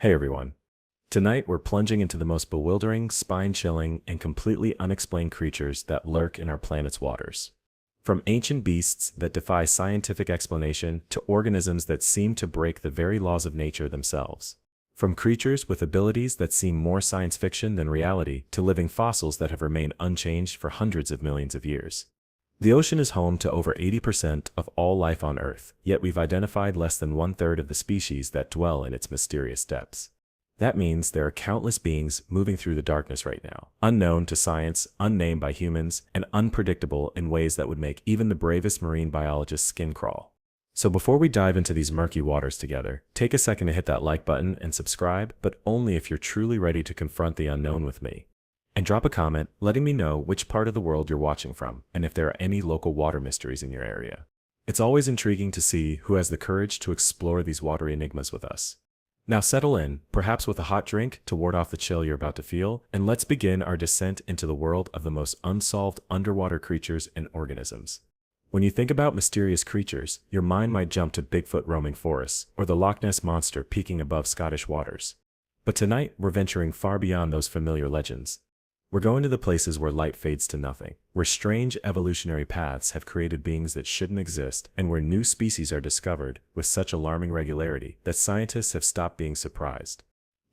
Hey everyone. Tonight we're plunging into the most bewildering, spine-chilling, and completely unexplained creatures that lurk in our planet's waters. From ancient beasts that defy scientific explanation to organisms that seem to break the very laws of nature themselves. From creatures with abilities that seem more science fiction than reality to living fossils that have remained unchanged for hundreds of millions of years. The ocean is home to over 80% of all life on Earth, yet we've identified less than one-third of the species that dwell in its mysterious depths. That means there are countless beings moving through the darkness right now, unknown to science, unnamed by humans, and unpredictable in ways that would make even the bravest marine biologist's skin crawl. So before we dive into these murky waters together, take a second to hit that like button and subscribe, but only if you're truly ready to confront the unknown with me. And drop a comment letting me know which part of the world you're watching from, and if there are any local water mysteries in your area. It's always intriguing to see who has the courage to explore these watery enigmas with us. Now settle in, perhaps with a hot drink to ward off the chill you're about to feel, and let's begin our descent into the world of the most unsolved underwater creatures and organisms. When you think about mysterious creatures, your mind might jump to Bigfoot roaming forests, or the Loch Ness Monster peeking above Scottish waters. But tonight, we're venturing far beyond those familiar legends. We're going to the places where light fades to nothing, where strange evolutionary paths have created beings that shouldn't exist, and where new species are discovered with such alarming regularity that scientists have stopped being surprised.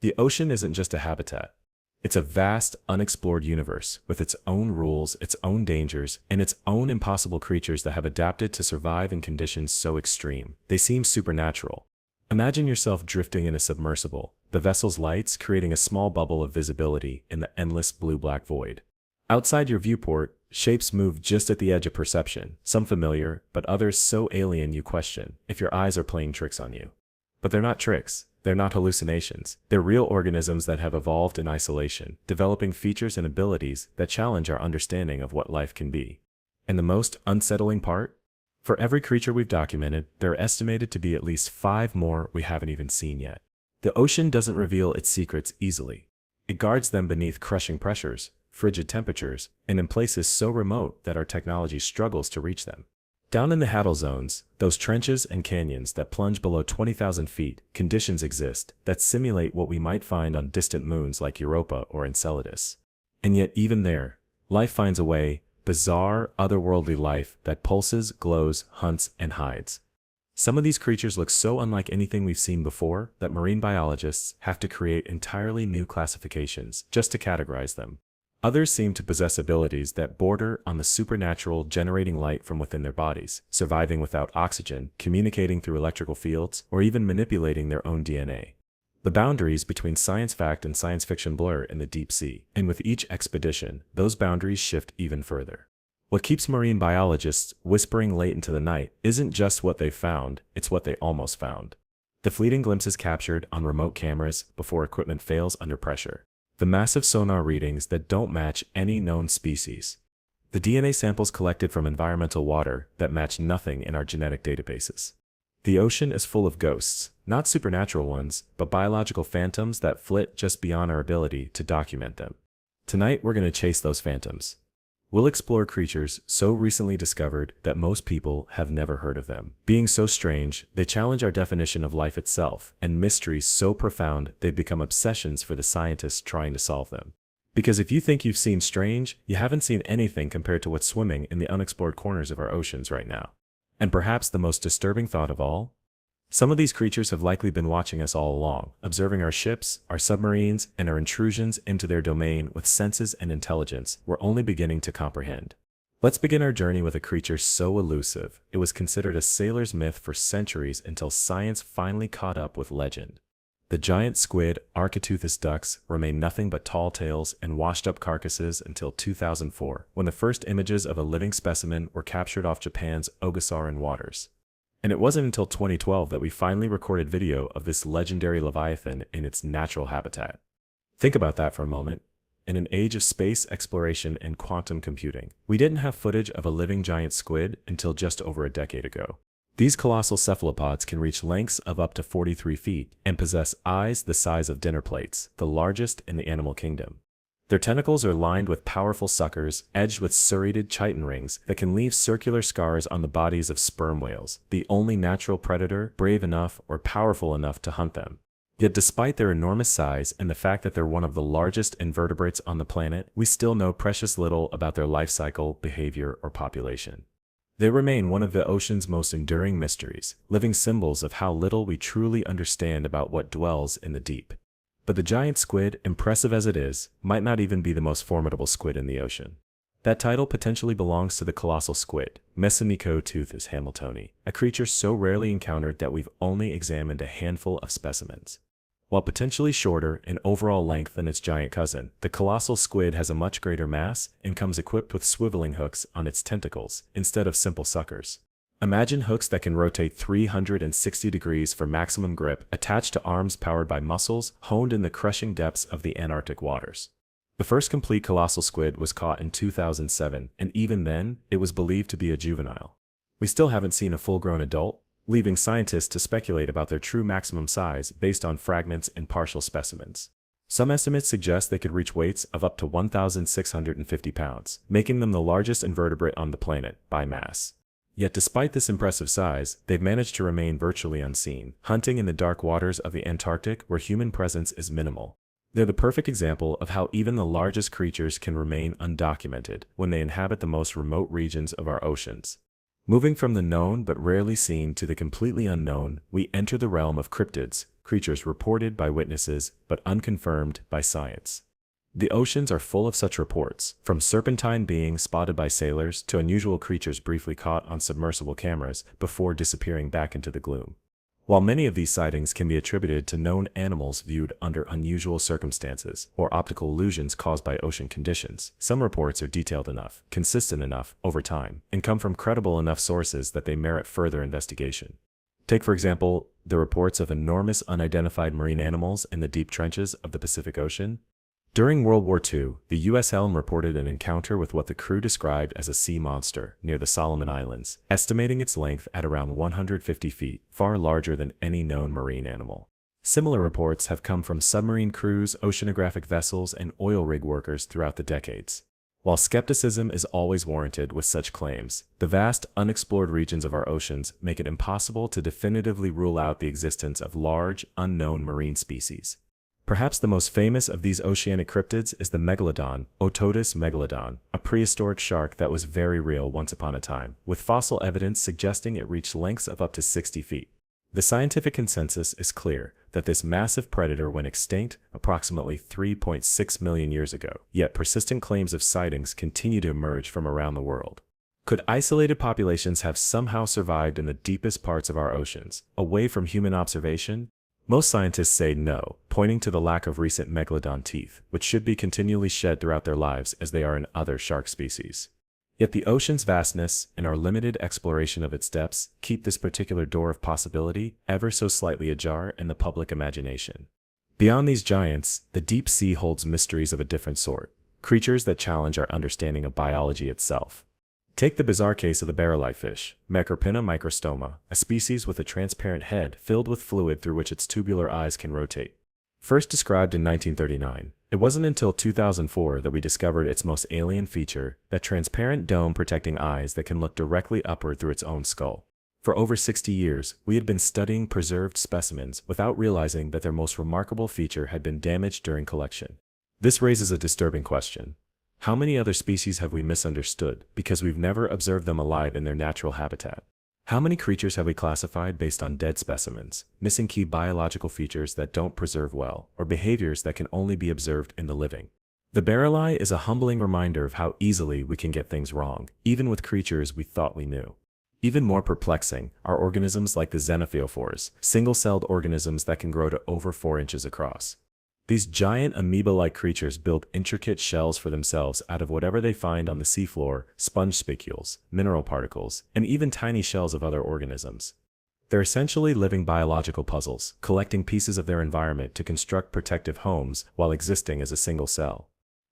The ocean isn't just a habitat. It's a vast, unexplored universe with its own rules, its own dangers, and its own impossible creatures that have adapted to survive in conditions so extreme they seem supernatural. Imagine yourself drifting in a submersible, the vessel's lights creating a small bubble of visibility in the endless blue-black void. Outside your viewport, shapes move just at the edge of perception, some familiar, but others so alien you question if your eyes are playing tricks on you. But they're not tricks, they're not hallucinations, they're real organisms that have evolved in isolation, developing features and abilities that challenge our understanding of what life can be. And the most unsettling part? For every creature we've documented, there are estimated to be at least 5 more we haven't even seen yet. The ocean doesn't reveal its secrets easily. It guards them beneath crushing pressures, frigid temperatures, and in places so remote that our technology struggles to reach them. Down in the hadal zones, those trenches and canyons that plunge below 20,000 feet, conditions exist that simulate what we might find on distant moons like Europa or Enceladus. And yet even there, life finds a way, bizarre, otherworldly life that pulses, glows, hunts, and hides. Some of these creatures look so unlike anything we've seen before that marine biologists have to create entirely new classifications just to categorize them. Others seem to possess abilities that border on the supernatural, generating light from within their bodies, surviving without oxygen, communicating through electrical fields, or even manipulating their own DNA. The boundaries between science fact and science fiction blur in the deep sea, and with each expedition, those boundaries shift even further. What keeps marine biologists whispering late into the night isn't just what they found, it's what they almost found. The fleeting glimpses captured on remote cameras before equipment fails under pressure. The massive sonar readings that don't match any known species. The DNA samples collected from environmental water that match nothing in our genetic databases. The ocean is full of ghosts, not supernatural ones, but biological phantoms that flit just beyond our ability to document them. Tonight, we're going to chase those phantoms. We'll explore creatures so recently discovered that most people have never heard of them. Being so strange, they challenge our definition of life itself, and mysteries so profound they've become obsessions for the scientists trying to solve them. Because if you think you've seen strange, you haven't seen anything compared to what's swimming in the unexplored corners of our oceans right now. And perhaps the most disturbing thought of all? Some of these creatures have likely been watching us all along, observing our ships, our submarines, and our intrusions into their domain with senses and intelligence we're only beginning to comprehend. Let's begin our journey with a creature so elusive, it was considered a sailor's myth for centuries until science finally caught up with legend. The giant squid Architeuthis ducks remained nothing but tall tales and washed-up carcasses until 2004, when the first images of a living specimen were captured off Japan's Ogasawara waters. And it wasn't until 2012 that we finally recorded video of this legendary leviathan in its natural habitat. Think about that for a moment. In an age of space exploration and quantum computing, we didn't have footage of a living giant squid until just over a decade ago. These colossal cephalopods can reach lengths of up to 43 feet and possess eyes the size of dinner plates, the largest in the animal kingdom. Their tentacles are lined with powerful suckers, edged with serrated chitin rings that can leave circular scars on the bodies of sperm whales, the only natural predator brave enough or powerful enough to hunt them. Yet despite their enormous size and the fact that they're one of the largest invertebrates on the planet, we still know precious little about their life cycle, behavior, or population. They remain one of the ocean's most enduring mysteries, living symbols of how little we truly understand about what dwells in the deep. But the giant squid, impressive as it is, might not even be the most formidable squid in the ocean. That title potentially belongs to the colossal squid, Mesonychoteuthis hamiltoni, a creature so rarely encountered that we've only examined a handful of specimens. While potentially shorter in overall length than its giant cousin, the colossal squid has a much greater mass and comes equipped with swiveling hooks on its tentacles instead of simple suckers. Imagine hooks that can rotate 360 degrees for maximum grip, attached to arms powered by muscles honed in the crushing depths of the Antarctic waters. The first complete colossal squid was caught in 2007, and even then, it was believed to be a juvenile. We still haven't seen a full-grown adult, leaving scientists to speculate about their true maximum size based on fragments and partial specimens. Some estimates suggest they could reach weights of up to 1,650 pounds, making them the largest invertebrate on the planet by mass. Yet despite this impressive size, they've managed to remain virtually unseen, hunting in the dark waters of the Antarctic where human presence is minimal. They're the perfect example of how even the largest creatures can remain undocumented when they inhabit the most remote regions of our oceans. Moving from the known but rarely seen to the completely unknown, we enter the realm of cryptids, creatures reported by witnesses but unconfirmed by science. The oceans are full of such reports, from serpentine beings spotted by sailors to unusual creatures briefly caught on submersible cameras before disappearing back into the gloom. While many of these sightings can be attributed to known animals viewed under unusual circumstances or optical illusions caused by ocean conditions, some reports are detailed enough, consistent enough over time, and come from credible enough sources that they merit further investigation. Take, for example, the reports of enormous unidentified marine animals in the deep trenches of the Pacific Ocean. During World War II, the U.S. Helm reported an encounter with what the crew described as a sea monster near the Solomon Islands, estimating its length at around 150 feet, far larger than any known marine animal. Similar reports have come from submarine crews, oceanographic vessels, and oil rig workers throughout the decades. While skepticism is always warranted with such claims, the vast, unexplored regions of our oceans make it impossible to definitively rule out the existence of large, unknown marine species. Perhaps the most famous of these oceanic cryptids is the megalodon, Otodus megalodon, a prehistoric shark that was very real once upon a time, with fossil evidence suggesting it reached lengths of up to 60 feet. The scientific consensus is clear that this massive predator went extinct approximately 3.6 million years ago, yet persistent claims of sightings continue to emerge from around the world. Could isolated populations have somehow survived in the deepest parts of our oceans, away from human observation? Most scientists say no, pointing to the lack of recent megalodon teeth, which should be continually shed throughout their lives as they are in other shark species. Yet the ocean's vastness and our limited exploration of its depths keep this particular door of possibility ever so slightly ajar in the public imagination. Beyond these giants, the deep sea holds mysteries of a different sort, creatures that challenge our understanding of biology itself. Take the bizarre case of the barrel-eye fish, Macropina microstoma, a species with a transparent head filled with fluid through which its tubular eyes can rotate. First described in 1939, it wasn't until 2004 that we discovered its most alien feature, that transparent dome protecting eyes that can look directly upward through its own skull. For over 60 years, we had been studying preserved specimens without realizing that their most remarkable feature had been damaged during collection. This raises a disturbing question. How many other species have we misunderstood because we've never observed them alive in their natural habitat? How many creatures have we classified based on dead specimens, missing key biological features that don't preserve well, or behaviors that can only be observed in the living? The barrel-eye is a humbling reminder of how easily we can get things wrong, even with creatures we thought we knew. Even more perplexing are organisms like the xenophyophores, single-celled organisms that can grow to over 4 inches across. These giant amoeba-like creatures build intricate shells for themselves out of whatever they find on the seafloor, sponge spicules, mineral particles, and even tiny shells of other organisms. They're essentially living biological puzzles, collecting pieces of their environment to construct protective homes while existing as a single cell.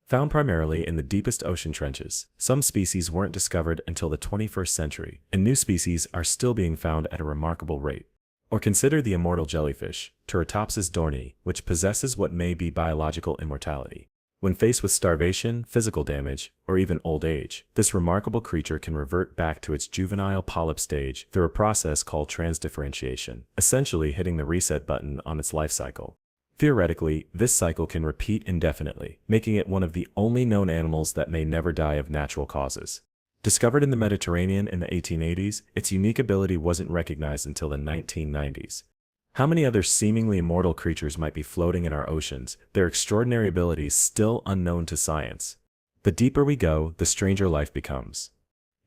Found primarily in the deepest ocean trenches, some species weren't discovered until the 21st century, and new species are still being found at a remarkable rate. Or consider the immortal jellyfish, Turritopsis dohrnii, which possesses what may be biological immortality. When faced with starvation, physical damage, or even old age, this remarkable creature can revert back to its juvenile polyp stage through a process called transdifferentiation, essentially hitting the reset button on its life cycle. Theoretically, this cycle can repeat indefinitely, making it one of the only known animals that may never die of natural causes. Discovered in the Mediterranean in the 1880s, its unique ability wasn't recognized until the 1990s. How many other seemingly immortal creatures might be floating in our oceans, their extraordinary abilities still unknown to science? The deeper we go, the stranger life becomes.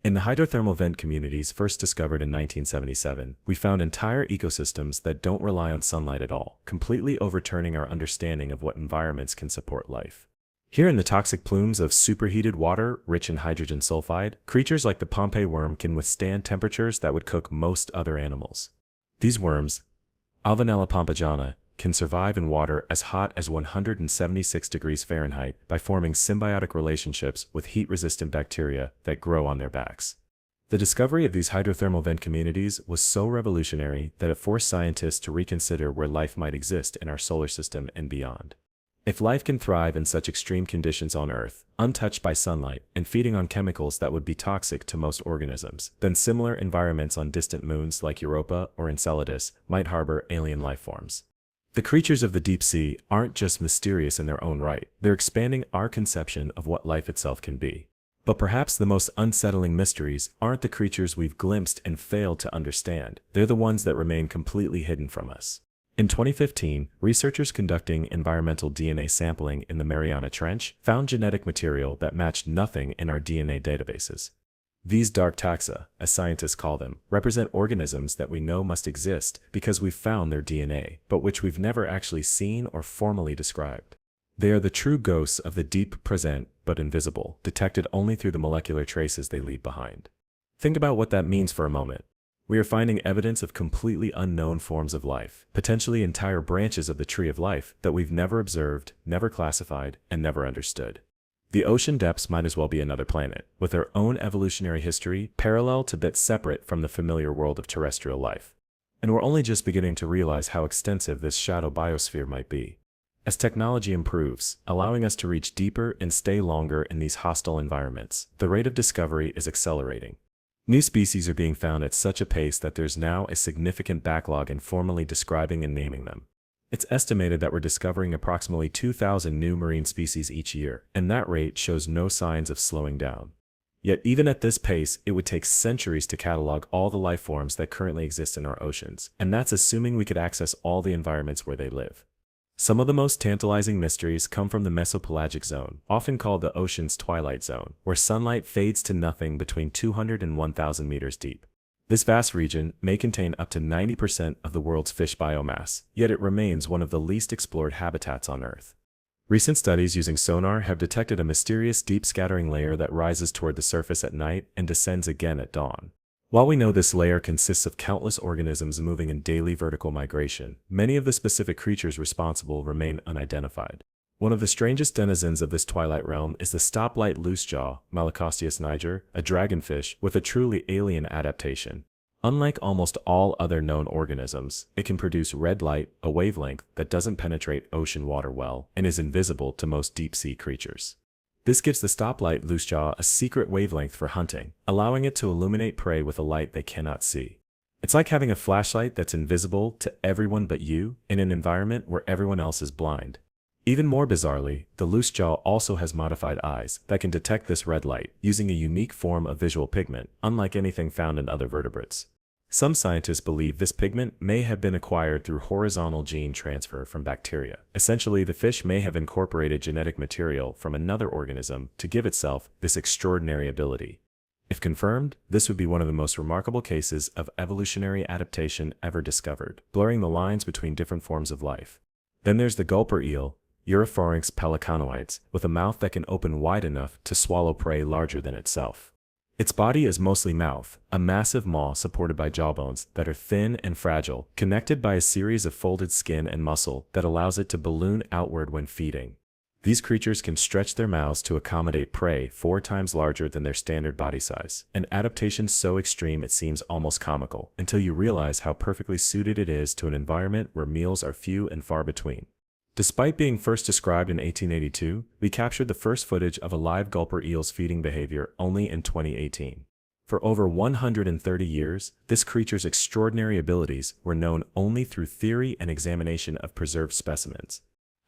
In the hydrothermal vent communities first discovered in 1977, we found entire ecosystems that don't rely on sunlight at all, completely overturning our understanding of what environments can support life. Here in the toxic plumes of superheated water rich in hydrogen sulfide, creatures like the Pompeii worm can withstand temperatures that would cook most other animals. These worms, Alvanella pompejana, can survive in water as hot as 176 degrees Fahrenheit by forming symbiotic relationships with heat-resistant bacteria that grow on their backs. The discovery of these hydrothermal vent communities was so revolutionary that it forced scientists to reconsider where life might exist in our solar system and beyond. If life can thrive in such extreme conditions on Earth, untouched by sunlight, and feeding on chemicals that would be toxic to most organisms, then similar environments on distant moons like Europa or Enceladus might harbor alien life forms. The creatures of the deep sea aren't just mysterious in their own right, they're expanding our conception of what life itself can be. But perhaps the most unsettling mysteries aren't the creatures we've glimpsed and failed to understand, they're the ones that remain completely hidden from us. In 2015, researchers conducting environmental DNA sampling in the Mariana Trench found genetic material that matched nothing in our DNA databases. These dark taxa, as scientists call them, represent organisms that we know must exist because we've found their DNA, but which we've never actually seen or formally described. They are the true ghosts of the deep present, but invisible, detected only through the molecular traces they leave behind. Think about what that means for a moment. We are finding evidence of completely unknown forms of life, potentially entire branches of the tree of life that we've never observed, never classified, and never understood. The ocean depths might as well be another planet, with their own evolutionary history parallel to but separate from the familiar world of terrestrial life. And we're only just beginning to realize how extensive this shadow biosphere might be. As technology improves, allowing us to reach deeper and stay longer in these hostile environments, the rate of discovery is accelerating. New species are being found at such a pace that there's now a significant backlog in formally describing and naming them. It's estimated that we're discovering approximately 2,000 new marine species each year, and that rate shows no signs of slowing down. Yet even at this pace, it would take centuries to catalog all the life forms that currently exist in our oceans, and that's assuming we could access all the environments where they live. Some of the most tantalizing mysteries come from the mesopelagic zone, often called the ocean's twilight zone, where sunlight fades to nothing between 200 and 1,000 meters deep. This vast region may contain up to 90% of the world's fish biomass, yet it remains one of the least explored habitats on Earth. Recent studies using sonar have detected a mysterious deep scattering layer that rises toward the surface at night and descends again at dawn. While we know this layer consists of countless organisms moving in daily vertical migration, many of the specific creatures responsible remain unidentified. One of the strangest denizens of this twilight realm is the stoplight loosejaw, Malacosteus niger, a dragonfish with a truly alien adaptation. Unlike almost all other known organisms, it can produce red light, a wavelength that doesn't penetrate ocean water well and is invisible to most deep-sea creatures. This gives the stoplight loosejaw a secret wavelength for hunting, allowing it to illuminate prey with a light they cannot see. It's like having a flashlight that's invisible to everyone but you in an environment where everyone else is blind. Even more bizarrely, the loosejaw also has modified eyes that can detect this red light using a unique form of visual pigment, unlike anything found in other vertebrates. Some scientists believe this pigment may have been acquired through horizontal gene transfer from bacteria. Essentially, the fish may have incorporated genetic material from another organism to give itself this extraordinary ability. If confirmed, this would be one of the most remarkable cases of evolutionary adaptation ever discovered, blurring the lines between different forms of life. Then there's the gulper eel, Europharynx pelicanoides, with a mouth that can open wide enough to swallow prey larger than itself. Its body is mostly mouth, a massive maw supported by jawbones that are thin and fragile, connected by a series of folded skin and muscle that allows it to balloon outward when feeding. These creatures can stretch their mouths to accommodate prey 4 times larger than their standard body size, an adaptation so extreme it seems almost comical, until you realize how perfectly suited it is to an environment where meals are few and far between. Despite being first described in 1882, we captured the first footage of a live gulper eel's feeding behavior only in 2018. For over 130 years, this creature's extraordinary abilities were known only through theory and examination of preserved specimens.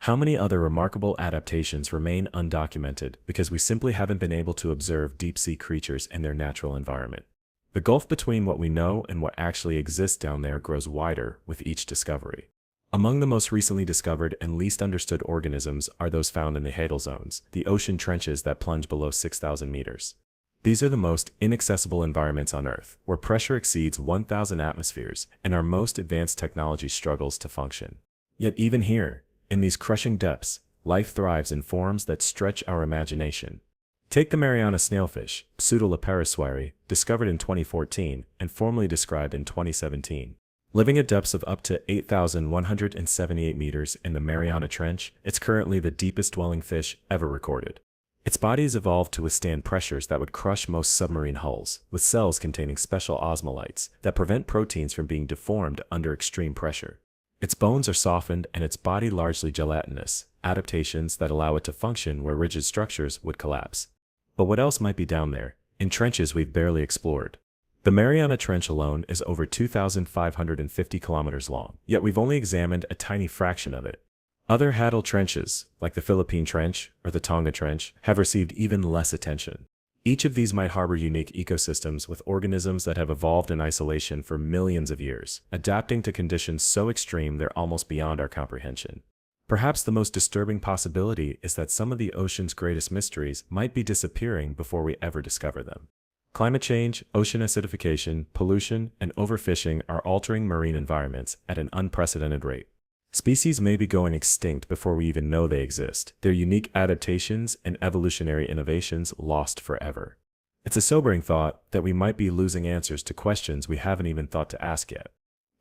How many other remarkable adaptations remain undocumented because we simply haven't been able to observe deep-sea creatures in their natural environment? The gulf between what we know and what actually exists down there grows wider with each discovery. Among the most recently discovered and least understood organisms are those found in the hadal zones, the ocean trenches that plunge below 6,000 meters. These are the most inaccessible environments on Earth, where pressure exceeds 1,000 atmospheres and our most advanced technology struggles to function. Yet even here, in these crushing depths, life thrives in forms that stretch our imagination. Take the Mariana snailfish, Pseudoleparoswari, discovered in 2014 and formally described in 2017. Living at depths of up to 8,178 meters in the Mariana Trench, it's currently the deepest dwelling fish ever recorded. Its body is evolved to withstand pressures that would crush most submarine hulls, with cells containing special osmolytes that prevent proteins from being deformed under extreme pressure. Its bones are softened and its body largely gelatinous, adaptations that allow it to function where rigid structures would collapse. But what else might be down there, in trenches we've barely explored? The Mariana Trench alone is over 2,550 kilometers long, yet we've only examined a tiny fraction of it. Other hadal trenches, like the Philippine Trench or the Tonga Trench, have received even less attention. Each of these might harbor unique ecosystems with organisms that have evolved in isolation for millions of years, adapting to conditions so extreme they're almost beyond our comprehension. Perhaps the most disturbing possibility is that some of the ocean's greatest mysteries might be disappearing before we ever discover them. Climate change, ocean acidification, pollution, and overfishing are altering marine environments at an unprecedented rate. Species may be going extinct before we even know they exist, their unique adaptations and evolutionary innovations lost forever. It's a sobering thought that we might be losing answers to questions we haven't even thought to ask yet.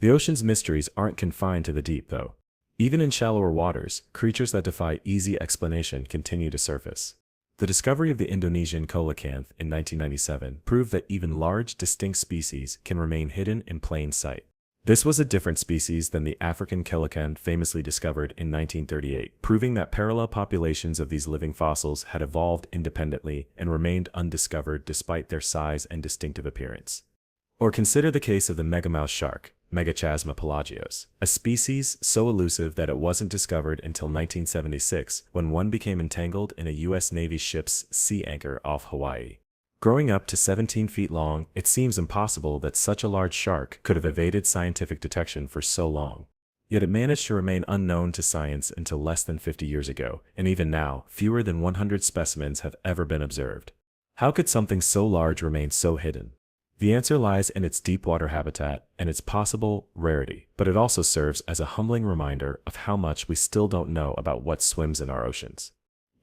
The ocean's mysteries aren't confined to the deep, though. Even in shallower waters, creatures that defy easy explanation continue to surface. The discovery of the Indonesian coelacanth in 1997 proved that even large, distinct species can remain hidden in plain sight. This was a different species than the African coelacanth famously discovered in 1938, proving that parallel populations of these living fossils had evolved independently and remained undiscovered despite their size and distinctive appearance. Or consider the case of the megamouth shark, Megachasma pelagios, a species so elusive that it wasn't discovered until 1976 when one became entangled in a U.S. Navy ship's sea anchor off Hawaii. Growing up to 17 feet long, it seems impossible that such a large shark could have evaded scientific detection for so long. Yet it managed to remain unknown to science until less than 50 years ago, and even now, fewer than 100 specimens have ever been observed. How could something so large remain so hidden? The answer lies in its deep water habitat and its possible rarity, but it also serves as a humbling reminder of how much we still don't know about what swims in our oceans.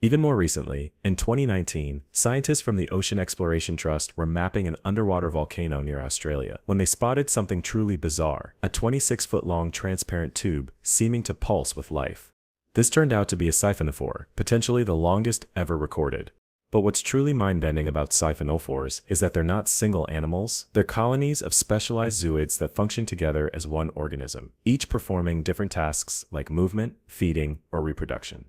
Even more recently, in 2019, scientists from the Ocean Exploration Trust were mapping an underwater volcano near Australia when they spotted something truly bizarre, a 26-foot-long transparent tube seeming to pulse with life. This turned out to be a siphonophore, potentially the longest ever recorded. But what's truly mind-bending about siphonophores is that they're not single animals, they're colonies of specialized zooids that function together as one organism, each performing different tasks like movement, feeding, or reproduction.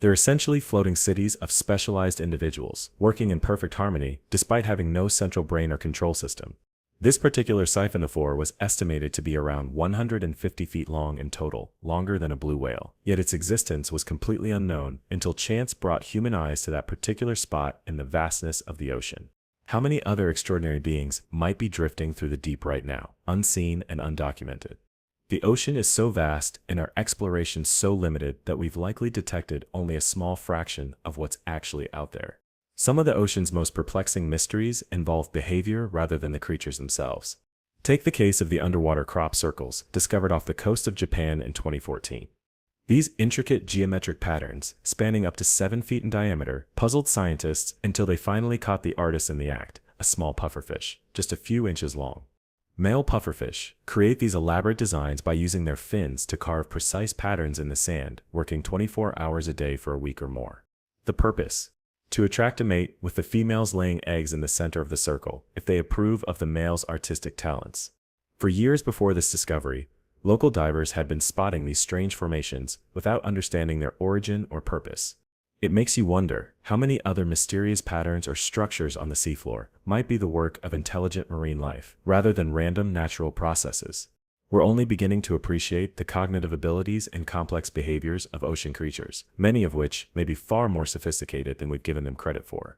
They're essentially floating cities of specialized individuals, working in perfect harmony despite having no central brain or control system. This particular siphonophore was estimated to be around 150 feet long in total, longer than a blue whale. Yet its existence was completely unknown until chance brought human eyes to that particular spot in the vastness of the ocean. How many other extraordinary beings might be drifting through the deep right now, unseen and undocumented? The ocean is so vast and our exploration so limited that we've likely detected only a small fraction of what's actually out there. Some of the ocean's most perplexing mysteries involve behavior rather than the creatures themselves. Take the case of the underwater crop circles, discovered off the coast of Japan in 2014. These intricate geometric patterns, spanning up to 7 feet in diameter, puzzled scientists until they finally caught the artist in the act, a small pufferfish, just a few inches long. Male pufferfish create these elaborate designs by using their fins to carve precise patterns in the sand, working 24 hours a day for a week or more. The purpose? To attract a mate, with the females laying eggs in the center of the circle, if they approve of the male's artistic talents. For years before this discovery, local divers had been spotting these strange formations without understanding their origin or purpose. It makes you wonder how many other mysterious patterns or structures on the seafloor might be the work of intelligent marine life, rather than random natural processes. We're only beginning to appreciate the cognitive abilities and complex behaviors of ocean creatures, many of which may be far more sophisticated than we've given them credit for.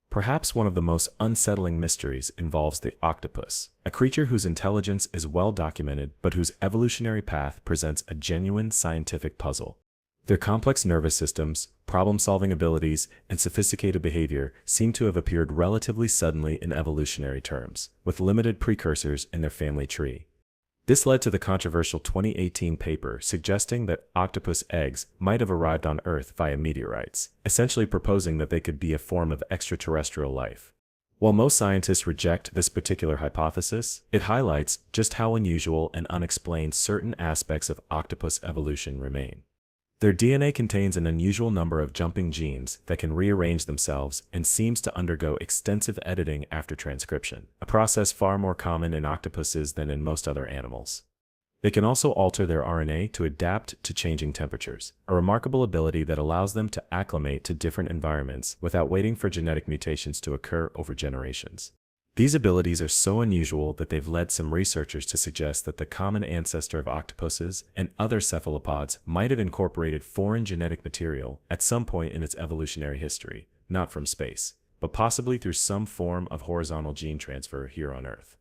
Perhaps one of the most unsettling mysteries involves the octopus, a creature whose intelligence is well documented but whose evolutionary path presents a genuine scientific puzzle. Their complex nervous systems, problem-solving abilities, and sophisticated behavior seem to have appeared relatively suddenly in evolutionary terms, with limited precursors in their family tree. This led to the controversial 2018 paper suggesting that octopus eggs might have arrived on Earth via meteorites, essentially proposing that they could be a form of extraterrestrial life. While most scientists reject this particular hypothesis, it highlights just how unusual and unexplained certain aspects of octopus evolution remain. Their DNA contains an unusual number of jumping genes that can rearrange themselves and seems to undergo extensive editing after transcription, a process far more common in octopuses than in most other animals. They can also alter their RNA to adapt to changing temperatures, a remarkable ability that allows them to acclimate to different environments without waiting for genetic mutations to occur over generations. These abilities are so unusual that they've led some researchers to suggest that the common ancestor of octopuses and other cephalopods might have incorporated foreign genetic material at some point in its evolutionary history, not from space, but possibly through some form of horizontal gene transfer here on Earth.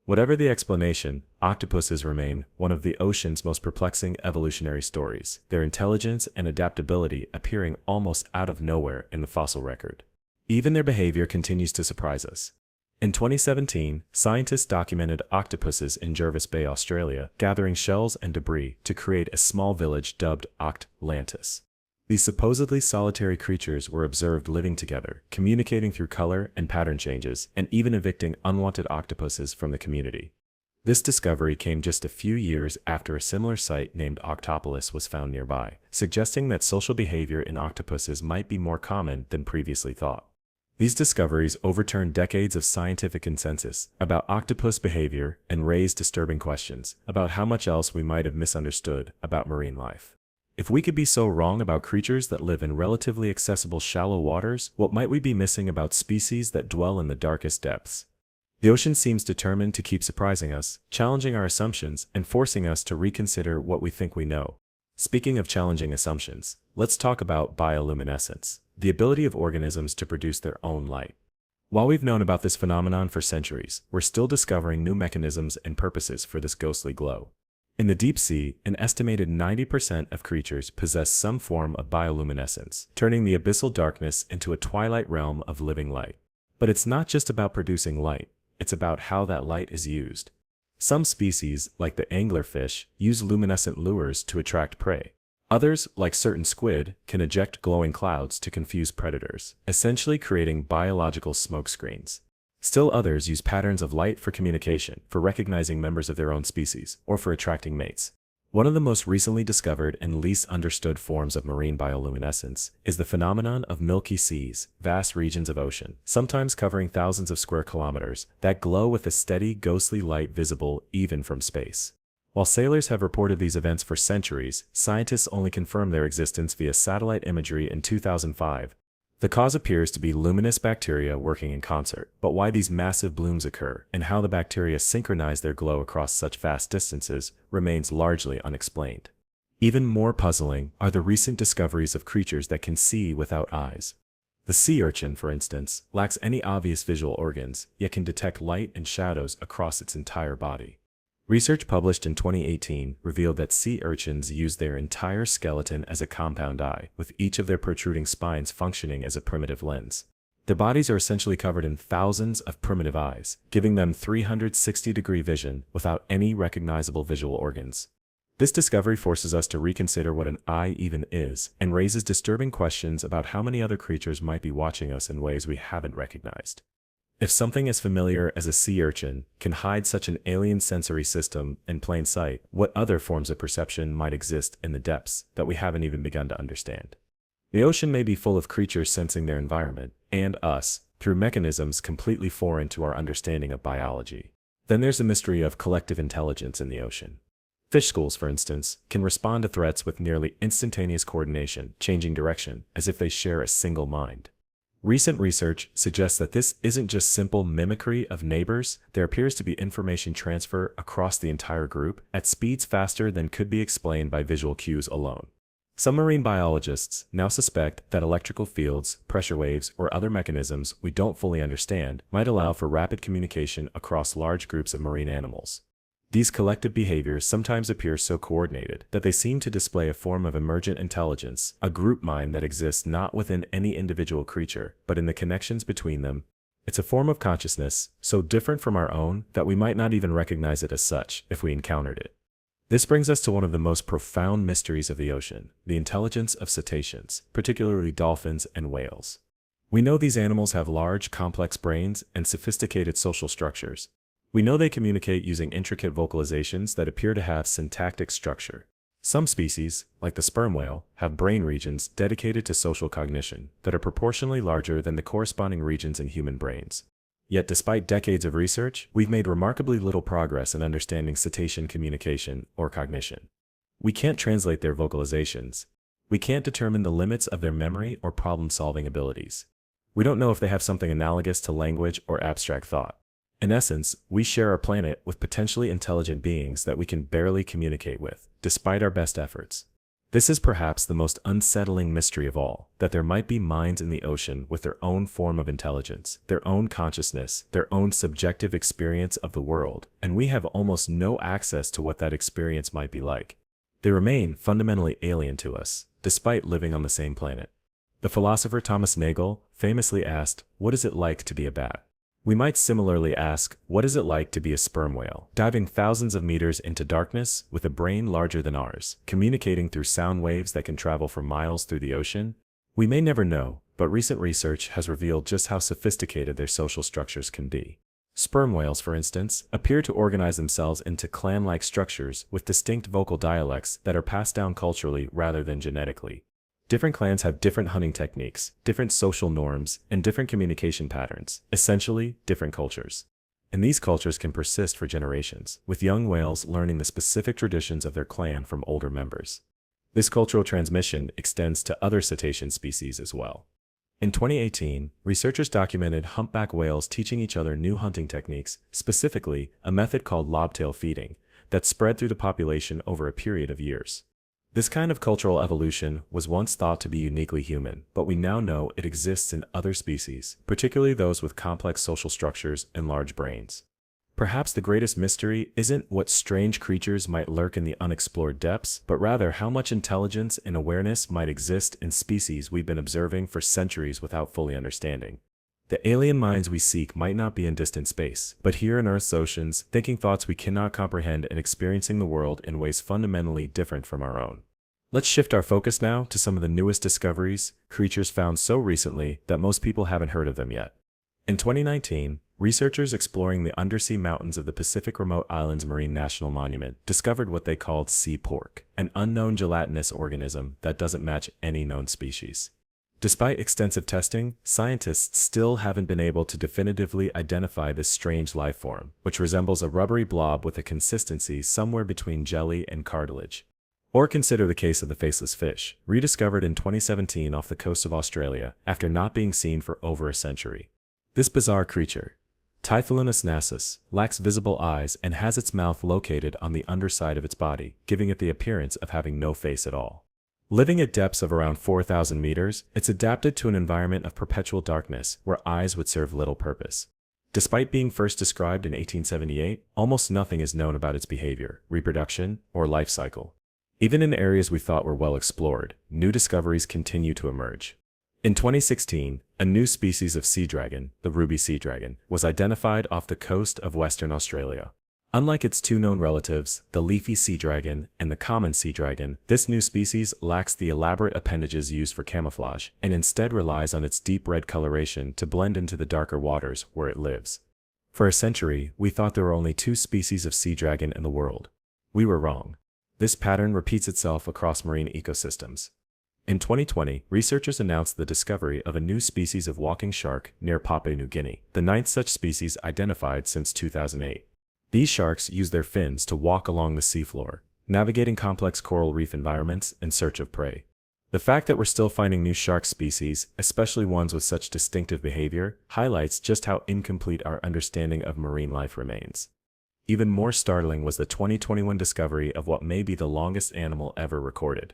Whatever the explanation, octopuses remain one of the ocean's most perplexing evolutionary stories, their intelligence and adaptability appearing almost out of nowhere in the fossil record. Even their behavior continues to surprise us. In 2017, scientists documented octopuses in Jervis Bay, Australia, gathering shells and debris to create a small village dubbed Octlantis. These supposedly solitary creatures were observed living together, communicating through color and pattern changes, and even evicting unwanted octopuses from the community. This discovery came just a few years after a similar site named Octopolis was found nearby, suggesting that social behavior in octopuses might be more common than previously thought. These discoveries overturned decades of scientific consensus about octopus behavior and raised disturbing questions about how much else we might have misunderstood about marine life. If we could be so wrong about creatures that live in relatively accessible shallow waters, what might we be missing about species that dwell in the darkest depths? The ocean seems determined to keep surprising us, challenging our assumptions, and forcing us to reconsider what we think we know. Speaking of challenging assumptions, let's talk about bioluminescence, the ability of organisms to produce their own light. While we've known about this phenomenon for centuries, we're still discovering new mechanisms and purposes for this ghostly glow. In the deep sea, an estimated 90% of creatures possess some form of bioluminescence, turning the abyssal darkness into a twilight realm of living light. But it's not just about producing light, it's about how that light is used. Some species, like the anglerfish, use luminescent lures to attract prey. Others, like certain squid, can eject glowing clouds to confuse predators, essentially creating biological smokescreens. Still others use patterns of light for communication, for recognizing members of their own species, or for attracting mates. One of the most recently discovered and least understood forms of marine bioluminescence is the phenomenon of milky seas, vast regions of ocean, sometimes covering thousands of square kilometers, that glow with a steady, ghostly light visible even from space. While sailors have reported these events for centuries, scientists only confirmed their existence via satellite imagery in 2005. The cause appears to be luminous bacteria working in concert, but why these massive blooms occur and how the bacteria synchronize their glow across such vast distances remains largely unexplained. Even more puzzling are the recent discoveries of creatures that can see without eyes. The sea urchin, for instance, lacks any obvious visual organs, yet can detect light and shadows across its entire body. Research published in 2018 revealed that sea urchins use their entire skeleton as a compound eye, with each of their protruding spines functioning as a primitive lens. Their bodies are essentially covered in thousands of primitive eyes, giving them 360-degree vision without any recognizable visual organs. This discovery forces us to reconsider what an eye even is, and raises disturbing questions about how many other creatures might be watching us in ways we haven't recognized. If something as familiar as a sea urchin can hide such an alien sensory system in plain sight, what other forms of perception might exist in the depths that we haven't even begun to understand? The ocean may be full of creatures sensing their environment, and us, through mechanisms completely foreign to our understanding of biology. Then there's the mystery of collective intelligence in the ocean. Fish schools, for instance, can respond to threats with nearly instantaneous coordination, changing direction, as if they share a single mind. Recent research suggests that this isn't just simple mimicry of neighbors, there appears to be information transfer across the entire group at speeds faster than could be explained by visual cues alone. Some marine biologists now suspect that electrical fields, pressure waves, or other mechanisms we don't fully understand might allow for rapid communication across large groups of marine animals. These collective behaviors sometimes appear so coordinated that they seem to display a form of emergent intelligence, a group mind that exists not within any individual creature, but in the connections between them. It's a form of consciousness, so different from our own that we might not even recognize it as such if we encountered it. This brings us to one of the most profound mysteries of the ocean, the intelligence of cetaceans, particularly dolphins and whales. We know these animals have large, complex brains and sophisticated social structures. We know they communicate using intricate vocalizations that appear to have syntactic structure. Some species, like the sperm whale, have brain regions dedicated to social cognition that are proportionally larger than the corresponding regions in human brains. Yet despite decades of research, we've made remarkably little progress in understanding cetacean communication or cognition. We can't translate their vocalizations. We can't determine the limits of their memory or problem-solving abilities. We don't know if they have something analogous to language or abstract thought. In essence, we share our planet with potentially intelligent beings that we can barely communicate with, despite our best efforts. This is perhaps the most unsettling mystery of all, that there might be minds in the ocean with their own form of intelligence, their own consciousness, their own subjective experience of the world, and we have almost no access to what that experience might be like. They remain fundamentally alien to us, despite living on the same planet. The philosopher Thomas Nagel famously asked, "What is it like to be a bat?" We might similarly ask, what is it like to be a sperm whale, diving thousands of meters into darkness with a brain larger than ours, communicating through sound waves that can travel for miles through the ocean? We may never know, but recent research has revealed just how sophisticated their social structures can be. Sperm whales, for instance, appear to organize themselves into clan-like structures with distinct vocal dialects that are passed down culturally rather than genetically. Different clans have different hunting techniques, different social norms, and different communication patterns, essentially different cultures. And these cultures can persist for generations, with young whales learning the specific traditions of their clan from older members. This cultural transmission extends to other cetacean species as well. In 2018, researchers documented humpback whales teaching each other new hunting techniques, specifically a method called lobtail feeding, that spread through the population over a period of years. This kind of cultural evolution was once thought to be uniquely human, but we now know it exists in other species, particularly those with complex social structures and large brains. Perhaps the greatest mystery isn't what strange creatures might lurk in the unexplored depths, but rather how much intelligence and awareness might exist in species we've been observing for centuries without fully understanding. The alien minds we seek might not be in distant space, but here in Earth's oceans, thinking thoughts we cannot comprehend and experiencing the world in ways fundamentally different from our own. Let's shift our focus now to some of the newest discoveries, creatures found so recently that most people haven't heard of them yet. In 2019, researchers exploring the undersea mountains of the Pacific Remote Islands Marine National Monument discovered what they called sea pork, an unknown gelatinous organism that doesn't match any known species. Despite extensive testing, scientists still haven't been able to definitively identify this strange life form, which resembles a rubbery blob with a consistency somewhere between jelly and cartilage. Or consider the case of the faceless fish, rediscovered in 2017 off the coast of Australia after not being seen for over a century. This bizarre creature, Typholonus nasus, lacks visible eyes and has its mouth located on the underside of its body, giving it the appearance of having no face at all. Living at depths of around 4,000 meters, it's adapted to an environment of perpetual darkness where eyes would serve little purpose. Despite being first described in 1878, almost nothing is known about its behavior, reproduction, or life cycle. Even in areas we thought were well explored, new discoveries continue to emerge. In 2016, a new species of sea dragon, the ruby sea dragon, was identified off the coast of Western Australia. Unlike its two known relatives, the leafy sea dragon and the common sea dragon, this new species lacks the elaborate appendages used for camouflage and instead relies on its deep red coloration to blend into the darker waters where it lives. For a century, we thought there were only two species of sea dragon in the world. We were wrong. This pattern repeats itself across marine ecosystems. In 2020, researchers announced the discovery of a new species of walking shark near Papua New Guinea, the ninth such species identified since 2008. These sharks use their fins to walk along the seafloor, navigating complex coral reef environments in search of prey. The fact that we're still finding new shark species, especially ones with such distinctive behavior, highlights just how incomplete our understanding of marine life remains. Even more startling was the 2021 discovery of what may be the longest animal ever recorded,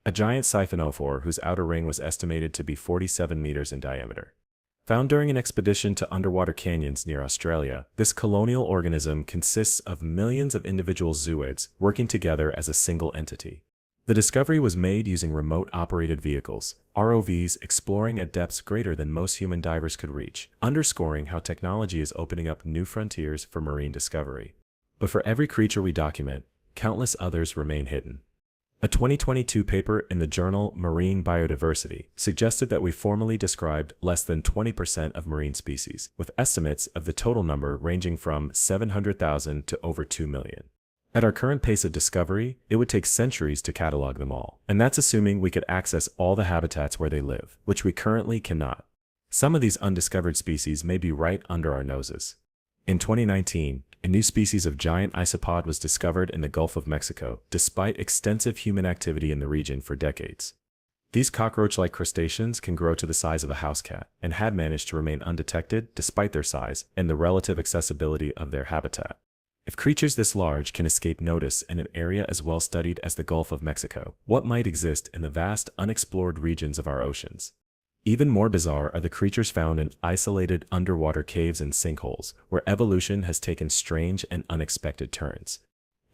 a giant siphonophore whose outer ring was estimated to be 47 meters in diameter. Found during an expedition to underwater canyons near Australia, this colonial organism consists of millions of individual zooids working together as a single entity. The discovery was made using remote-operated vehicles, ROVs, exploring at depths greater than most human divers could reach, underscoring how technology is opening up new frontiers for marine discovery. But for every creature we document, countless others remain hidden. A 2022 paper in the journal Marine Biodiversity suggested that we formally described less than 20% of marine species, with estimates of the total number ranging from 700,000 to over 2 million. At our current pace of discovery, it would take centuries to catalog them all, and that's assuming we could access all the habitats where they live, which we currently cannot. Some of these undiscovered species may be right under our noses. In 2019, a new species of giant isopod was discovered in the Gulf of Mexico, despite extensive human activity in the region for decades. These cockroach-like crustaceans can grow to the size of a house cat, and had managed to remain undetected despite their size and the relative accessibility of their habitat. If creatures this large can escape notice in an area as well studied as the Gulf of Mexico, what might exist in the vast unexplored regions of our oceans? Even more bizarre are the creatures found in isolated underwater caves and sinkholes, where evolution has taken strange and unexpected turns.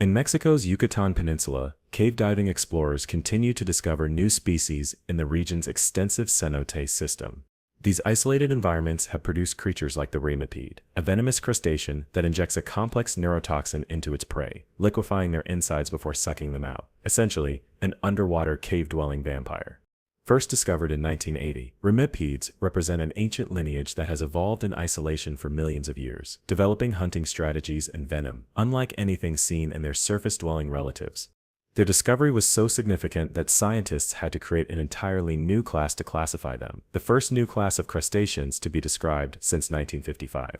In Mexico's Yucatan Peninsula, cave diving explorers continue to discover new species in the region's extensive cenote system. These isolated environments have produced creatures like the remipede, a venomous crustacean that injects a complex neurotoxin into its prey, liquefying their insides before sucking them out. Essentially, an underwater cave-dwelling vampire. First discovered in 1980, remipedes represent an ancient lineage that has evolved in isolation for millions of years, developing hunting strategies and venom, unlike anything seen in their surface-dwelling relatives. Their discovery was so significant that scientists had to create an entirely new class to classify them, the first new class of crustaceans to be described since 1955.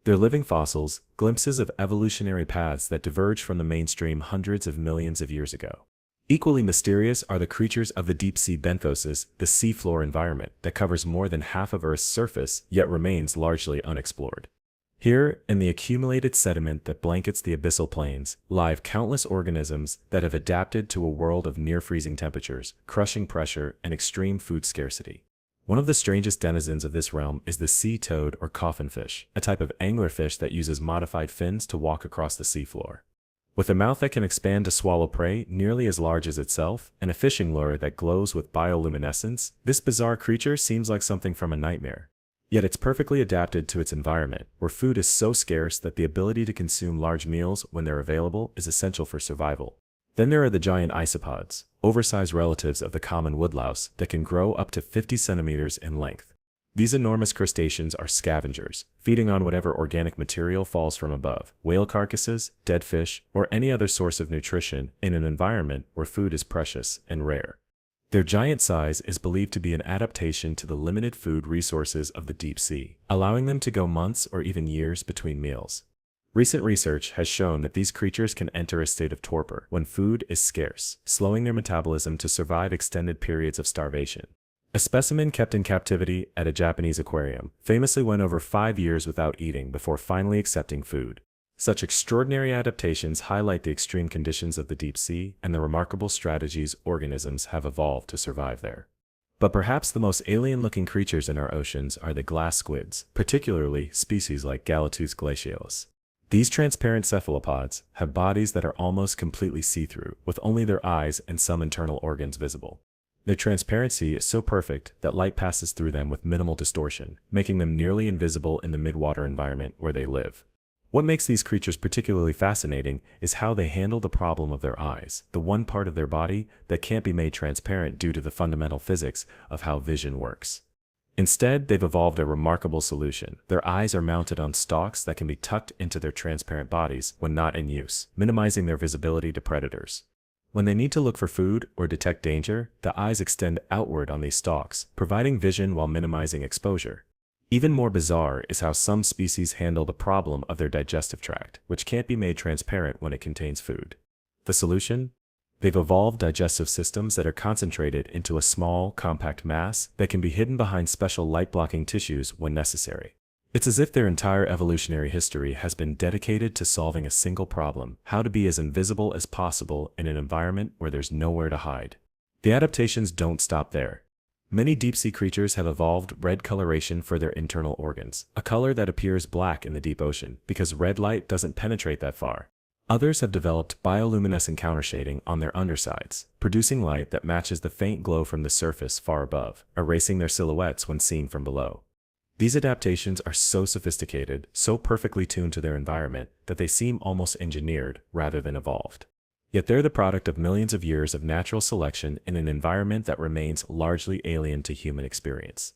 They're living fossils, glimpses of evolutionary paths that diverge from the mainstream hundreds of millions of years ago. Equally mysterious are the creatures of the deep-sea benthoses, the seafloor environment that covers more than half of Earth's surface yet remains largely unexplored. Here, in the accumulated sediment that blankets the abyssal plains, live countless organisms that have adapted to a world of near-freezing temperatures, crushing pressure, and extreme food scarcity. One of the strangest denizens of this realm is the sea toad or coffin fish, a type of anglerfish that uses modified fins to walk across the seafloor. With a mouth that can expand to swallow prey nearly as large as itself, and a fishing lure that glows with bioluminescence, this bizarre creature seems like something from a nightmare. Yet it's perfectly adapted to its environment, where food is so scarce that the ability to consume large meals when they're available is essential for survival. Then there are the giant isopods, oversized relatives of the common woodlouse that can grow up to 50 centimeters in length. These enormous crustaceans are scavengers, feeding on whatever organic material falls from above, whale carcasses, dead fish, or any other source of nutrition in an environment where food is precious and rare. Their giant size is believed to be an adaptation to the limited food resources of the deep sea, allowing them to go months or even years between meals. Recent research has shown that these creatures can enter a state of torpor when food is scarce, slowing their metabolism to survive extended periods of starvation. A specimen kept in captivity at a Japanese aquarium famously went over 5 years without eating before finally accepting food. Such extraordinary adaptations highlight the extreme conditions of the deep sea and the remarkable strategies organisms have evolved to survive there. But perhaps the most alien-looking creatures in our oceans are the glass squids, particularly species like Galatus glacialis. These transparent cephalopods have bodies that are almost completely see-through, with only their eyes and some internal organs visible. Their transparency is so perfect that light passes through them with minimal distortion, making them nearly invisible in the midwater environment where they live. What makes these creatures particularly fascinating is how they handle the problem of their eyes, the one part of their body that can't be made transparent due to the fundamental physics of how vision works. Instead, they've evolved a remarkable solution. Their eyes are mounted on stalks that can be tucked into their transparent bodies when not in use, minimizing their visibility to predators. When they need to look for food or detect danger, the eyes extend outward on these stalks, providing vision while minimizing exposure. Even more bizarre is how some species handle the problem of their digestive tract, which can't be made transparent when it contains food. The solution? They've evolved digestive systems that are concentrated into a small, compact mass that can be hidden behind special light-blocking tissues when necessary. It's as if their entire evolutionary history has been dedicated to solving a single problem: how to be as invisible as possible in an environment where there's nowhere to hide. The adaptations don't stop there. Many deep-sea creatures have evolved red coloration for their internal organs, a color that appears black in the deep ocean because red light doesn't penetrate that far. Others have developed bioluminescent countershading on their undersides, producing light that matches the faint glow from the surface far above, erasing their silhouettes when seen from below. These adaptations are so sophisticated, so perfectly tuned to their environment, that they seem almost engineered rather than evolved. Yet they're the product of millions of years of natural selection in an environment that remains largely alien to human experience.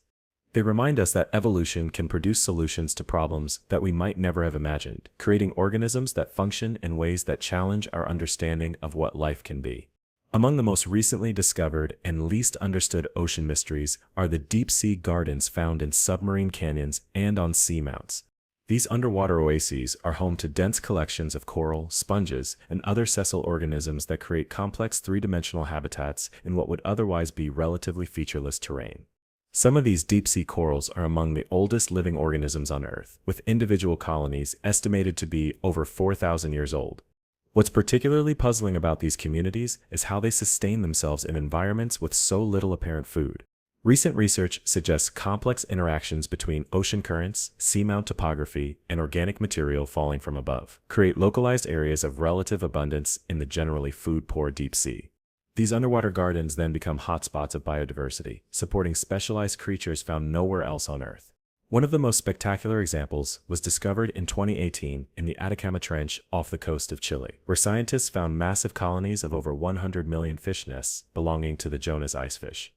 They remind us that evolution can produce solutions to problems that we might never have imagined, creating organisms that function in ways that challenge our understanding of what life can be. Among the most recently discovered and least understood ocean mysteries are the deep-sea gardens found in submarine canyons and on seamounts. These underwater oases are home to dense collections of coral, sponges, and other sessile organisms that create complex three-dimensional habitats in what would otherwise be relatively featureless terrain. Some of these deep-sea corals are among the oldest living organisms on Earth, with individual colonies estimated to be over 4,000 years old. What's particularly puzzling about these communities is how they sustain themselves in environments with so little apparent food. Recent research suggests complex interactions between ocean currents, seamount topography, and organic material falling from above create localized areas of relative abundance in the generally food-poor deep sea. These underwater gardens then become hotspots of biodiversity, supporting specialized creatures found nowhere else on Earth. One of the most spectacular examples was discovered in 2018 in the Atacama Trench off the coast of Chile, where scientists found massive colonies of over 100 million fish nests belonging to the Jonas icefish.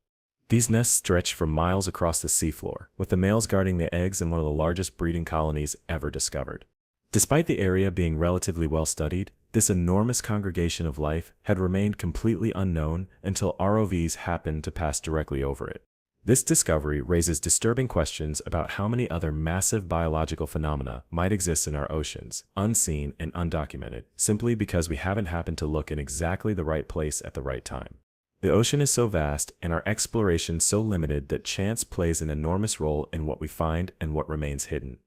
These nests stretch for miles across the seafloor, with the males guarding the eggs in one of the largest breeding colonies ever discovered. Despite the area being relatively well studied, this enormous congregation of life had remained completely unknown until ROVs happened to pass directly over it. This discovery raises disturbing questions about how many other massive biological phenomena might exist in our oceans, unseen and undocumented, simply because we haven't happened to look in exactly the right place at the right time. The ocean is so vast and our exploration so limited that chance plays an enormous role in what we find and what remains hidden.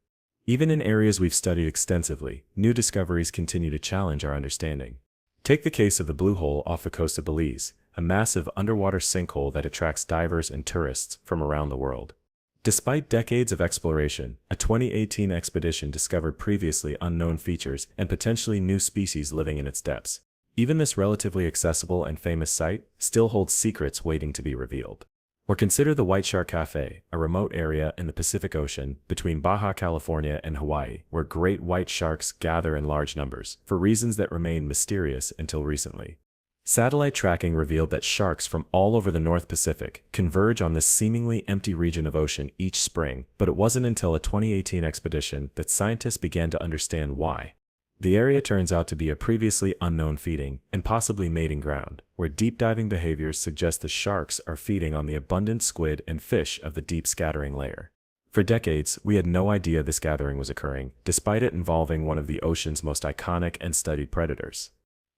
Even in areas we've studied extensively, new discoveries continue to challenge our understanding. Take the case of the Blue Hole off the coast of Belize, a massive underwater sinkhole that attracts divers and tourists from around the world. Despite decades of exploration, a 2018 expedition discovered previously unknown features and potentially new species living in its depths. Even this relatively accessible and famous site still holds secrets waiting to be revealed. Or consider the White Shark Cafe, a remote area in the Pacific Ocean between Baja California and Hawaii, where great white sharks gather in large numbers, for reasons that remain mysterious until recently. Satellite tracking revealed that sharks from all over the North Pacific converge on this seemingly empty region of ocean each spring, but it wasn't until a 2018 expedition that scientists began to understand why. The area turns out to be a previously unknown feeding and possibly mating ground, where deep diving behaviors suggest the sharks are feeding on the abundant squid and fish of the deep scattering layer. For decades, we had no idea this gathering was occurring, despite it involving one of the ocean's most iconic and studied predators.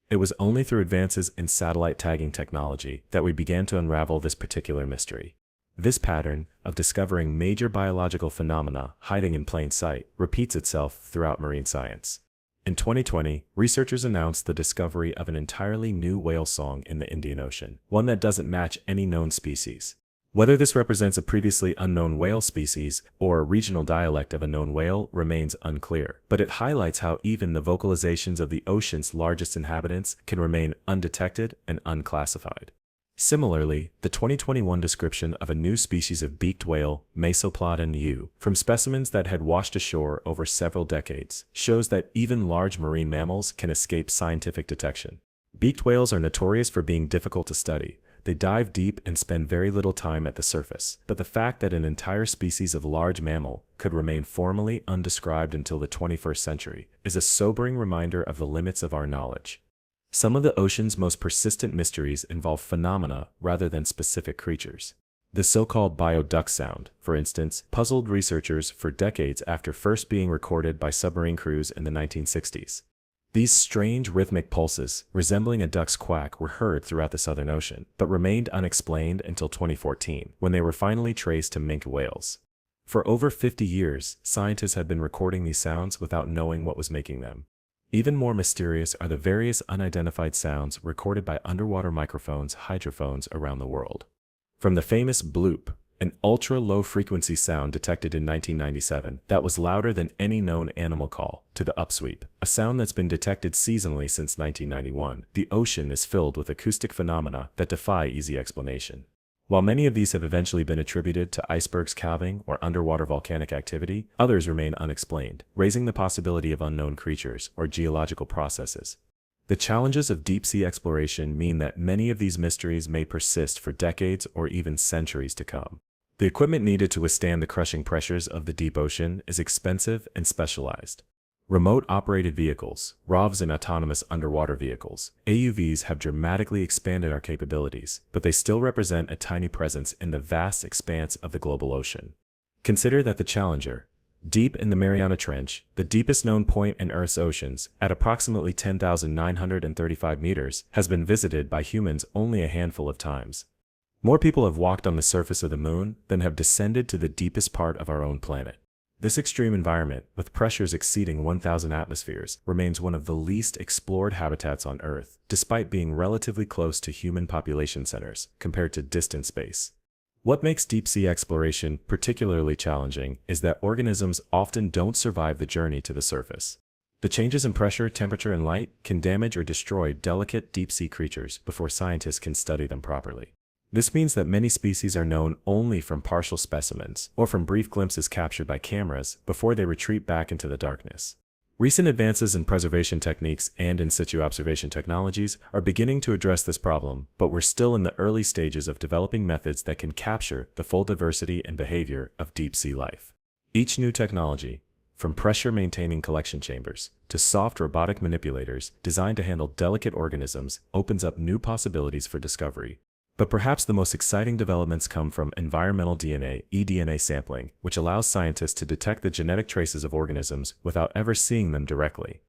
It was only through advances in satellite tagging technology that we began to unravel this particular mystery. This pattern of discovering major biological phenomena hiding in plain sight repeats itself throughout marine science. In 2020, researchers announced the discovery of an entirely new whale song in the Indian Ocean, one that doesn't match any known species. Whether this represents a previously unknown whale species or a regional dialect of a known whale remains unclear, but it highlights how even the vocalizations of the ocean's largest inhabitants can remain undetected and unclassified. Similarly, the 2021 description of a new species of beaked whale, Mesoplodon U, from specimens that had washed ashore over several decades, shows that even large marine mammals can escape scientific detection. Beaked whales are notorious for being difficult to study. They dive deep and spend very little time at the surface, but the fact that an entire species of large mammal could remain formally undescribed until the 21st century is a sobering reminder of the limits of our knowledge. Some of the ocean's most persistent mysteries involve phenomena rather than specific creatures. The so-called bio-duck sound, for instance, puzzled researchers for decades after first being recorded by submarine crews in the 1960s. These strange rhythmic pulses, resembling a duck's quack, were heard throughout the Southern Ocean, but remained unexplained until 2014, when they were finally traced to minke whales. For over 50 years, scientists had been recording these sounds without knowing what was making them. Even more mysterious are the various unidentified sounds recorded by underwater microphones, hydrophones around the world. From the famous bloop, an ultra-low-frequency sound detected in 1997 that was louder than any known animal call, to the upsweep, a sound that's been detected seasonally since 1991, the ocean is filled with acoustic phenomena that defy easy explanation. While many of these have eventually been attributed to icebergs calving or underwater volcanic activity, others remain unexplained, raising the possibility of unknown creatures or geological processes. The challenges of deep-sea exploration mean that many of these mysteries may persist for decades or even centuries to come. The equipment needed to withstand the crushing pressures of the deep ocean is expensive and specialized. Remote-operated vehicles, ROVs and autonomous underwater vehicles, AUVs, have dramatically expanded our capabilities, but they still represent a tiny presence in the vast expanse of the global ocean. Consider that the Challenger, deep in the Mariana Trench, the deepest known point in Earth's oceans, at approximately 10,935 meters, has been visited by humans only a handful of times. More people have walked on the surface of the moon than have descended to the deepest part of our own planet. This extreme environment, with pressures exceeding 1,000 atmospheres, remains one of the least explored habitats on Earth, despite being relatively close to human population centers compared to distant space. What makes deep-sea exploration particularly challenging is that organisms often don't survive the journey to the surface. The changes in pressure, temperature, and light can damage or destroy delicate deep-sea creatures before scientists can study them properly. This means that many species are known only from partial specimens or from brief glimpses captured by cameras before they retreat back into the darkness. Recent advances in preservation techniques and in situ observation technologies are beginning to address this problem, but we're still in the early stages of developing methods that can capture the full diversity and behavior of deep-sea life. Each new technology, from pressure-maintaining collection chambers to soft robotic manipulators designed to handle delicate organisms, opens up new possibilities for discovery. But perhaps the most exciting developments come from environmental DNA, eDNA sampling, which allows scientists to detect the genetic traces of organisms without ever seeing them directly.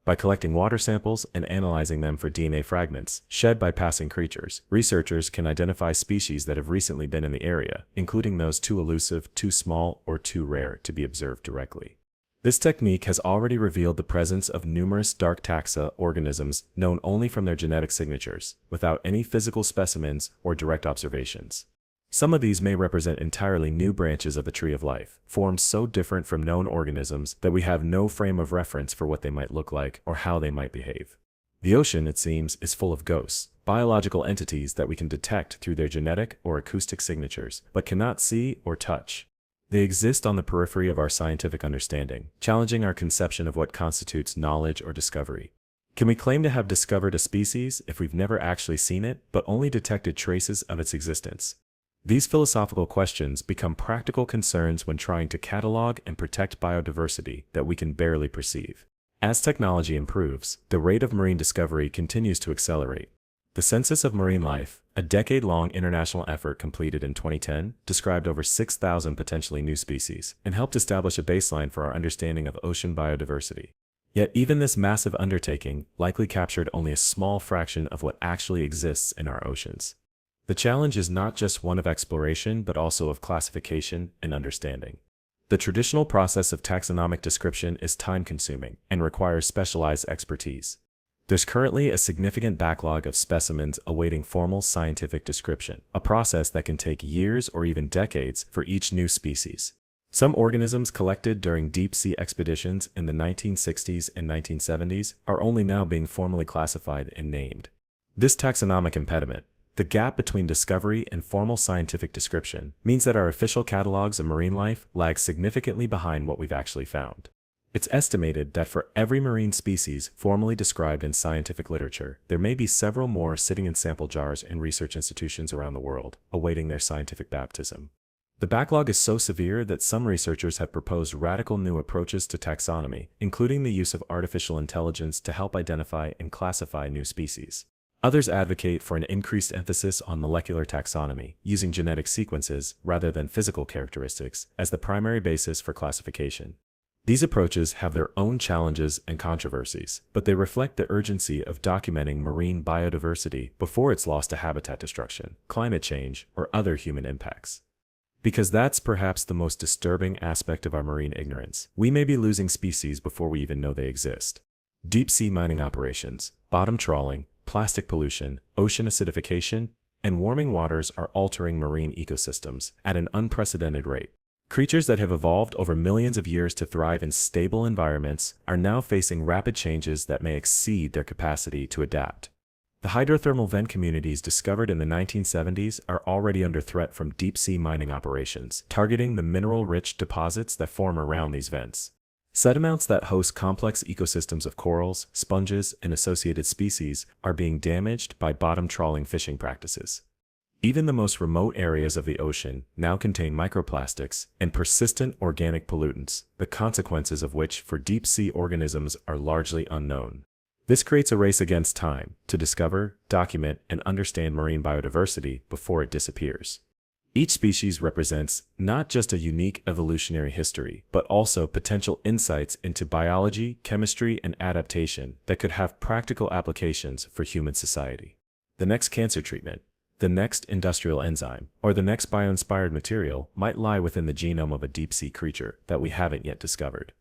By collecting water samples and analyzing them for DNA fragments shed by passing creatures, researchers can identify species that have recently been in the area, including those too elusive, too small, or too rare to be observed directly. This technique has already revealed the presence of numerous dark taxa organisms known only from their genetic signatures, without any physical specimens or direct observations. Some of these may represent entirely new branches of the tree of life, forms so different from known organisms that we have no frame of reference for what they might look like or how they might behave. The ocean, it seems, is full of ghosts, biological entities that we can detect through their genetic or acoustic signatures, but cannot see or touch. They exist on the periphery of our scientific understanding, challenging our conception of what constitutes knowledge or discovery. Can we claim to have discovered a species if we've never actually seen it, but only detected traces of its existence? These philosophical questions become practical concerns when trying to catalog and protect biodiversity that we can barely perceive. As technology improves, the rate of marine discovery continues to accelerate. The Census of Marine Life, a decade-long international effort completed in 2010, described over 6,000 potentially new species and helped establish a baseline for our understanding of ocean biodiversity. Yet even this massive undertaking likely captured only a small fraction of what actually exists in our oceans. The challenge is not just one of exploration, but also of classification and understanding. The traditional process of taxonomic description is time-consuming and requires specialized expertise. There's currently a significant backlog of specimens awaiting formal scientific description, a process that can take years or even decades for each new species. Some organisms collected during deep-sea expeditions in the 1960s and 1970s are only now being formally classified and named. This taxonomic impediment, the gap between discovery and formal scientific description, means that our official catalogs of marine life lag significantly behind what we've actually found. It's estimated that for every marine species formally described in scientific literature, there may be several more sitting in sample jars in research institutions around the world, awaiting their scientific baptism. The backlog is so severe that some researchers have proposed radical new approaches to taxonomy, including the use of artificial intelligence to help identify and classify new species. Others advocate for an increased emphasis on molecular taxonomy, using genetic sequences rather than physical characteristics as the primary basis for classification. These approaches have their own challenges and controversies, but they reflect the urgency of documenting marine biodiversity before it's lost to habitat destruction, climate change, or other human impacts. Because that's perhaps the most disturbing aspect of our marine ignorance. We may be losing species before we even know they exist. Deep-sea mining operations, bottom trawling, plastic pollution, ocean acidification, and warming waters are altering marine ecosystems at an unprecedented rate. Creatures that have evolved over millions of years to thrive in stable environments are now facing rapid changes that may exceed their capacity to adapt. The hydrothermal vent communities discovered in the 1970s are already under threat from deep-sea mining operations, targeting the mineral-rich deposits that form around these vents. Sediments that host complex ecosystems of corals, sponges, and associated species are being damaged by bottom trawling fishing practices. Even the most remote areas of the ocean now contain microplastics and persistent organic pollutants, the consequences of which for deep-sea organisms are largely unknown. This creates a race against time to discover, document, and understand marine biodiversity before it disappears. Each species represents not just a unique evolutionary history, but also potential insights into biology, chemistry, and adaptation that could have practical applications for human society. The next cancer treatment, the next industrial enzyme, or the next bio-inspired material might lie within the genome of a deep-sea creature that we haven't yet discovered.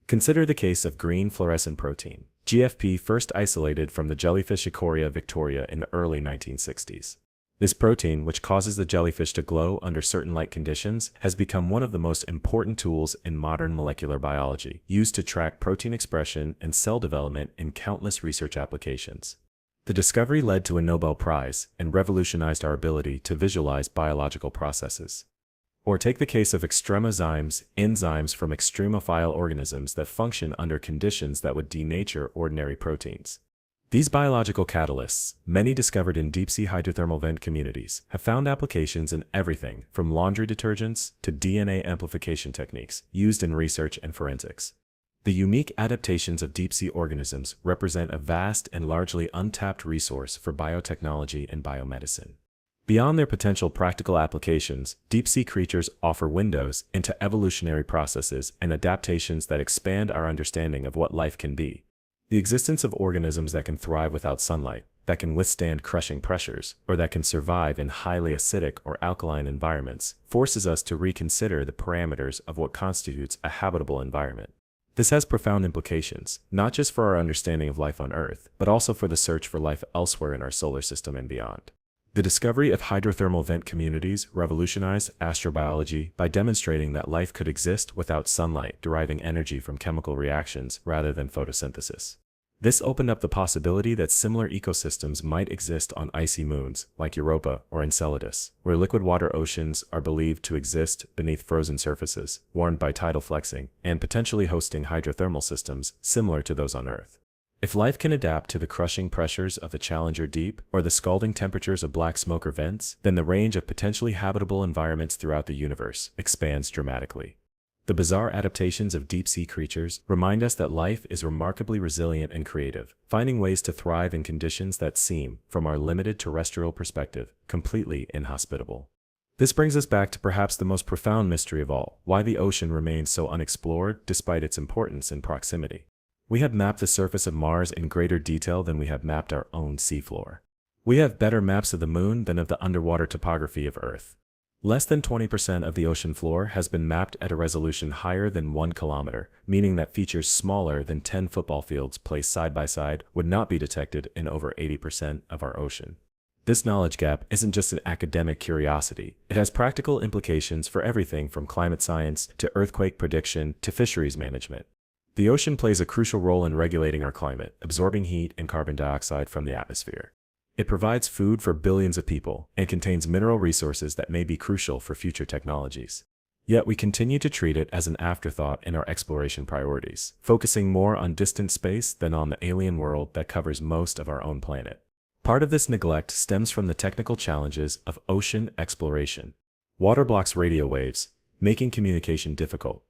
Consider the case of green fluorescent protein, GFP, first isolated from the jellyfish Echoria victoria in the early 1960s. This protein, which causes the jellyfish to glow under certain light conditions, has become one of the most important tools in modern molecular biology, used to track protein expression and cell development in countless research applications. The discovery led to a Nobel Prize and revolutionized our ability to visualize biological processes. Or take the case of extremozymes, enzymes from extremophile organisms that function under conditions that would denature ordinary proteins. These biological catalysts, many discovered in deep-sea hydrothermal vent communities, have found applications in everything from laundry detergents to DNA amplification techniques used in research and forensics. The unique adaptations of deep-sea organisms represent a vast and largely untapped resource for biotechnology and biomedicine. Beyond their potential practical applications, deep-sea creatures offer windows into evolutionary processes and adaptations that expand our understanding of what life can be. The existence of organisms that can thrive without sunlight, that can withstand crushing pressures, or that can survive in highly acidic or alkaline environments, forces us to reconsider the parameters of what constitutes a habitable environment. This has profound implications, not just for our understanding of life on Earth, but also for the search for life elsewhere in our solar system and beyond. The discovery of hydrothermal vent communities revolutionized astrobiology by demonstrating that life could exist without sunlight deriving energy from chemical reactions rather than photosynthesis. This opened up the possibility that similar ecosystems might exist on icy moons like Europa or Enceladus, where liquid water oceans are believed to exist beneath frozen surfaces, warmed by tidal flexing, and potentially hosting hydrothermal systems similar to those on Earth. If life can adapt to the crushing pressures of the Challenger Deep or the scalding temperatures of black smoker vents, then the range of potentially habitable environments throughout the universe expands dramatically. The bizarre adaptations of deep-sea creatures remind us that life is remarkably resilient and creative, finding ways to thrive in conditions that seem, from our limited terrestrial perspective, completely inhospitable. This brings us back to perhaps the most profound mystery of all, why the ocean remains so unexplored despite its importance and proximity. We have mapped the surface of Mars in greater detail than we have mapped our own seafloor. We have better maps of the Moon than of the underwater topography of Earth. Less than 20% of the ocean floor has been mapped at a resolution higher than 1 kilometer, meaning that features smaller than 10 football fields placed side by side would not be detected in over 80% of our ocean. This knowledge gap isn't just an academic curiosity. It has practical implications for everything from climate science to earthquake prediction to fisheries management. The ocean plays a crucial role in regulating our climate, absorbing heat and carbon dioxide from the atmosphere. It provides food for billions of people and contains mineral resources that may be crucial for future technologies. Yet we continue to treat it as an afterthought in our exploration priorities, focusing more on distant space than on the alien world that covers most of our own planet. Part of this neglect stems from the technical challenges of ocean exploration. Water blocks radio waves, making communication difficult.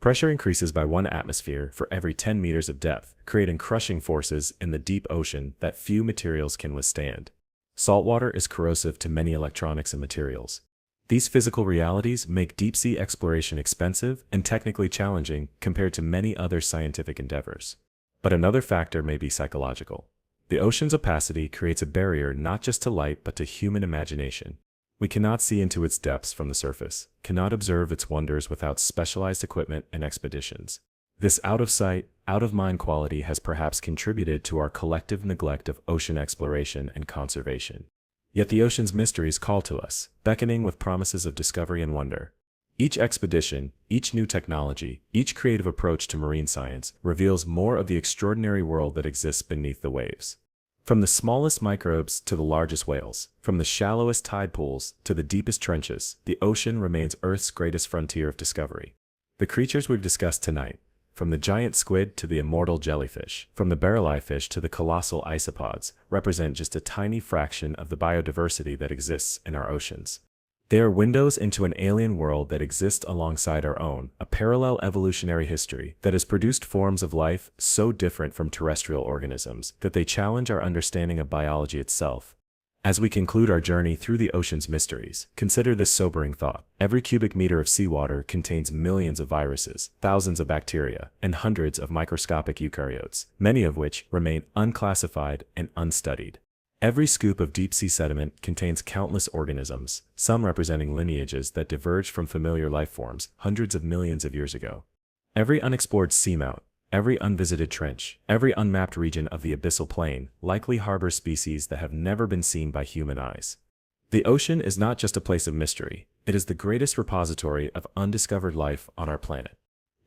Pressure increases by 1 atmosphere for every 10 meters of depth, creating crushing forces in the deep ocean that few materials can withstand. Saltwater is corrosive to many electronics and materials. These physical realities make deep-sea exploration expensive and technically challenging compared to many other scientific endeavors. But another factor may be psychological. The ocean's opacity creates a barrier not just to light but to human imagination. We cannot see into its depths from the surface, cannot observe its wonders without specialized equipment and expeditions. This out-of-sight, out-of-mind quality has perhaps contributed to our collective neglect of ocean exploration and conservation. Yet the ocean's mysteries call to us, beckoning with promises of discovery and wonder. Each expedition, each new technology, each creative approach to marine science reveals more of the extraordinary world that exists beneath the waves. From the smallest microbes to the largest whales, from the shallowest tide pools to the deepest trenches, the ocean remains Earth's greatest frontier of discovery. The creatures we've discussed tonight, from the giant squid to the immortal jellyfish, from the barrel-eye fish to the colossal isopods, represent just a tiny fraction of the biodiversity that exists in our oceans. They are windows into an alien world that exists alongside our own, a parallel evolutionary history that has produced forms of life so different from terrestrial organisms that they challenge our understanding of biology itself. As we conclude our journey through the ocean's mysteries, consider this sobering thought. Every cubic meter of seawater contains millions of viruses, thousands of bacteria, and hundreds of microscopic eukaryotes, many of which remain unclassified and unstudied. Every scoop of deep-sea sediment contains countless organisms, some representing lineages that diverged from familiar life forms hundreds of millions of years ago. Every unexplored seamount, every unvisited trench, every unmapped region of the abyssal plain likely harbors species that have never been seen by human eyes. The ocean is not just a place of mystery, it is the greatest repository of undiscovered life on our planet.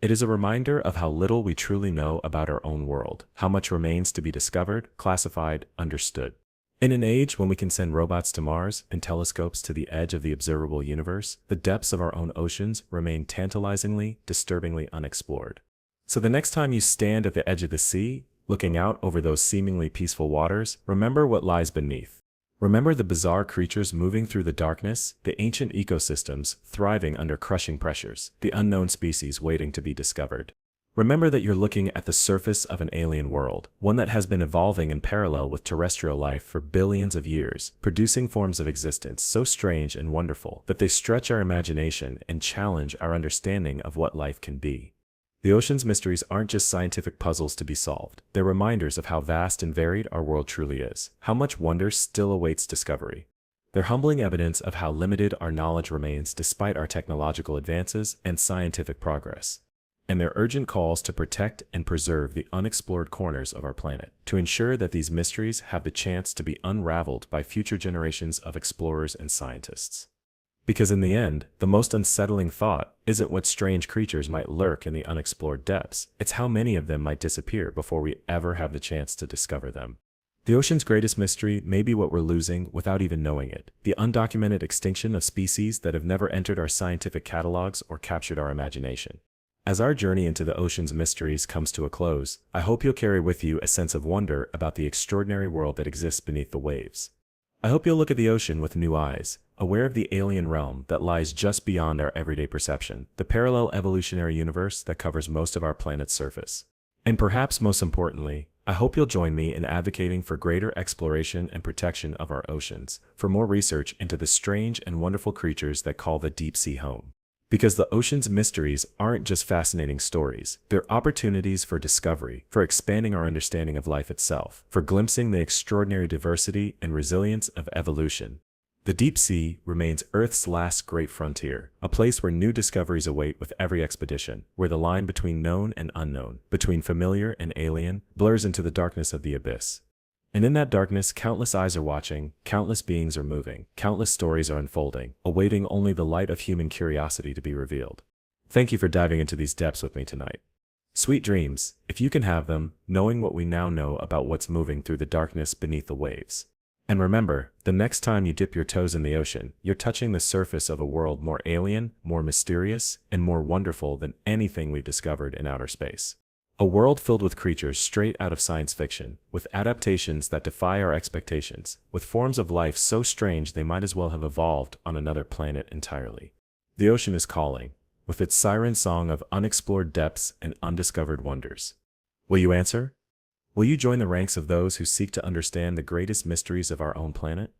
It is a reminder of how little we truly know about our own world, how much remains to be discovered, classified, understood. In an age when we can send robots to Mars and telescopes to the edge of the observable universe, the depths of our own oceans remain tantalizingly, disturbingly unexplored. So the next time you stand at the edge of the sea, looking out over those seemingly peaceful waters, remember what lies beneath. Remember the bizarre creatures moving through the darkness, the ancient ecosystems thriving under crushing pressures, the unknown species waiting to be discovered. Remember that you're looking at the surface of an alien world, one that has been evolving in parallel with terrestrial life for billions of years, producing forms of existence so strange and wonderful that they stretch our imagination and challenge our understanding of what life can be. The ocean's mysteries aren't just scientific puzzles to be solved. They're reminders of how vast and varied our world truly is, how much wonder still awaits discovery. They're humbling evidence of how limited our knowledge remains despite our technological advances and scientific progress. And they're urgent calls to protect and preserve the unexplored corners of our planet, to ensure that these mysteries have the chance to be unraveled by future generations of explorers and scientists. Because in the end, the most unsettling thought isn't what strange creatures might lurk in the unexplored depths, it's how many of them might disappear before we ever have the chance to discover them. The ocean's greatest mystery may be what we're losing without even knowing it, the undocumented extinction of species that have never entered our scientific catalogs or captured our imagination. As our journey into the ocean's mysteries comes to a close, I hope you'll carry with you a sense of wonder about the extraordinary world that exists beneath the waves. I hope you'll look at the ocean with new eyes, aware of the alien realm that lies just beyond our everyday perception, the parallel evolutionary universe that covers most of our planet's surface. And perhaps most importantly, I hope you'll join me in advocating for greater exploration and protection of our oceans, for more research into the strange and wonderful creatures that call the deep sea home. Because the ocean's mysteries aren't just fascinating stories, they're opportunities for discovery, for expanding our understanding of life itself, for glimpsing the extraordinary diversity and resilience of evolution. The deep sea remains Earth's last great frontier, a place where new discoveries await with every expedition, where the line between known and unknown, between familiar and alien, blurs into the darkness of the abyss. And in that darkness, countless eyes are watching, countless beings are moving, countless stories are unfolding, awaiting only the light of human curiosity to be revealed. Thank you for diving into these depths with me tonight. Sweet dreams, if you can have them, knowing what we now know about what's moving through the darkness beneath the waves. And remember, the next time you dip your toes in the ocean, you're touching the surface of a world more alien, more mysterious, and more wonderful than anything we've discovered in outer space. A world filled with creatures straight out of science fiction, with adaptations that defy our expectations, with forms of life so strange they might as well have evolved on another planet entirely. The ocean is calling, with its siren song of unexplored depths and undiscovered wonders. Will you answer? Will you join the ranks of those who seek to understand the greatest mysteries of our own planet?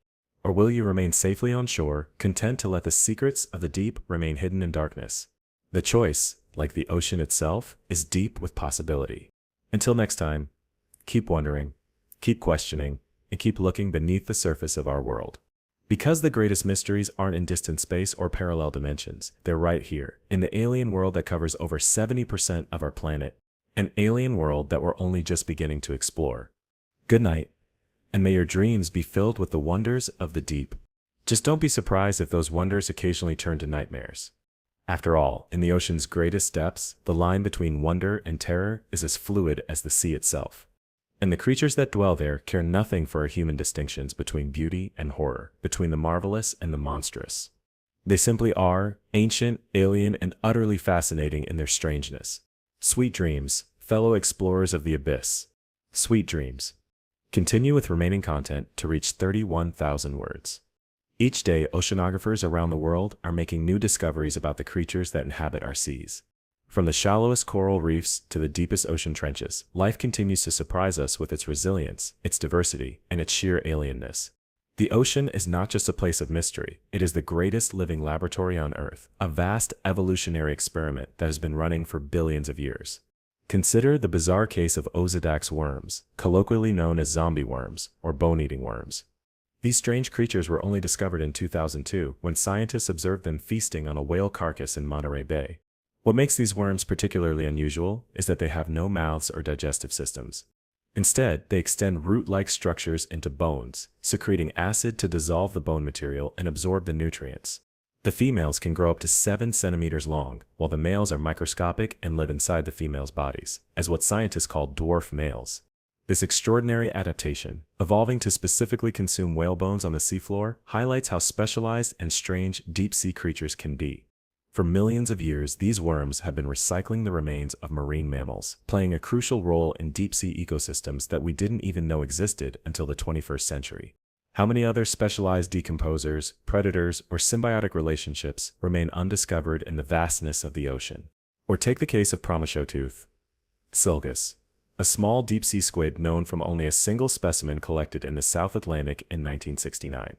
Or will you remain safely on shore, content to let the secrets of the deep remain hidden in darkness? The choice, like the ocean itself, is deep with possibility. Until next time, keep wondering, keep questioning, and keep looking beneath the surface of our world. Because the greatest mysteries aren't in distant space or parallel dimensions, they're right here, in the alien world that covers over 70% of our planet, an alien world that we're only just beginning to explore. Good night, and may your dreams be filled with the wonders of the deep. Just don't be surprised if those wonders occasionally turn to nightmares. After all, in the ocean's greatest depths, the line between wonder and terror is as fluid as the sea itself. And the creatures that dwell there care nothing for our human distinctions between beauty and horror, between the marvelous and the monstrous. They simply are, ancient, alien, and utterly fascinating in their strangeness. Sweet dreams, fellow explorers of the abyss. Sweet dreams. Continue with remaining content to reach 31,000 words. Each day, oceanographers around the world are making new discoveries about the creatures that inhabit our seas. From the shallowest coral reefs to the deepest ocean trenches, life continues to surprise us with its resilience, its diversity, and its sheer alienness. The ocean is not just a place of mystery, it is the greatest living laboratory on Earth, a vast evolutionary experiment that has been running for billions of years. Consider the bizarre case of Ozadax worms, colloquially known as zombie worms, or bone-eating worms. These strange creatures were only discovered in 2002 when scientists observed them feasting on a whale carcass in Monterey Bay. What makes these worms particularly unusual is that they have no mouths or digestive systems. Instead, they extend root-like structures into bones, secreting acid to dissolve the bone material and absorb the nutrients. The females can grow up to 7 centimeters long, while the males are microscopic and live inside the females' bodies, as what scientists call dwarf males. This extraordinary adaptation, evolving to specifically consume whale bones on the seafloor, highlights how specialized and strange deep-sea creatures can be. For millions of years, these worms have been recycling the remains of marine mammals, playing a crucial role in deep-sea ecosystems that we didn't even know existed until the 21st century. How many other specialized decomposers, predators, or symbiotic relationships remain undiscovered in the vastness of the ocean? Or take the case of Promisotooth Silgus, a small deep-sea squid known from only a single specimen collected in the South Atlantic in 1969.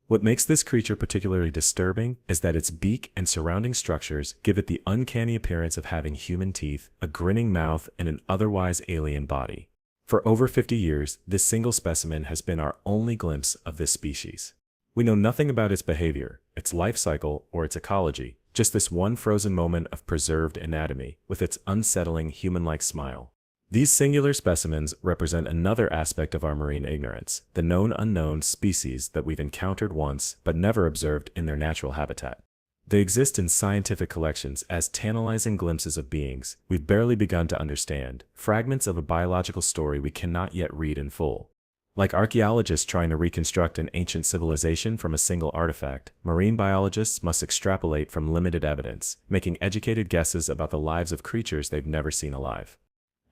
What makes this creature particularly disturbing is that its beak and surrounding structures give it the uncanny appearance of having human teeth, a grinning mouth, and an otherwise alien body. For over 50 years, this single specimen has been our only glimpse of this species. We know nothing about its behavior, its life cycle, or its ecology, just this one frozen moment of preserved anatomy with its unsettling human-like smile. These singular specimens represent another aspect of our marine ignorance, the known unknown species that we've encountered once but never observed in their natural habitat. They exist in scientific collections as tantalizing glimpses of beings we've barely begun to understand, fragments of a biological story we cannot yet read in full. Like archaeologists trying to reconstruct an ancient civilization from a single artifact, marine biologists must extrapolate from limited evidence, making educated guesses about the lives of creatures they've never seen alive.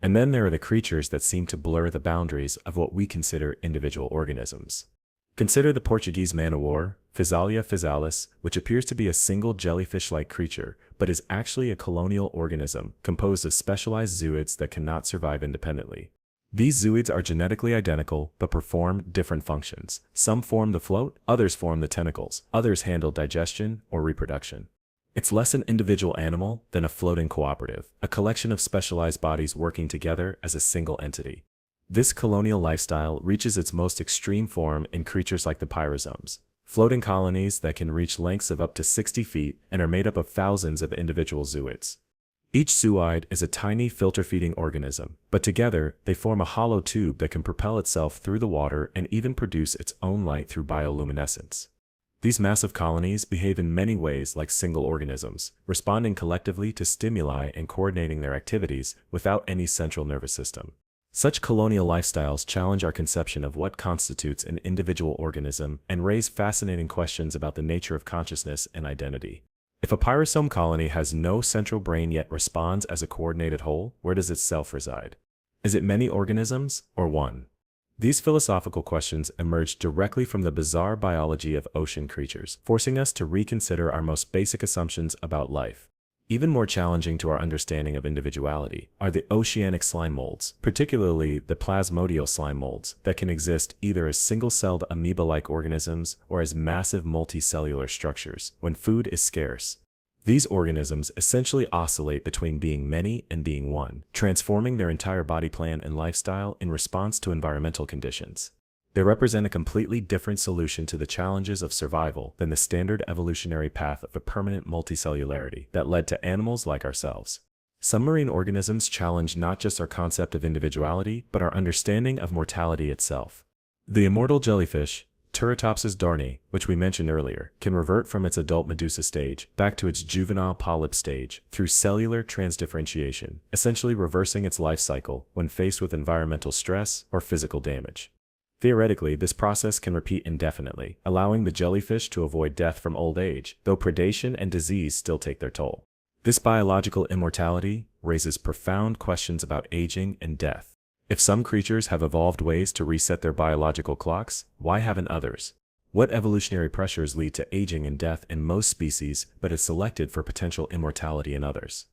And then there are the creatures that seem to blur the boundaries of what we consider individual organisms. Consider the Portuguese man-o'-war, Physalia physalis, which appears to be a single jellyfish-like creature, but is actually a colonial organism composed of specialized zooids that cannot survive independently. These zooids are genetically identical but perform different functions. Some form the float, others form the tentacles, others handle digestion or reproduction. It's less an individual animal than a floating cooperative, a collection of specialized bodies working together as a single entity. This colonial lifestyle reaches its most extreme form in creatures like the pyrosomes, floating colonies that can reach lengths of up to 60 feet and are made up of thousands of individual zooids. Each zooid is a tiny filter-feeding organism, but together they form a hollow tube that can propel itself through the water and even produce its own light through bioluminescence. These massive colonies behave in many ways like single organisms, responding collectively to stimuli and coordinating their activities without any central nervous system. Such colonial lifestyles challenge our conception of what constitutes an individual organism and raise fascinating questions about the nature of consciousness and identity. If a pyrosome colony has no central brain yet responds as a coordinated whole, where does its self reside? Is it many organisms or one? These philosophical questions emerge directly from the bizarre biology of ocean creatures, forcing us to reconsider our most basic assumptions about life. Even more challenging to our understanding of individuality are the oceanic slime molds, particularly the plasmodial slime molds that can exist either as single-celled amoeba-like organisms or as massive multicellular structures when food is scarce. These organisms essentially oscillate between being many and being one, transforming their entire body plan and lifestyle in response to environmental conditions. They represent a completely different solution to the challenges of survival than the standard evolutionary path of a permanent multicellularity that led to animals like ourselves. Some marine organisms challenge not just our concept of individuality, but our understanding of mortality itself. The immortal jellyfish, Turritopsis darnay, which we mentioned earlier, can revert from its adult medusa stage back to its juvenile polyp stage through cellular transdifferentiation, essentially reversing its life cycle when faced with environmental stress or physical damage. Theoretically, this process can repeat indefinitely, allowing the jellyfish to avoid death from old age, though predation and disease still take their toll. This biological immortality raises profound questions about aging and death. If some creatures have evolved ways to reset their biological clocks, why haven't others? What evolutionary pressures lead to aging and death in most species but is selected for potential immortality in others?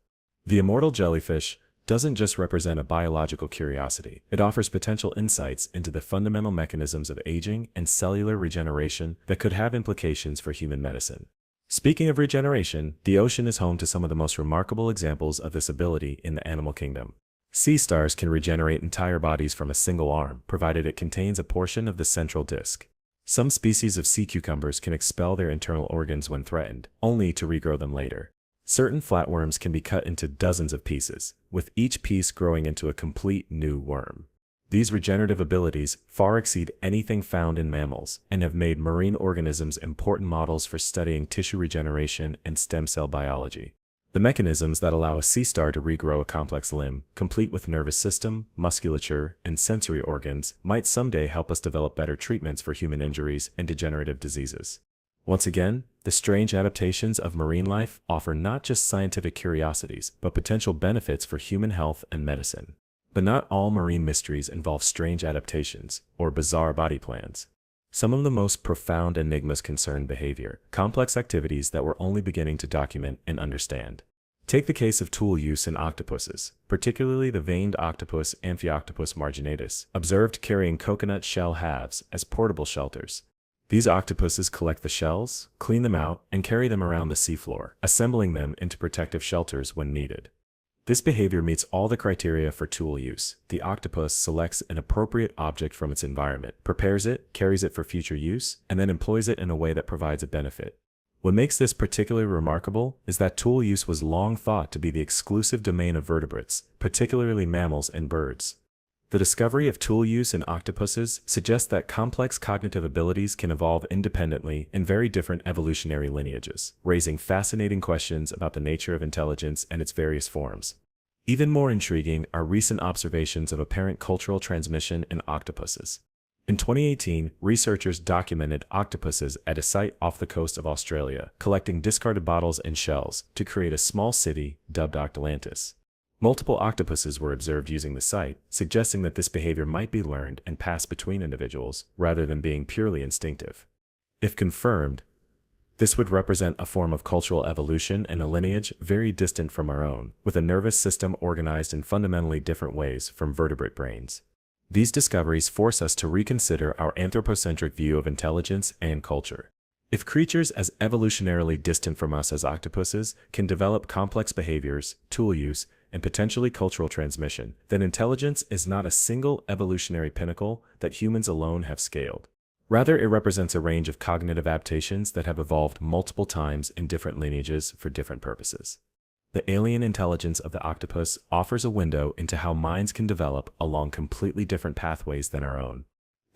The immortal jellyfish doesn't just represent a biological curiosity. It offers potential insights into the fundamental mechanisms of aging and cellular regeneration that could have implications for human medicine. Speaking of regeneration, the ocean is home to some of the most remarkable examples of this ability in the animal kingdom. Sea stars can regenerate entire bodies from a single arm, provided it contains a portion of the central disc. Some species of sea cucumbers can expel their internal organs when threatened, only to regrow them later. Certain flatworms can be cut into dozens of pieces, with each piece growing into a complete new worm. These regenerative abilities far exceed anything found in mammals and have made marine organisms important models for studying tissue regeneration and stem cell biology. The mechanisms that allow a sea star to regrow a complex limb, complete with nervous system, musculature, and sensory organs, might someday help us develop better treatments for human injuries and degenerative diseases. Once again, the strange adaptations of marine life offer not just scientific curiosities, but potential benefits for human health and medicine. But not all marine mysteries involve strange adaptations or bizarre body plans. Some of the most profound enigmas concern behavior, complex activities that we're only beginning to document and understand. Take the case of tool use in octopuses, particularly the veined octopus Amphioctopus marginatus, observed carrying coconut shell halves as portable shelters. These octopuses collect the shells, clean them out, and carry them around the seafloor, assembling them into protective shelters when needed. This behavior meets all the criteria for tool use. The octopus selects an appropriate object from its environment, prepares it, carries it for future use, and then employs it in a way that provides a benefit. What makes this particularly remarkable is that tool use was long thought to be the exclusive domain of vertebrates, particularly mammals and birds. The discovery of tool use in octopuses suggests that complex cognitive abilities can evolve independently in very different evolutionary lineages, raising fascinating questions about the nature of intelligence and its various forms. Even more intriguing are recent observations of apparent cultural transmission in octopuses. In 2018, researchers documented octopuses at a site off the coast of Australia, collecting discarded bottles and shells to create a small city dubbed Octalantis. Multiple octopuses were observed using the site, suggesting that this behavior might be learned and passed between individuals, rather than being purely instinctive. If confirmed, this would represent a form of cultural evolution and a lineage very distant from our own, with a nervous system organized in fundamentally different ways from vertebrate brains. These discoveries force us to reconsider our anthropocentric view of intelligence and culture. If creatures as evolutionarily distant from us as octopuses can develop complex behaviors, tool use, and potentially cultural transmission, then intelligence is not a single evolutionary pinnacle that humans alone have scaled. Rather, it represents a range of cognitive adaptations that have evolved multiple times in different lineages for different purposes. The alien intelligence of the octopus offers a window into how minds can develop along completely different pathways than our own.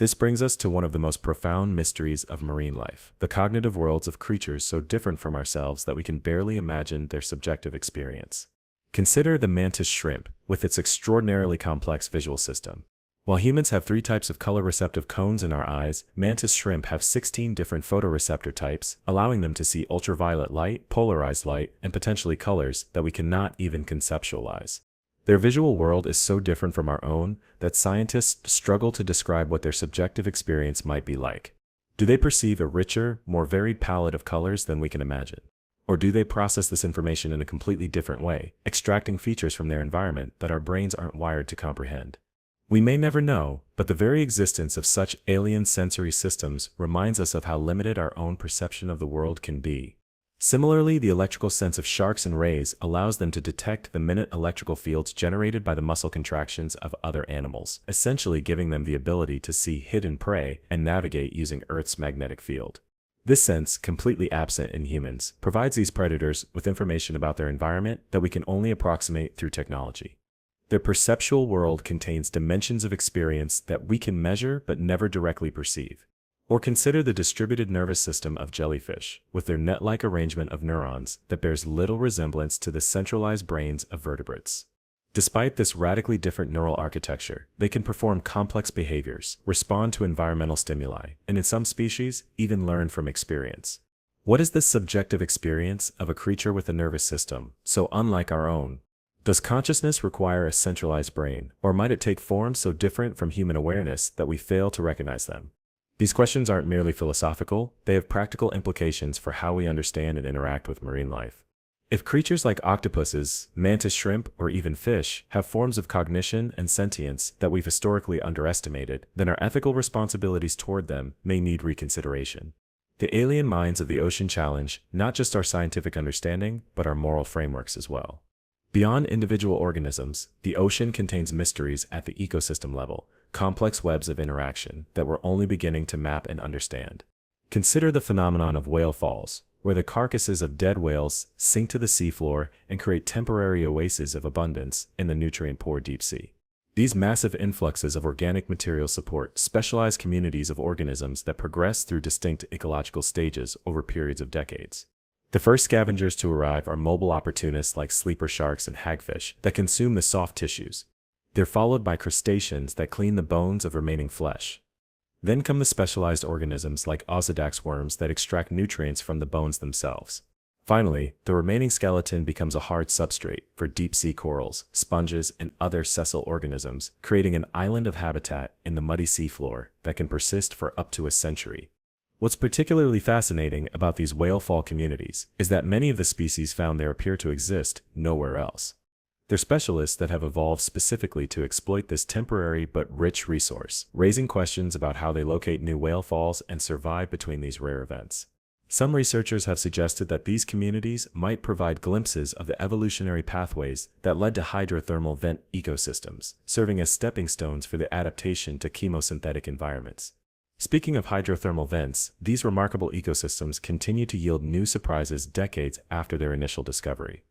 This brings us to one of the most profound mysteries of marine life, the cognitive worlds of creatures so different from ourselves that we can barely imagine their subjective experience. Consider the mantis shrimp, with its extraordinarily complex visual system. While humans have 3 types of color-receptive cones in our eyes, mantis shrimp have 16 different photoreceptor types, allowing them to see ultraviolet light, polarized light, and potentially colors that we cannot even conceptualize. Their visual world is so different from our own that scientists struggle to describe what their subjective experience might be like. Do they perceive a richer, more varied palette of colors than we can imagine? Or do they process this information in a completely different way, extracting features from their environment that our brains aren't wired to comprehend? We may never know, but the very existence of such alien sensory systems reminds us of how limited our own perception of the world can be. Similarly, the electrical sense of sharks and rays allows them to detect the minute electrical fields generated by the muscle contractions of other animals, essentially giving them the ability to see hidden prey and navigate using Earth's magnetic field. This sense, completely absent in humans, provides these predators with information about their environment that we can only approximate through technology. Their perceptual world contains dimensions of experience that we can measure but never directly perceive. Or consider the distributed nervous system of jellyfish, with their net-like arrangement of neurons that bears little resemblance to the centralized brains of vertebrates. Despite this radically different neural architecture, they can perform complex behaviors, respond to environmental stimuli, and in some species, even learn from experience. What is this subjective experience of a creature with a nervous system, so unlike our own? Does consciousness require a centralized brain, or might it take forms so different from human awareness that we fail to recognize them? These questions aren't merely philosophical, they have practical implications for how we understand and interact with marine life. If creatures like octopuses, mantis shrimp, or even fish have forms of cognition and sentience that we've historically underestimated, then our ethical responsibilities toward them may need reconsideration. The alien minds of the ocean challenge not just our scientific understanding, but our moral frameworks as well. Beyond individual organisms, the ocean contains mysteries at the ecosystem level, complex webs of interaction that we're only beginning to map and understand. Consider the phenomenon of whale falls, where the carcasses of dead whales sink to the seafloor and create temporary oases of abundance in the nutrient-poor deep sea. These massive influxes of organic material support specialized communities of organisms that progress through distinct ecological stages over periods of decades. The first scavengers to arrive are mobile opportunists like sleeper sharks and hagfish that consume the soft tissues. They're followed by crustaceans that clean the bones of remaining flesh. Then come the specialized organisms like osedax worms that extract nutrients from the bones themselves. Finally, the remaining skeleton becomes a hard substrate for deep-sea corals, sponges, and other sessile organisms, creating an island of habitat in the muddy seafloor that can persist for up to a century. What's particularly fascinating about these whale fall communities is that many of the species found there appear to exist nowhere else. They're specialists that have evolved specifically to exploit this temporary but rich resource, raising questions about how they locate new whale falls and survive between these rare events. Some researchers have suggested that these communities might provide glimpses of the evolutionary pathways that led to hydrothermal vent ecosystems, serving as stepping stones for the adaptation to chemosynthetic environments. Speaking of hydrothermal vents, these remarkable ecosystems continue to yield new surprises decades after their initial discovery.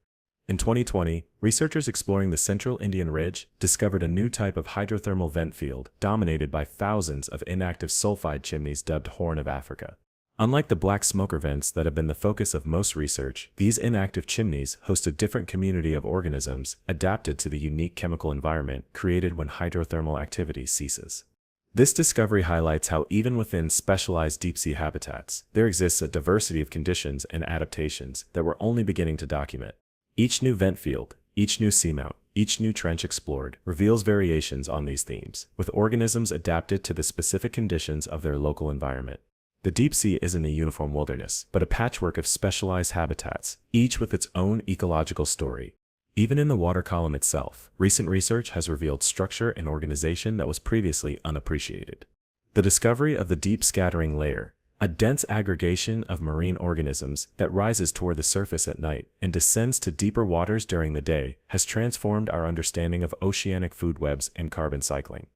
In 2020, researchers exploring the central Indian Ridge discovered a new type of hydrothermal vent field dominated by thousands of inactive sulfide chimneys dubbed Horn of Africa. Unlike the black smoker vents that have been the focus of most research, these inactive chimneys host a different community of organisms adapted to the unique chemical environment created when hydrothermal activity ceases. This discovery highlights how even within specialized deep-sea habitats, there exists a diversity of conditions and adaptations that we're only beginning to document. Each new vent field, each new seamount, each new trench explored reveals variations on these themes, with organisms adapted to the specific conditions of their local environment. The deep sea isn't a uniform wilderness, but a patchwork of specialized habitats, each with its own ecological story. Even in the water column itself, recent research has revealed structure and organization that was previously unappreciated. The discovery of the deep scattering layer, a dense aggregation of marine organisms that rises toward the surface at night and descends to deeper waters during the day, has transformed our understanding of oceanic food webs and carbon cycling.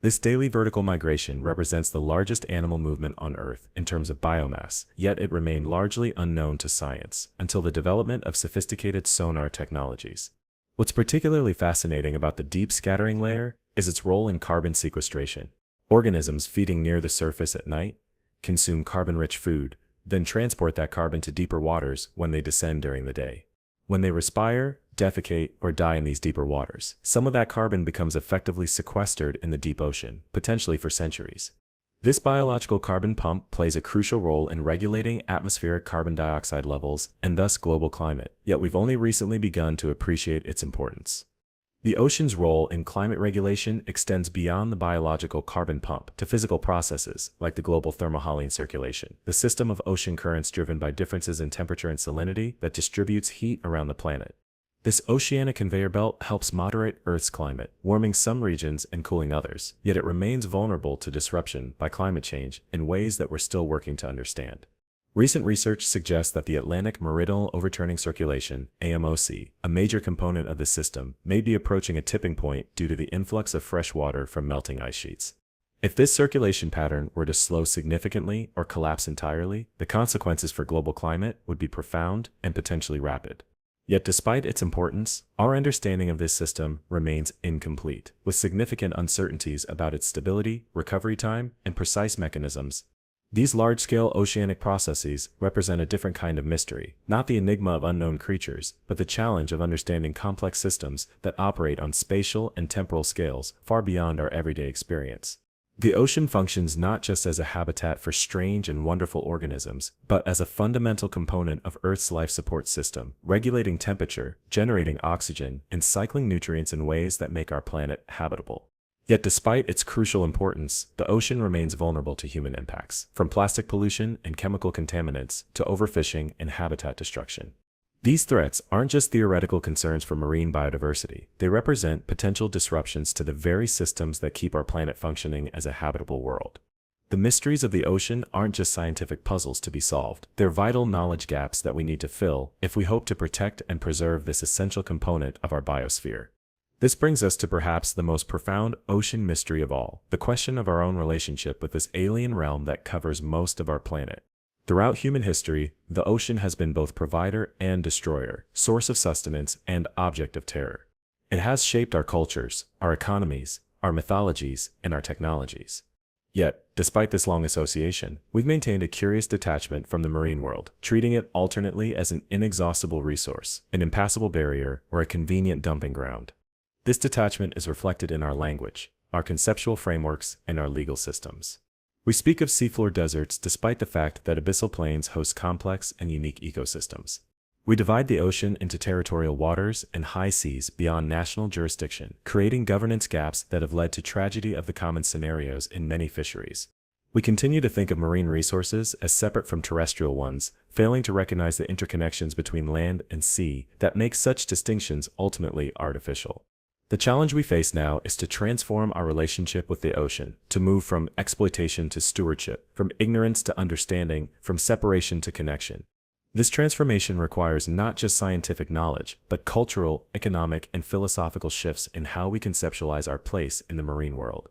This daily vertical migration represents the largest animal movement on Earth in terms of biomass, yet it remained largely unknown to science until the development of sophisticated sonar technologies. What's particularly fascinating about the deep scattering layer is its role in carbon sequestration. Organisms feeding near the surface at night consume carbon-rich food, then transport that carbon to deeper waters when they descend during the day. When they respire, defecate, or die in these deeper waters, some of that carbon becomes effectively sequestered in the deep ocean, potentially for centuries. This biological carbon pump plays a crucial role in regulating atmospheric carbon dioxide levels and thus global climate, yet we've only recently begun to appreciate its importance. The ocean's role in climate regulation extends beyond the biological carbon pump to physical processes like the global thermohaline circulation, the system of ocean currents driven by differences in temperature and salinity that distributes heat around the planet. This oceanic conveyor belt helps moderate Earth's climate, warming some regions and cooling others, yet it remains vulnerable to disruption by climate change in ways that we're still working to understand. Recent research suggests that the Atlantic Meridional Overturning Circulation, AMOC, a major component of the system, may be approaching a tipping point due to the influx of fresh water from melting ice sheets. If this circulation pattern were to slow significantly or collapse entirely, the consequences for global climate would be profound and potentially rapid. Yet despite its importance, our understanding of this system remains incomplete, with significant uncertainties about its stability, recovery time, and precise mechanisms. These large-scale oceanic processes represent a different kind of mystery, not the enigma of unknown creatures, but the challenge of understanding complex systems that operate on spatial and temporal scales far beyond our everyday experience. The ocean functions not just as a habitat for strange and wonderful organisms, but as a fundamental component of Earth's life support system, regulating temperature, generating oxygen, and cycling nutrients in ways that make our planet habitable. Yet despite its crucial importance, the ocean remains vulnerable to human impacts, from plastic pollution and chemical contaminants to overfishing and habitat destruction. These threats aren't just theoretical concerns for marine biodiversity, they represent potential disruptions to the very systems that keep our planet functioning as a habitable world. The mysteries of the ocean aren't just scientific puzzles to be solved, they're vital knowledge gaps that we need to fill if we hope to protect and preserve this essential component of our biosphere. This brings us to perhaps the most profound ocean mystery of all, the question of our own relationship with this alien realm that covers most of our planet. Throughout human history, the ocean has been both provider and destroyer, source of sustenance and object of terror. It has shaped our cultures, our economies, our mythologies, and our technologies. Yet, despite this long association, we've maintained a curious detachment from the marine world, treating it alternately as an inexhaustible resource, an impassable barrier, or a convenient dumping ground. This detachment is reflected in our language, our conceptual frameworks, and our legal systems. We speak of seafloor deserts despite the fact that abyssal plains host complex and unique ecosystems. We divide the ocean into territorial waters and high seas beyond national jurisdiction, creating governance gaps that have led to tragedy of the common scenarios in many fisheries. We continue to think of marine resources as separate from terrestrial ones, failing to recognize the interconnections between land and sea that make such distinctions ultimately artificial. The challenge we face now is to transform our relationship with the ocean, to move from exploitation to stewardship, from ignorance to understanding, from separation to connection. This transformation requires not just scientific knowledge, but cultural, economic, and philosophical shifts in how we conceptualize our place in the marine world.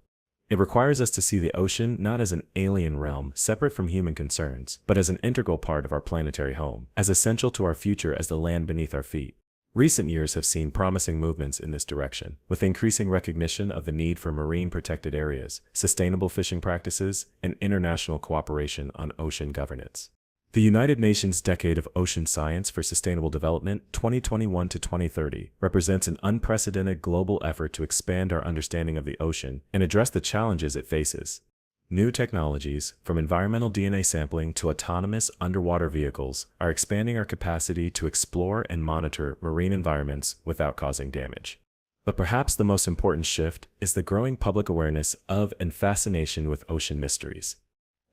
It requires us to see the ocean not as an alien realm separate from human concerns, but as an integral part of our planetary home, as essential to our future as the land beneath our feet. Recent years have seen promising movements in this direction, with increasing recognition of the need for marine protected areas, sustainable fishing practices, and international cooperation on ocean governance. The United Nations Decade of Ocean Science for Sustainable Development 2021 to 2030 represents an unprecedented global effort to expand our understanding of the ocean and address the challenges it faces. New technologies, from environmental DNA sampling to autonomous underwater vehicles, are expanding our capacity to explore and monitor marine environments without causing damage. But perhaps the most important shift is the growing public awareness of and fascination with ocean mysteries.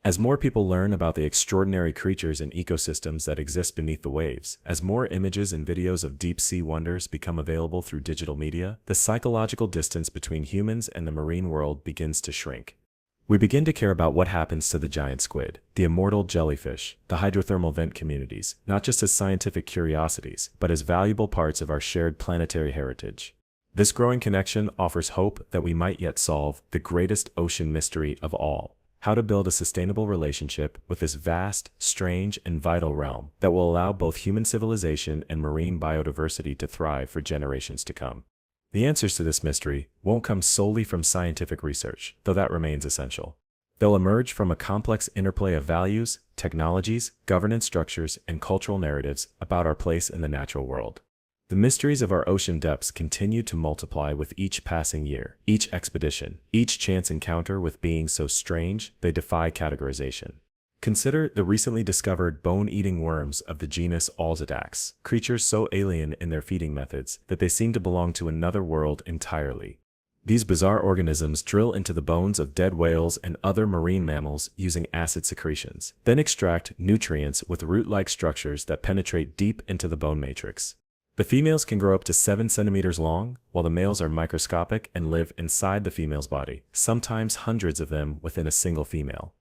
As more people learn about the extraordinary creatures and ecosystems that exist beneath the waves, as more images and videos of deep-sea wonders become available through digital media, the psychological distance between humans and the marine world begins to shrink. We begin to care about what happens to the giant squid, the immortal jellyfish, the hydrothermal vent communities, not just as scientific curiosities, but as valuable parts of our shared planetary heritage. This growing connection offers hope that we might yet solve the greatest ocean mystery of all: how to build a sustainable relationship with this vast, strange, and vital realm that will allow both human civilization and marine biodiversity to thrive for generations to come. The answers to this mystery won't come solely from scientific research, though that remains essential. They'll emerge from a complex interplay of values, technologies, governance structures, and cultural narratives about our place in the natural world. The mysteries of our ocean depths continue to multiply with each passing year, each expedition, each chance encounter with beings so strange they defy categorization. Consider the recently discovered bone-eating worms of the genus Alzidax, creatures so alien in their feeding methods that they seem to belong to another world entirely. These bizarre organisms drill into the bones of dead whales and other marine mammals using acid secretions, then extract nutrients with root-like structures that penetrate deep into the bone matrix. The females can grow up to 7 centimeters long, while the males are microscopic and live inside the female's body, sometimes hundreds of them within a single female.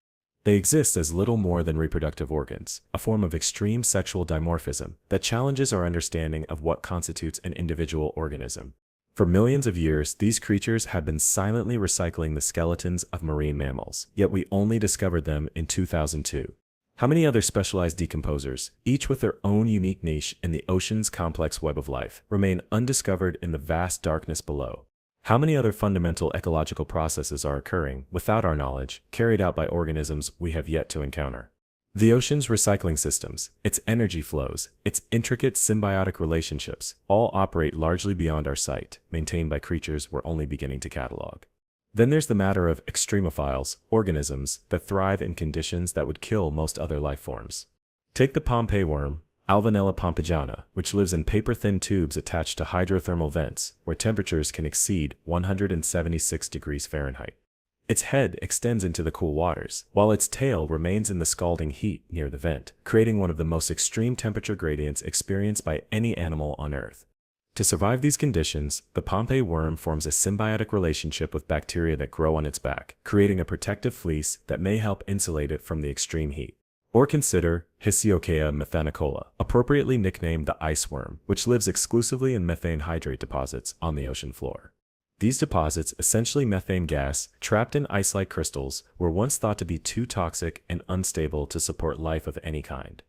They exist as little more than reproductive organs, a form of extreme sexual dimorphism that challenges our understanding of what constitutes an individual organism. For millions of years, these creatures have been silently recycling the skeletons of marine mammals, yet we only discovered them in 2002. How many other specialized decomposers, each with their own unique niche in the ocean's complex web of life, remain undiscovered in the vast darkness below? How many other fundamental ecological processes are occurring, without our knowledge, carried out by organisms we have yet to encounter? The ocean's recycling systems, its energy flows, its intricate symbiotic relationships, all operate largely beyond our sight, maintained by creatures we're only beginning to catalog. Then there's the matter of extremophiles, organisms that thrive in conditions that would kill most other life forms. Take the Pompeii worm, Alvanella pompeiana, which lives in paper-thin tubes attached to hydrothermal vents, where temperatures can exceed 176 degrees Fahrenheit. Its head extends into the cool waters, while its tail remains in the scalding heat near the vent, creating one of the most extreme temperature gradients experienced by any animal on Earth. To survive these conditions, the Pompeii worm forms a symbiotic relationship with bacteria that grow on its back, creating a protective fleece that may help insulate it from the extreme heat. Or consider Hysiochaea methanicola, appropriately nicknamed the ice worm, which lives exclusively in methane hydrate deposits on the ocean floor. These deposits, essentially methane gas, trapped in ice-like crystals, were once thought to be too toxic and unstable to support life of any kind.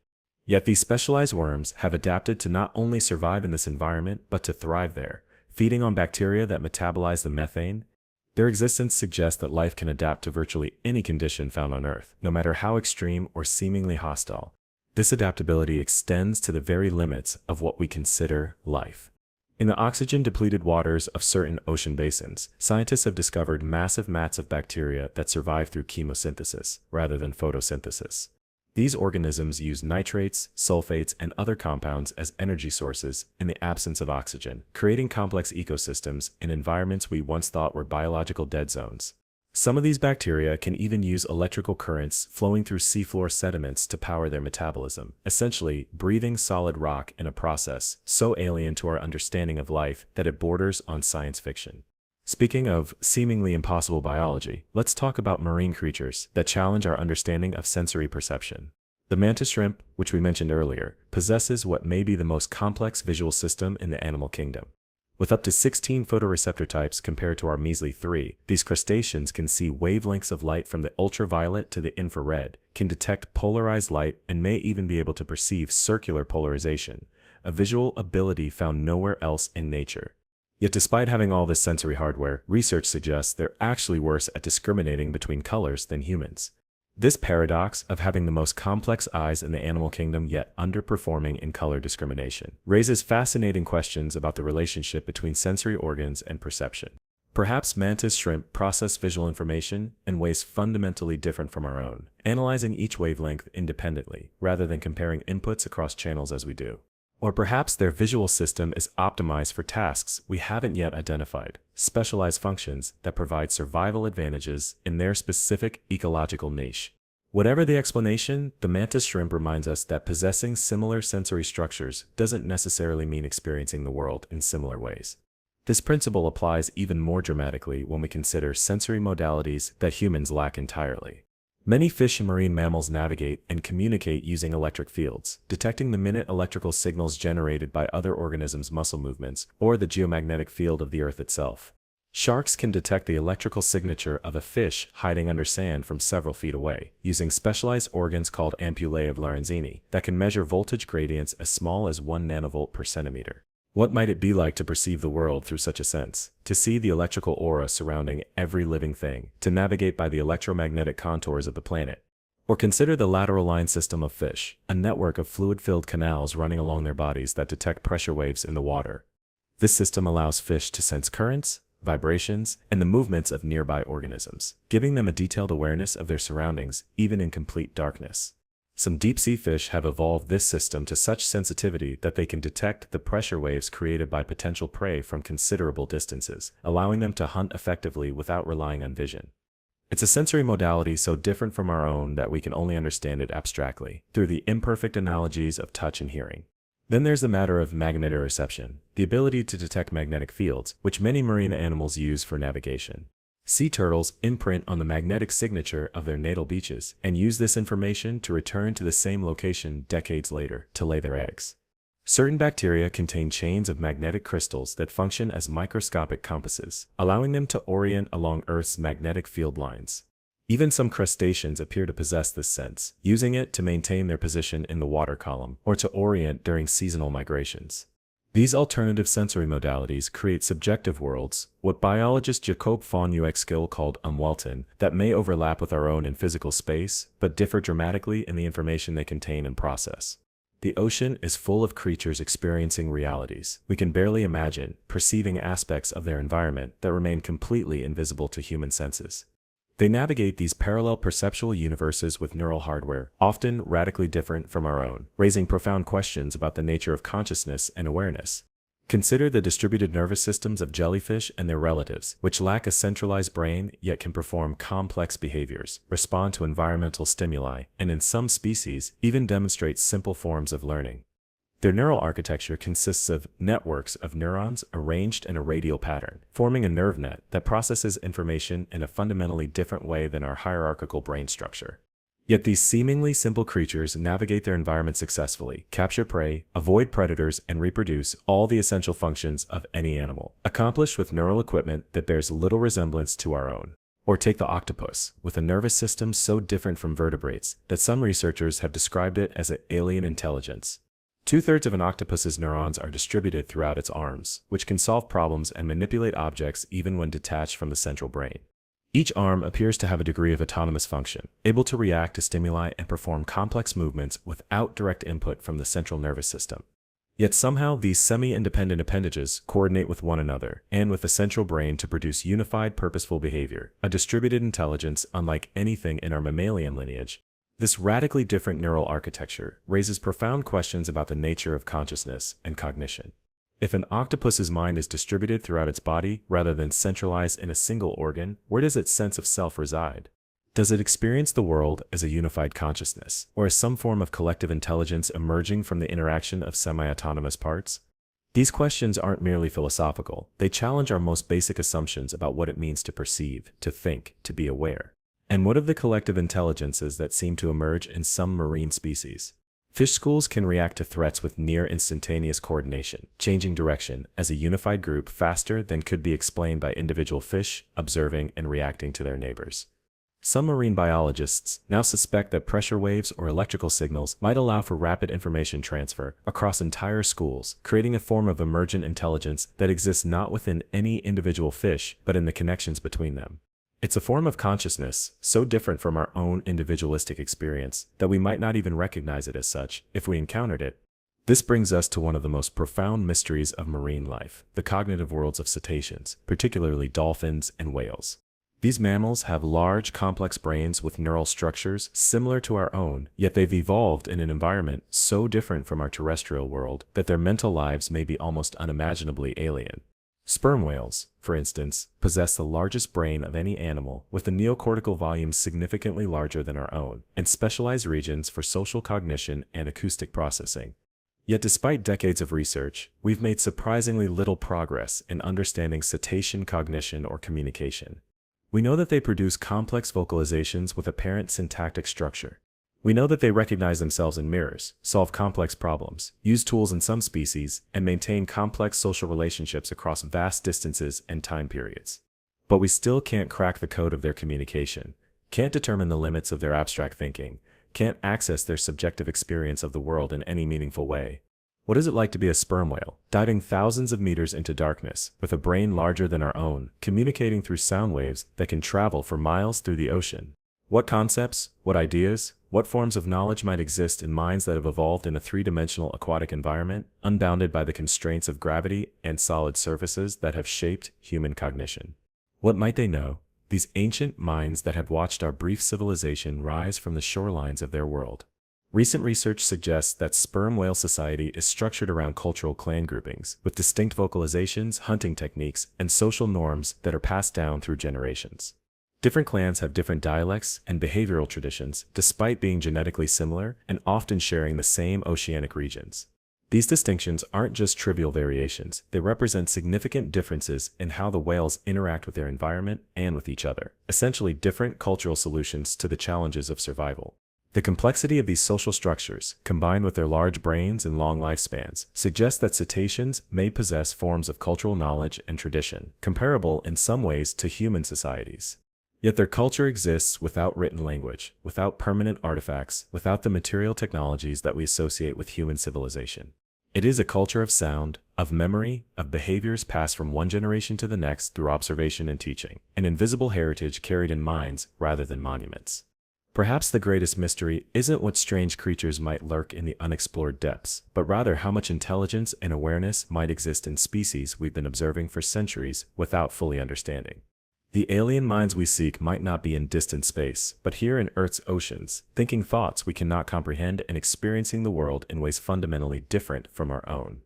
Yet these specialized worms have adapted to not only survive in this environment, but to thrive there, feeding on bacteria that metabolize the methane. Their existence suggests that life can adapt to virtually any condition found on Earth, no matter how extreme or seemingly hostile. This adaptability extends to the very limits of what we consider life. In the oxygen-depleted waters of certain ocean basins, scientists have discovered massive mats of bacteria that survive through chemosynthesis, rather than photosynthesis. These organisms use nitrates, sulfates, and other compounds as energy sources in the absence of oxygen, creating complex ecosystems in environments we once thought were biological dead zones. Some of these bacteria can even use electrical currents flowing through seafloor sediments to power their metabolism, essentially breathing solid rock in a process so alien to our understanding of life that it borders on science fiction. Speaking of seemingly impossible biology, let's talk about marine creatures that challenge our understanding of sensory perception. The mantis shrimp, which we mentioned earlier, possesses what may be the most complex visual system in the animal kingdom. With up to 16 photoreceptor types compared to our measly 3, these crustaceans can see wavelengths of light from the ultraviolet to the infrared, can detect polarized light, and may even be able to perceive circular polarization, a visual ability found nowhere else in nature. Yet despite having all this sensory hardware, research suggests they're actually worse at discriminating between colors than humans. This paradox of having the most complex eyes in the animal kingdom yet underperforming in color discrimination raises fascinating questions about the relationship between sensory organs and perception. Perhaps mantis shrimp process visual information in ways fundamentally different from our own, analyzing each wavelength independently rather than comparing inputs across channels as we do. Or perhaps their visual system is optimized for tasks we haven't yet identified, specialized functions that provide survival advantages in their specific ecological niche. Whatever the explanation, the mantis shrimp reminds us that possessing similar sensory structures doesn't necessarily mean experiencing the world in similar ways. This principle applies even more dramatically when we consider sensory modalities that humans lack entirely. Many fish and marine mammals navigate and communicate using electric fields, detecting the minute electrical signals generated by other organisms' muscle movements or the geomagnetic field of the Earth itself. Sharks can detect the electrical signature of a fish hiding under sand from several feet away, using specialized organs called ampullae of Lorenzini that can measure voltage gradients as small as 1 nanovolt per centimeter. What might it be like to perceive the world through such a sense, to see the electrical aura surrounding every living thing, to navigate by the electromagnetic contours of the planet? Or consider the lateral line system of fish, a network of fluid-filled canals running along their bodies that detect pressure waves in the water. This system allows fish to sense currents, vibrations, and the movements of nearby organisms, giving them a detailed awareness of their surroundings, even in complete darkness. Some deep-sea fish have evolved this system to such sensitivity that they can detect the pressure waves created by potential prey from considerable distances, allowing them to hunt effectively without relying on vision. It's a sensory modality so different from our own that we can only understand it abstractly, through the imperfect analogies of touch and hearing. Then there's the matter of magnetoreception, the ability to detect magnetic fields, which many marine animals use for navigation. Sea turtles imprint on the magnetic signature of their natal beaches and use this information to return to the same location decades later to lay their eggs. Certain bacteria contain chains of magnetic crystals that function as microscopic compasses, allowing them to orient along Earth's magnetic field lines. Even some crustaceans appear to possess this sense, using it to maintain their position in the water column or to orient during seasonal migrations. These alternative sensory modalities create subjective worlds, what biologist Jacob von Uexküll called Umwelten, that may overlap with our own in physical space, but differ dramatically in the information they contain and process. The ocean is full of creatures experiencing realities we can barely imagine, perceiving aspects of their environment that remain completely invisible to human senses. They navigate these parallel perceptual universes with neural hardware, often radically different from our own, raising profound questions about the nature of consciousness and awareness. Consider the distributed nervous systems of jellyfish and their relatives, which lack a centralized brain yet can perform complex behaviors, respond to environmental stimuli, and in some species, even demonstrate simple forms of learning. Their neural architecture consists of networks of neurons arranged in a radial pattern, forming a nerve net that processes information in a fundamentally different way than our hierarchical brain structure. Yet these seemingly simple creatures navigate their environment successfully, capture prey, avoid predators, and reproduce, all the essential functions of any animal, accomplished with neural equipment that bears little resemblance to our own. Or take the octopus, with a nervous system so different from vertebrates that some researchers have described it as an alien intelligence. 2/3 of an octopus's neurons are distributed throughout its arms, which can solve problems and manipulate objects even when detached from the central brain. Each arm appears to have a degree of autonomous function, able to react to stimuli and perform complex movements without direct input from the central nervous system. Yet somehow these semi-independent appendages coordinate with one another and with the central brain to produce unified purposeful behavior, a distributed intelligence unlike anything in our mammalian lineage. This radically different neural architecture raises profound questions about the nature of consciousness and cognition. If an octopus's mind is distributed throughout its body rather than centralized in a single organ, where does its sense of self reside? Does it experience the world as a unified consciousness, or as some form of collective intelligence emerging from the interaction of semi-autonomous parts? These questions aren't merely philosophical, they challenge our most basic assumptions about what it means to perceive, to think, to be aware. And what of the collective intelligences that seem to emerge in some marine species? Fish schools can react to threats with near instantaneous coordination, changing direction as a unified group faster than could be explained by individual fish observing and reacting to their neighbors. Some marine biologists now suspect that pressure waves or electrical signals might allow for rapid information transfer across entire schools, creating a form of emergent intelligence that exists not within any individual fish, but in the connections between them. It's a form of consciousness so different from our own individualistic experience that we might not even recognize it as such if we encountered it. This brings us to one of the most profound mysteries of marine life, the cognitive worlds of cetaceans, particularly dolphins and whales. These mammals have large, complex brains with neural structures similar to our own, yet they've evolved in an environment so different from our terrestrial world that their mental lives may be almost unimaginably alien. Sperm whales, for instance, possess the largest brain of any animal, with a neocortical volume significantly larger than our own, and specialized regions for social cognition and acoustic processing. Yet despite decades of research, we've made surprisingly little progress in understanding cetacean cognition or communication. We know that they produce complex vocalizations with apparent syntactic structure. We know that they recognize themselves in mirrors, solve complex problems, use tools in some species, and maintain complex social relationships across vast distances and time periods. But we still can't crack the code of their communication, can't determine the limits of their abstract thinking, can't access their subjective experience of the world in any meaningful way. What is it like to be a sperm whale, diving thousands of meters into darkness, with a brain larger than our own, communicating through sound waves that can travel for miles through the ocean? What concepts, what ideas, What forms of knowledge might exist in minds that have evolved in a three-dimensional aquatic environment, unbounded by the constraints of gravity and solid surfaces that have shaped human cognition? What might they know, these ancient minds that have watched our brief civilization rise from the shorelines of their world? Recent research suggests that sperm whale society is structured around cultural clan groupings, with distinct vocalizations, hunting techniques, and social norms that are passed down through generations. Different clans have different dialects and behavioral traditions, despite being genetically similar and often sharing the same oceanic regions. These distinctions aren't just trivial variations, they represent significant differences in how the whales interact with their environment and with each other, essentially different cultural solutions to the challenges of survival. The complexity of these social structures, combined with their large brains and long lifespans, suggests that cetaceans may possess forms of cultural knowledge and tradition, comparable in some ways to human societies. Yet their culture exists without written language, without permanent artifacts, without the material technologies that we associate with human civilization. It is a culture of sound, of memory, of behaviors passed from one generation to the next through observation and teaching, an invisible heritage carried in minds rather than monuments. Perhaps the greatest mystery isn't what strange creatures might lurk in the unexplored depths, but rather how much intelligence and awareness might exist in species we've been observing for centuries without fully understanding. The alien minds we seek might not be in distant space, but here in Earth's oceans, thinking thoughts we cannot comprehend and experiencing the world in ways fundamentally different from our own.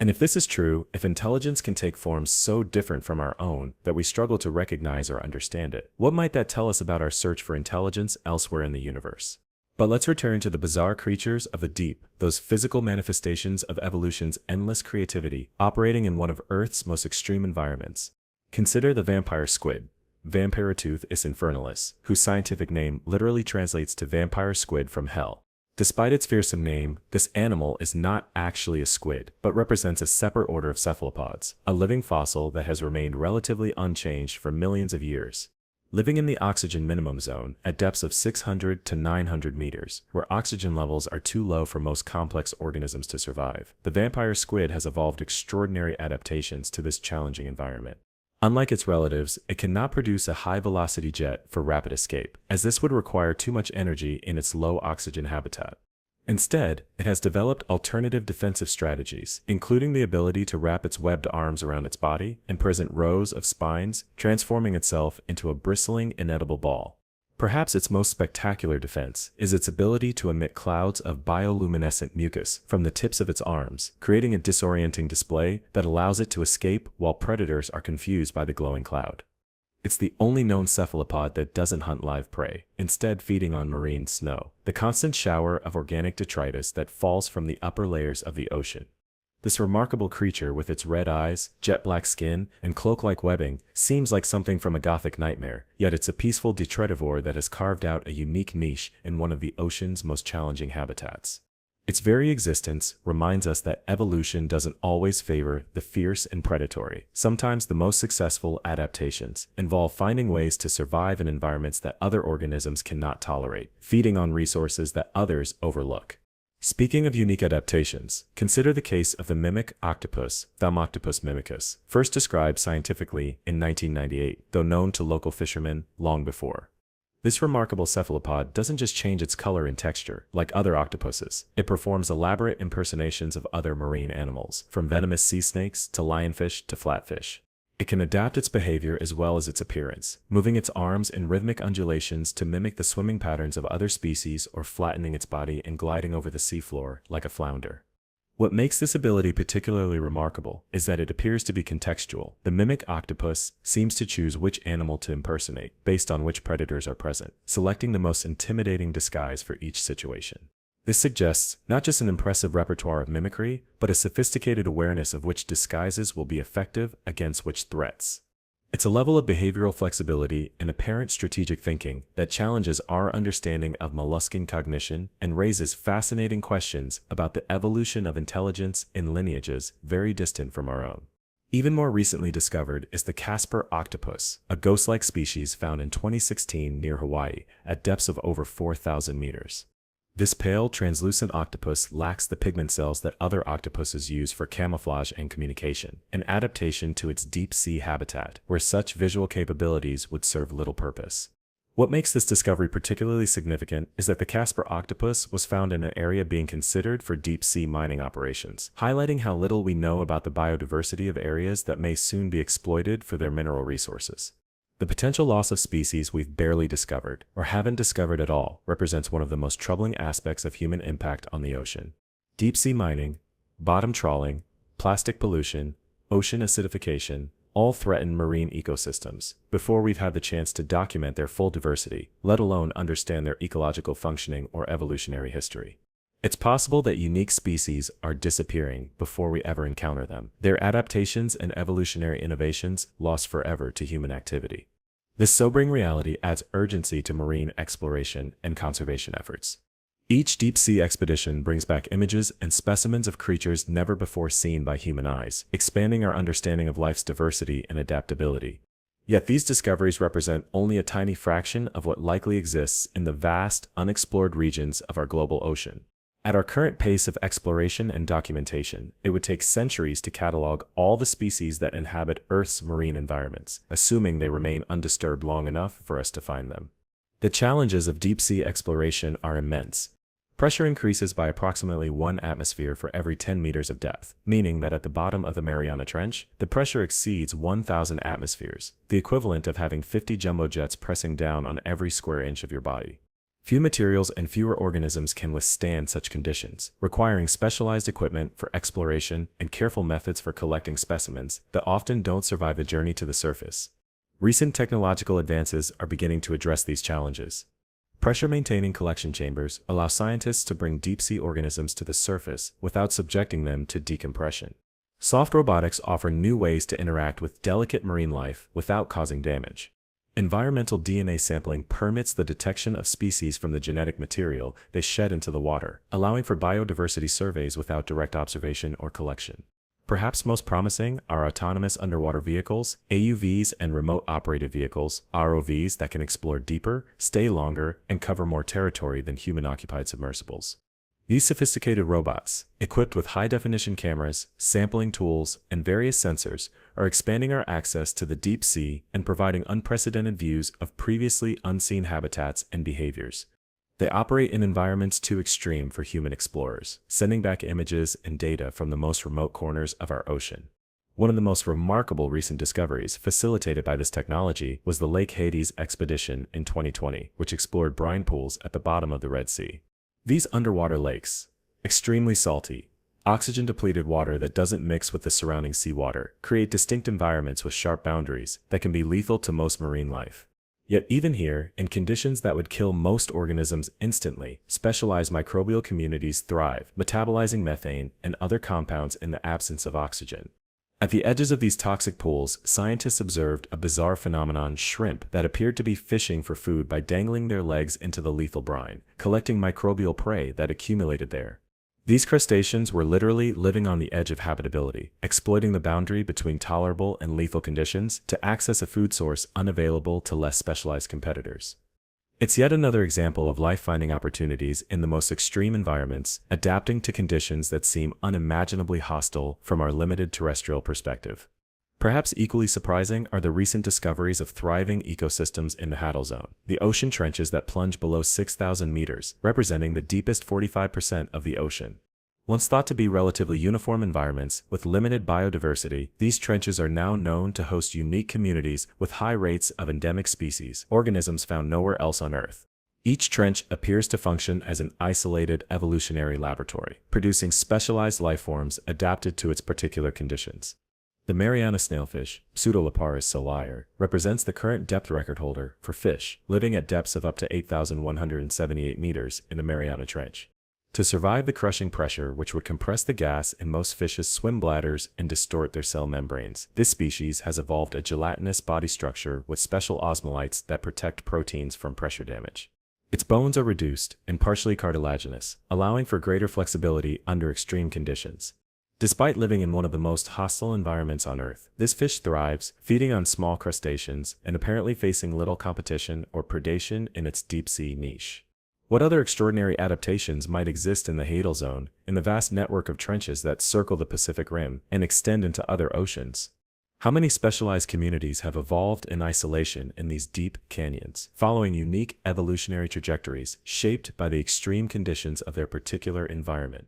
And if this is true, if intelligence can take forms so different from our own that we struggle to recognize or understand it, what might that tell us about our search for intelligence elsewhere in the universe? But let's return to the bizarre creatures of the deep, those physical manifestations of evolution's endless creativity operating in one of Earth's most extreme environments. Consider the vampire squid, Vampiroteuth infernalis, whose scientific name literally translates to vampire squid from hell. Despite its fearsome name, this animal is not actually a squid, but represents a separate order of cephalopods, a living fossil that has remained relatively unchanged for millions of years. Living in the oxygen minimum zone at depths of 600 to 900 meters, where oxygen levels are too low for most complex organisms to survive, the vampire squid has evolved extraordinary adaptations to this challenging environment. Unlike its relatives, it cannot produce a high-velocity jet for rapid escape, as this would require too much energy in its low-oxygen habitat. Instead, it has developed alternative defensive strategies, including the ability to wrap its webbed arms around its body and present rows of spines, transforming itself into a bristling, inedible ball. Perhaps its most spectacular defense is its ability to emit clouds of bioluminescent mucus from the tips of its arms, creating a disorienting display that allows it to escape while predators are confused by the glowing cloud. It's the only known cephalopod that doesn't hunt live prey, instead feeding on marine snow, the constant shower of organic detritus that falls from the upper layers of the ocean. This remarkable creature with its red eyes, jet-black skin, and cloak-like webbing seems like something from a gothic nightmare, yet it's a peaceful detritivore that has carved out a unique niche in one of the ocean's most challenging habitats. Its very existence reminds us that evolution doesn't always favor the fierce and predatory. Sometimes the most successful adaptations involve finding ways to survive in environments that other organisms cannot tolerate, feeding on resources that others overlook. Speaking of unique adaptations, consider the case of the mimic octopus, Thaumoctopus mimicus, first described scientifically in 1998, though known to local fishermen long before. This remarkable cephalopod doesn't just change its color and texture, like other octopuses. It performs elaborate impersonations of other marine animals, from venomous sea snakes to lionfish to flatfish. It can adapt its behavior as well as its appearance, moving its arms in rhythmic undulations to mimic the swimming patterns of other species or flattening its body and gliding over the seafloor like a flounder. What makes this ability particularly remarkable is that it appears to be contextual. The mimic octopus seems to choose which animal to impersonate based on which predators are present, selecting the most intimidating disguise for each situation. This suggests not just an impressive repertoire of mimicry, but a sophisticated awareness of which disguises will be effective against which threats. It's a level of behavioral flexibility and apparent strategic thinking that challenges our understanding of molluscan cognition and raises fascinating questions about the evolution of intelligence in lineages very distant from our own. Even more recently discovered is the Casper octopus, a ghost-like species found in 2016 near Hawaii at depths of over 4,000 meters. This pale, translucent octopus lacks the pigment cells that other octopuses use for camouflage and communication, an adaptation to its deep-sea habitat, where such visual capabilities would serve little purpose. What makes this discovery particularly significant is that the Casper octopus was found in an area being considered for deep-sea mining operations, highlighting how little we know about the biodiversity of areas that may soon be exploited for their mineral resources. The potential loss of species we've barely discovered, or haven't discovered at all, represents one of the most troubling aspects of human impact on the ocean. Deep-sea mining, bottom trawling, plastic pollution, ocean acidification, all threaten marine ecosystems before we've had the chance to document their full diversity, let alone understand their ecological functioning or evolutionary history. It's possible that unique species are disappearing before we ever encounter them, their adaptations and evolutionary innovations lost forever to human activity. This sobering reality adds urgency to marine exploration and conservation efforts. Each deep-sea expedition brings back images and specimens of creatures never before seen by human eyes, expanding our understanding of life's diversity and adaptability. Yet these discoveries represent only a tiny fraction of what likely exists in the vast, unexplored regions of our global ocean. At our current pace of exploration and documentation, it would take centuries to catalog all the species that inhabit Earth's marine environments, assuming they remain undisturbed long enough for us to find them. The challenges of deep-sea exploration are immense. Pressure increases by approximately 1 atmosphere for every 10 meters of depth, meaning that at the bottom of the Mariana Trench, the pressure exceeds 1,000 atmospheres, the equivalent of having 50 jumbo jets pressing down on every square inch of your body. Few materials and fewer organisms can withstand such conditions, requiring specialized equipment for exploration and careful methods for collecting specimens that often don't survive the journey to the surface. Recent technological advances are beginning to address these challenges. Pressure-maintaining collection chambers allow scientists to bring deep-sea organisms to the surface without subjecting them to decompression. Soft robotics offer new ways to interact with delicate marine life without causing damage. Environmental DNA sampling permits the detection of species from the genetic material they shed into the water, allowing for biodiversity surveys without direct observation or collection. Perhaps most promising are autonomous underwater vehicles, AUVs, and remote-operated vehicles, ROVs, that can explore deeper, stay longer, and cover more territory than human-occupied submersibles. These sophisticated robots, equipped with high-definition cameras, sampling tools, and various sensors, are expanding our access to the deep sea and providing unprecedented views of previously unseen habitats and behaviors. They operate in environments too extreme for human explorers, sending back images and data from the most remote corners of our ocean. One of the most remarkable recent discoveries facilitated by this technology was the Lake Hades expedition in 2020, which explored brine pools at the bottom of the Red Sea. These underwater lakes, extremely salty, oxygen-depleted water that doesn't mix with the surrounding seawater, create distinct environments with sharp boundaries that can be lethal to most marine life. Yet even here, in conditions that would kill most organisms instantly, specialized microbial communities thrive, metabolizing methane and other compounds in the absence of oxygen. At the edges of these toxic pools, scientists observed a bizarre phenomenon: shrimp that appeared to be fishing for food by dangling their legs into the lethal brine, collecting microbial prey that accumulated there. These crustaceans were literally living on the edge of habitability, exploiting the boundary between tolerable and lethal conditions to access a food source unavailable to less specialized competitors. It's yet another example of life finding opportunities in the most extreme environments, adapting to conditions that seem unimaginably hostile from our limited terrestrial perspective. Perhaps equally surprising are the recent discoveries of thriving ecosystems in the Hadal Zone, the ocean trenches that plunge below 6,000 meters, representing the deepest 45% of the ocean. Once thought to be relatively uniform environments with limited biodiversity, these trenches are now known to host unique communities with high rates of endemic species, organisms found nowhere else on Earth. Each trench appears to function as an isolated evolutionary laboratory, producing specialized life forms adapted to its particular conditions. The Mariana snailfish, Pseudolaparus soliare, represents the current depth record holder for fish living at depths of up to 8,178 meters in the Mariana Trench. To survive the crushing pressure which would compress the gas in most fish's swim bladders and distort their cell membranes, this species has evolved a gelatinous body structure with special osmolytes that protect proteins from pressure damage. Its bones are reduced and partially cartilaginous, allowing for greater flexibility under extreme conditions. Despite living in one of the most hostile environments on Earth, this fish thrives, feeding on small crustaceans and apparently facing little competition or predation in its deep-sea niche. What other extraordinary adaptations might exist in the Hadal Zone, in the vast network of trenches that circle the Pacific Rim and extend into other oceans? How many specialized communities have evolved in isolation in these deep canyons, following unique evolutionary trajectories shaped by the extreme conditions of their particular environment?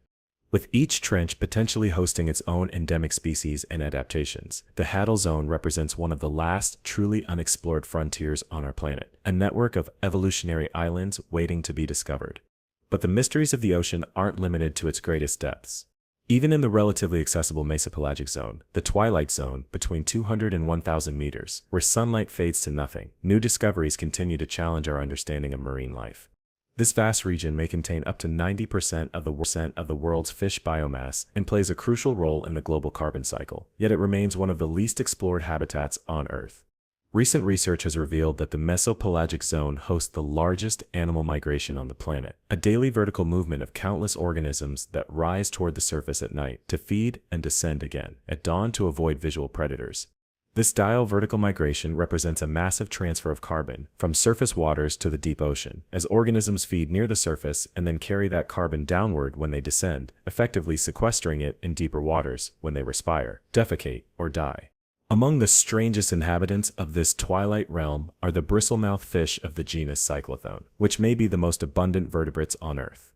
With each trench potentially hosting its own endemic species and adaptations, the hadal zone represents one of the last truly unexplored frontiers on our planet, a network of evolutionary islands waiting to be discovered. But the mysteries of the ocean aren't limited to its greatest depths. Even in the relatively accessible mesopelagic zone, the Twilight zone between 200 and 1,000 meters, where sunlight fades to nothing, new discoveries continue to challenge our understanding of marine life. This vast region may contain up to 90% of the world's fish biomass and plays a crucial role in the global carbon cycle, yet it remains one of the least explored habitats on Earth. Recent research has revealed that the mesopelagic zone hosts the largest animal migration on the planet, a daily vertical movement of countless organisms that rise toward the surface at night to feed and descend again at dawn to avoid visual predators. This diel vertical migration represents a massive transfer of carbon from surface waters to the deep ocean, as organisms feed near the surface and then carry that carbon downward when they descend, effectively sequestering it in deeper waters when they respire, defecate, or die. Among the strangest inhabitants of this twilight realm are the bristlemouth fish of the genus Cyclothone, which may be the most abundant vertebrates on Earth.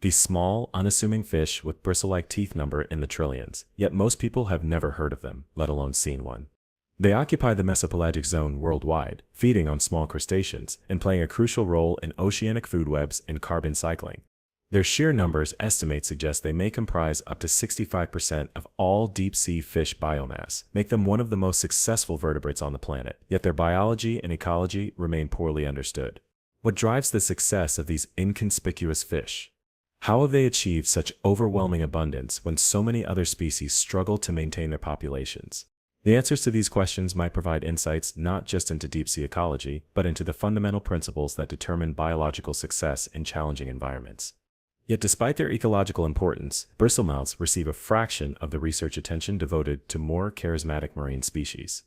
These small, unassuming fish with bristle-like teeth number in the trillions, yet most people have never heard of them, let alone seen one. They occupy the mesopelagic zone worldwide, feeding on small crustaceans and playing a crucial role in oceanic food webs and carbon cycling. Their sheer numbers estimates suggest they may comprise up to 65% of all deep-sea fish biomass, make them one of the most successful vertebrates on the planet, yet their biology and ecology remain poorly understood. What drives the success of these inconspicuous fish? How have they achieved such overwhelming abundance when so many other species struggle to maintain their populations? The answers to these questions might provide insights not just into deep-sea ecology, but into the fundamental principles that determine biological success in challenging environments. Yet despite their ecological importance, bristlemouths receive a fraction of the research attention devoted to more charismatic marine species.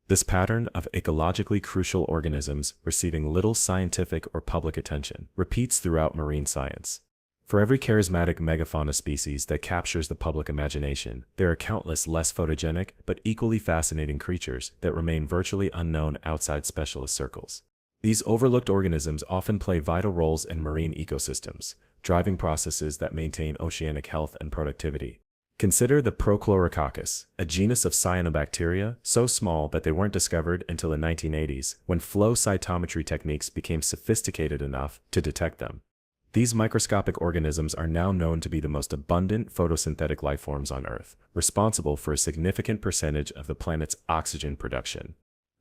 This pattern of ecologically crucial organisms receiving little scientific or public attention repeats throughout marine science. For every charismatic megafauna species that captures the public imagination, there are countless less photogenic but equally fascinating creatures that remain virtually unknown outside specialist circles. These overlooked organisms often play vital roles in marine ecosystems, driving processes that maintain oceanic health and productivity. Consider the Prochlorococcus, a genus of cyanobacteria so small that they weren't discovered until the 1980s, when flow cytometry techniques became sophisticated enough to detect them. These microscopic organisms are now known to be the most abundant photosynthetic lifeforms on Earth, responsible for a significant percentage of the planet's oxygen production.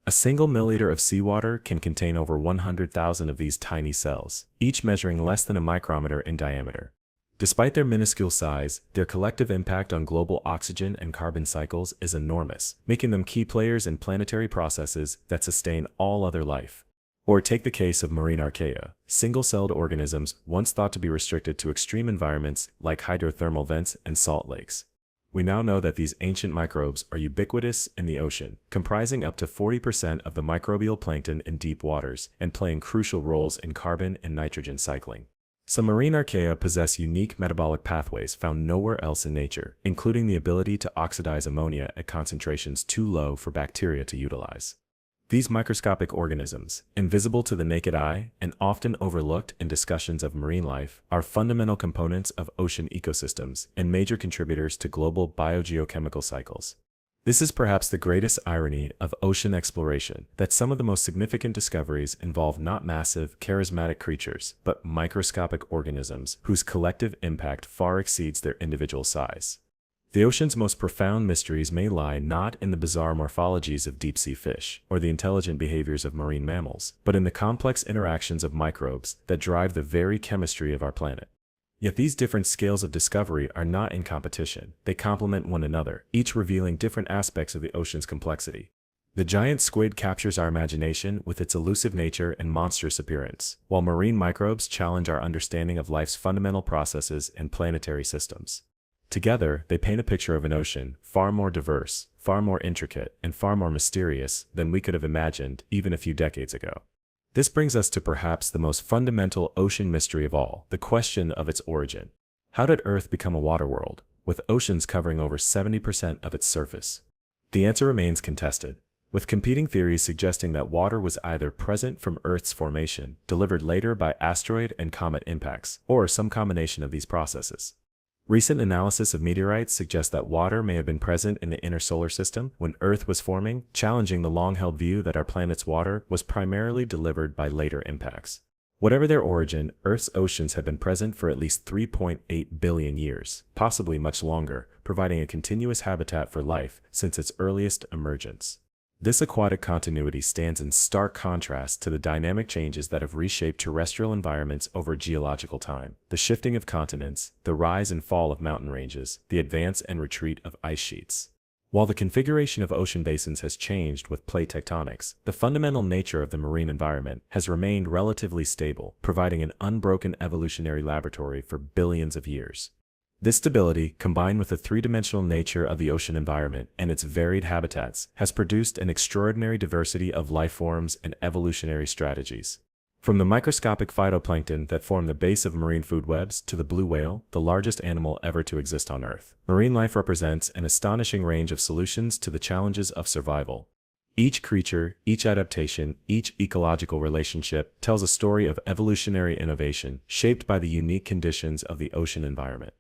A single milliliter of seawater can contain over 100,000 of these tiny cells, each measuring less than a micrometer in diameter. Despite their minuscule size, their collective impact on global oxygen and carbon cycles is enormous, making them key players in planetary processes that sustain all other life. Or take the case of marine archaea, single-celled organisms once thought to be restricted to extreme environments like hydrothermal vents and salt lakes. We now know that these ancient microbes are ubiquitous in the ocean, comprising up to 40% of the microbial plankton in deep waters and playing crucial roles in carbon and nitrogen cycling. Some marine archaea possess unique metabolic pathways found nowhere else in nature, including the ability to oxidize ammonia at concentrations too low for bacteria to utilize. These microscopic organisms, invisible to the naked eye and often overlooked in discussions of marine life, are fundamental components of ocean ecosystems and major contributors to global biogeochemical cycles. This is perhaps the greatest irony of ocean exploration, that some of the most significant discoveries involve not massive, charismatic creatures, but microscopic organisms whose collective impact far exceeds their individual size. The ocean's most profound mysteries may lie not in the bizarre morphologies of deep-sea fish or the intelligent behaviors of marine mammals, but in the complex interactions of microbes that drive the very chemistry of our planet. Yet these different scales of discovery are not in competition. They complement one another, each revealing different aspects of the ocean's complexity. The giant squid captures our imagination with its elusive nature and monstrous appearance, while marine microbes challenge our understanding of life's fundamental processes and planetary systems. Together, they paint a picture of an ocean far more diverse, far more intricate, and far more mysterious than we could have imagined even a few decades ago. This brings us to perhaps the most fundamental ocean mystery of all, the question of its origin. How did Earth become a water world, with oceans covering over 70% of its surface? The answer remains contested, with competing theories suggesting that water was either present from Earth's formation, delivered later by asteroid and comet impacts, or some combination of these processes. Recent analysis of meteorites suggests that water may have been present in the inner solar system when Earth was forming, challenging the long-held view that our planet's water was primarily delivered by later impacts. Whatever their origin, Earth's oceans have been present for at least 3.8 billion years, possibly much longer, providing a continuous habitat for life since its earliest emergence. This aquatic continuity stands in stark contrast to the dynamic changes that have reshaped terrestrial environments over geological time: the shifting of continents, the rise and fall of mountain ranges, the advance and retreat of ice sheets. While the configuration of ocean basins has changed with plate tectonics, the fundamental nature of the marine environment has remained relatively stable, providing an unbroken evolutionary laboratory for billions of years. This stability, combined with the three-dimensional nature of the ocean environment and its varied habitats, has produced an extraordinary diversity of life forms and evolutionary strategies. From the microscopic phytoplankton that form the base of marine food webs to the blue whale, the largest animal ever to exist on Earth, marine life represents an astonishing range of solutions to the challenges of survival. Each creature, each adaptation, each ecological relationship tells a story of evolutionary innovation shaped by the unique conditions of the ocean environment.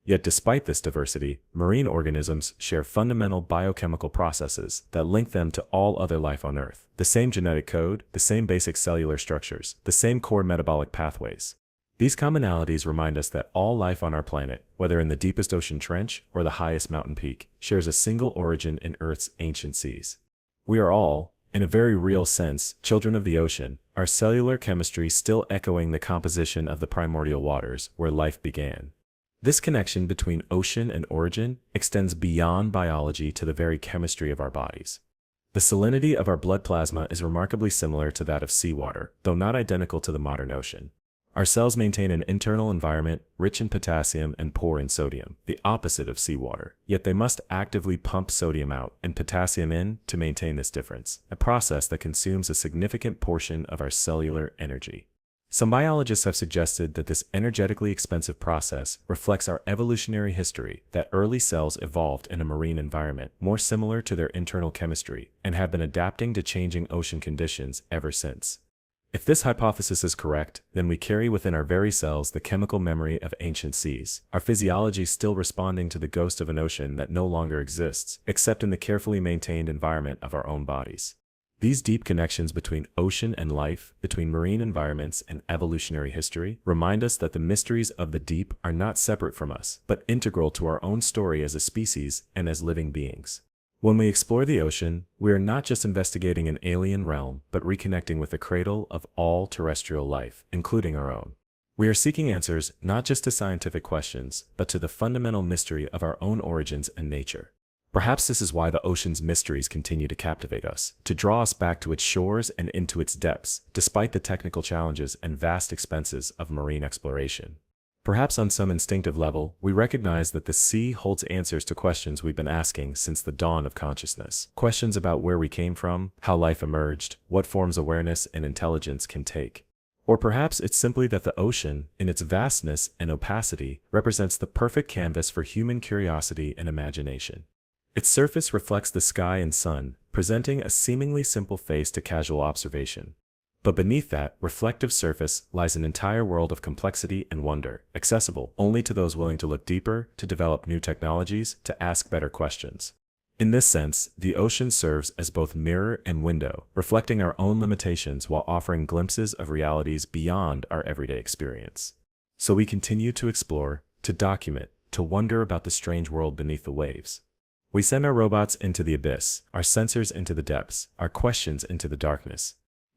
Yet despite this diversity, marine organisms share fundamental biochemical processes that link them to all other life on Earth. The same genetic code, the same basic cellular structures, the same core metabolic pathways. These commonalities remind us that all life on our planet, whether in the deepest ocean trench or the highest mountain peak, shares a single origin in Earth's ancient seas. We are all, in a very real sense, children of the ocean, our cellular chemistry still echoing the composition of the primordial waters where life began. This connection between ocean and origin extends beyond biology to the very chemistry of our bodies. The salinity of our blood plasma is remarkably similar to that of seawater, though not identical to the modern ocean. Our cells maintain an internal environment rich in potassium and poor in sodium, the opposite of seawater, yet they must actively pump sodium out and potassium in to maintain this difference, a process that consumes a significant portion of our cellular energy. Some biologists have suggested that this energetically expensive process reflects our evolutionary history, that early cells evolved in a marine environment more similar to their internal chemistry and have been adapting to changing ocean conditions ever since. If this hypothesis is correct, then we carry within our very cells the chemical memory of ancient seas, our physiology still responding to the ghost of an ocean that no longer exists, except in the carefully maintained environment of our own bodies. These deep connections between ocean and life, between marine environments and evolutionary history, remind us that the mysteries of the deep are not separate from us, but integral to our own story as a species and as living beings. When we explore the ocean, we are not just investigating an alien realm, but reconnecting with the cradle of all terrestrial life, including our own. We are seeking answers not just to scientific questions, but to the fundamental mystery of our own origins and nature. Perhaps this is why the ocean's mysteries continue to captivate us, to draw us back to its shores and into its depths, despite the technical challenges and vast expenses of marine exploration. Perhaps on some instinctive level, we recognize that the sea holds answers to questions we've been asking since the dawn of consciousness. Questions about where we came from, how life emerged, what forms awareness and intelligence can take. Or perhaps it's simply that the ocean, in its vastness and opacity, represents the perfect canvas for human curiosity and imagination. Its surface reflects the sky and sun, presenting a seemingly simple face to casual observation. But beneath that reflective surface lies an entire world of complexity and wonder, accessible only to those willing to look deeper, to develop new technologies, to ask better questions. In this sense, the ocean serves as both mirror and window, reflecting our own limitations while offering glimpses of realities beyond our everyday experience. So we continue to explore, to document, to wonder about the strange world beneath the waves. We send our robots into the abyss, our sensors into the depths, our questions into the darkness.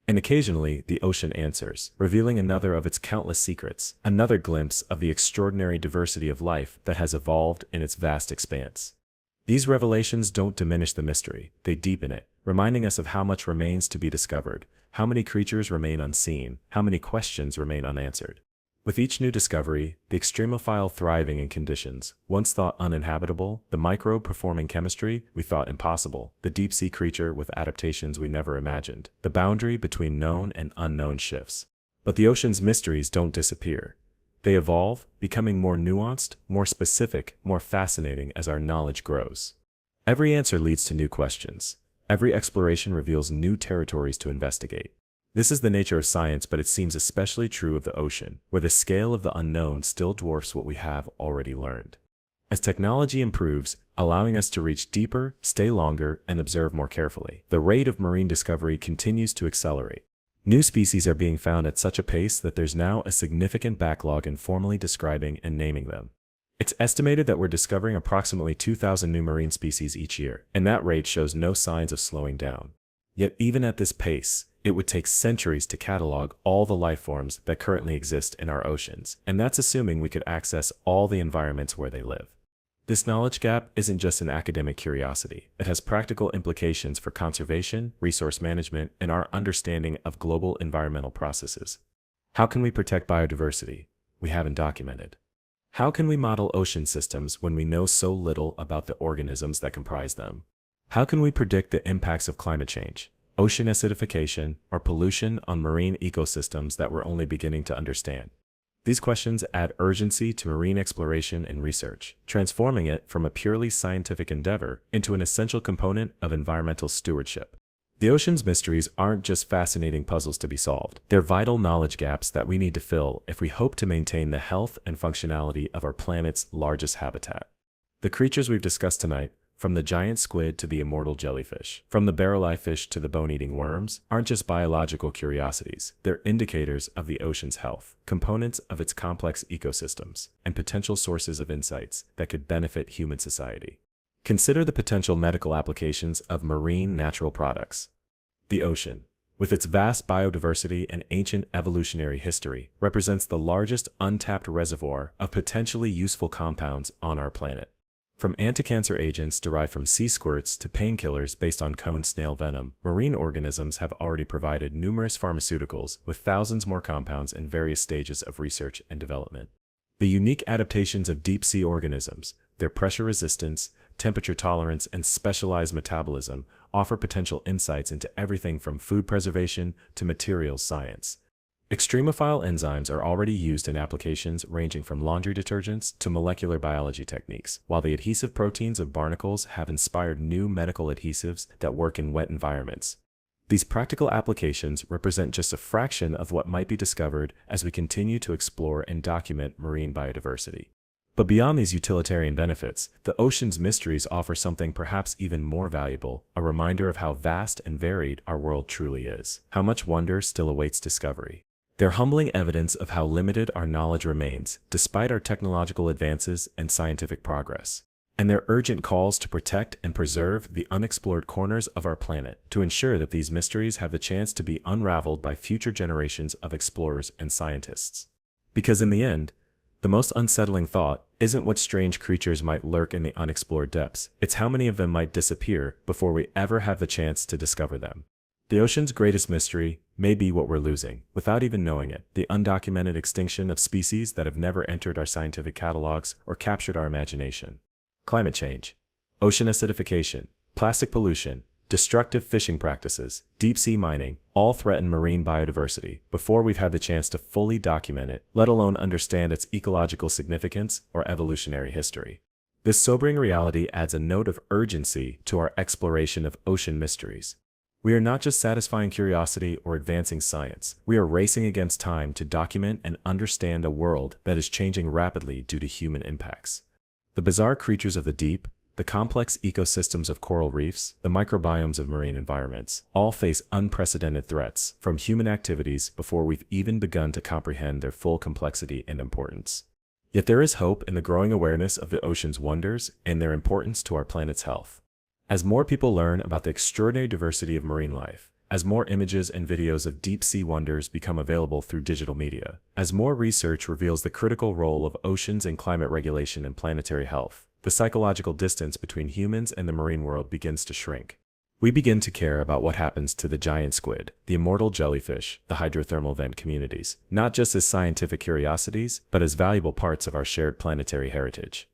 And occasionally, the ocean answers, revealing another of its countless secrets, another glimpse of the extraordinary diversity of life that has evolved in its vast expanse. These revelations don't diminish the mystery, they deepen it, reminding us of how much remains to be discovered, how many creatures remain unseen, how many questions remain unanswered. With each new discovery, the extremophile thriving in conditions once thought uninhabitable, the microbe performing chemistry we thought impossible, the deep-sea creature with adaptations we never imagined, the boundary between known and unknown shifts. But the ocean's mysteries don't disappear. They evolve, becoming more nuanced, more specific, more fascinating as our knowledge grows. Every answer leads to new questions. Every exploration reveals new territories to investigate. This is the nature of science, but it seems especially true of the ocean, where the scale of the unknown still dwarfs what we have already learned. As technology improves, allowing us to reach deeper, stay longer, and observe more carefully, the rate of marine discovery continues to accelerate. New species are being found at such a pace that there's now a significant backlog in formally describing and naming them. It's estimated that we're discovering approximately 2,000 new marine species each year, and that rate shows no signs of slowing down. Yet even at this pace, it would take centuries to catalog all the life forms that currently exist in our oceans, and that's assuming we could access all the environments where they live. This knowledge gap isn't just an academic curiosity. It has practical implications for conservation, resource management, and our understanding of global environmental processes. How can we protect biodiversity? We haven't documented. How can we model ocean systems when we know so little about the organisms that comprise them? How can we predict the impacts of climate change, ocean acidification, or pollution on marine ecosystems that we're only beginning to understand? These questions add urgency to marine exploration and research, transforming it from a purely scientific endeavor into an essential component of environmental stewardship. The ocean's mysteries aren't just fascinating puzzles to be solved. They're vital knowledge gaps that we need to fill if we hope to maintain the health and functionality of our planet's largest habitat. The creatures we've discussed tonight, from the giant squid to the immortal jellyfish, from the barrel-eye fish to the bone-eating worms, aren't just biological curiosities. They're indicators of the ocean's health, components of its complex ecosystems, and potential sources of insights that could benefit human society. Consider the potential medical applications of marine natural products. The ocean, with its vast biodiversity and ancient evolutionary history, represents the largest untapped reservoir of potentially useful compounds on our planet. From anti-cancer agents derived from sea squirts to painkillers based on cone snail venom, marine organisms have already provided numerous pharmaceuticals with thousands more compounds in various stages of research and development. The unique adaptations of deep-sea organisms, their pressure resistance, temperature tolerance, and specialized metabolism offer potential insights into everything from food preservation to materials science. Extremophile enzymes are already used in applications ranging from laundry detergents to molecular biology techniques, while the adhesive proteins of barnacles have inspired new medical adhesives that work in wet environments. These practical applications represent just a fraction of what might be discovered as we continue to explore and document marine biodiversity. But beyond these utilitarian benefits, the ocean's mysteries offer something perhaps even more valuable, a reminder of how vast and varied our world truly is, how much wonder still awaits discovery. They're humbling evidence of how limited our knowledge remains, despite our technological advances and scientific progress. And they're urgent calls to protect and preserve the unexplored corners of our planet, to ensure that these mysteries have the chance to be unraveled by future generations of explorers and scientists. Because in the end, the most unsettling thought isn't what strange creatures might lurk in the unexplored depths, it's how many of them might disappear before we ever have the chance to discover them. The ocean's greatest mystery may be what we're losing, without even knowing it, the undocumented extinction of species that have never entered our scientific catalogs or captured our imagination. Climate change, ocean acidification, plastic pollution, destructive fishing practices, deep-sea mining, all threaten marine biodiversity before we've had the chance to fully document it, let alone understand its ecological significance or evolutionary history. This sobering reality adds a note of urgency to our exploration of ocean mysteries. We are not just satisfying curiosity or advancing science. We are racing against time to document and understand a world that is changing rapidly due to human impacts. The bizarre creatures of the deep, the complex ecosystems of coral reefs, the microbiomes of marine environments, all face unprecedented threats from human activities before we've even begun to comprehend their full complexity and importance. Yet there is hope in the growing awareness of the ocean's wonders and their importance to our planet's health. As more people learn about the extraordinary diversity of marine life, as more images and videos of deep-sea wonders become available through digital media, as more research reveals the critical role of oceans in climate regulation and planetary health, the psychological distance between humans and the marine world begins to shrink. We begin to care about what happens to the giant squid, the immortal jellyfish, the hydrothermal vent communities, not just as scientific curiosities, but as valuable parts of our shared planetary heritage.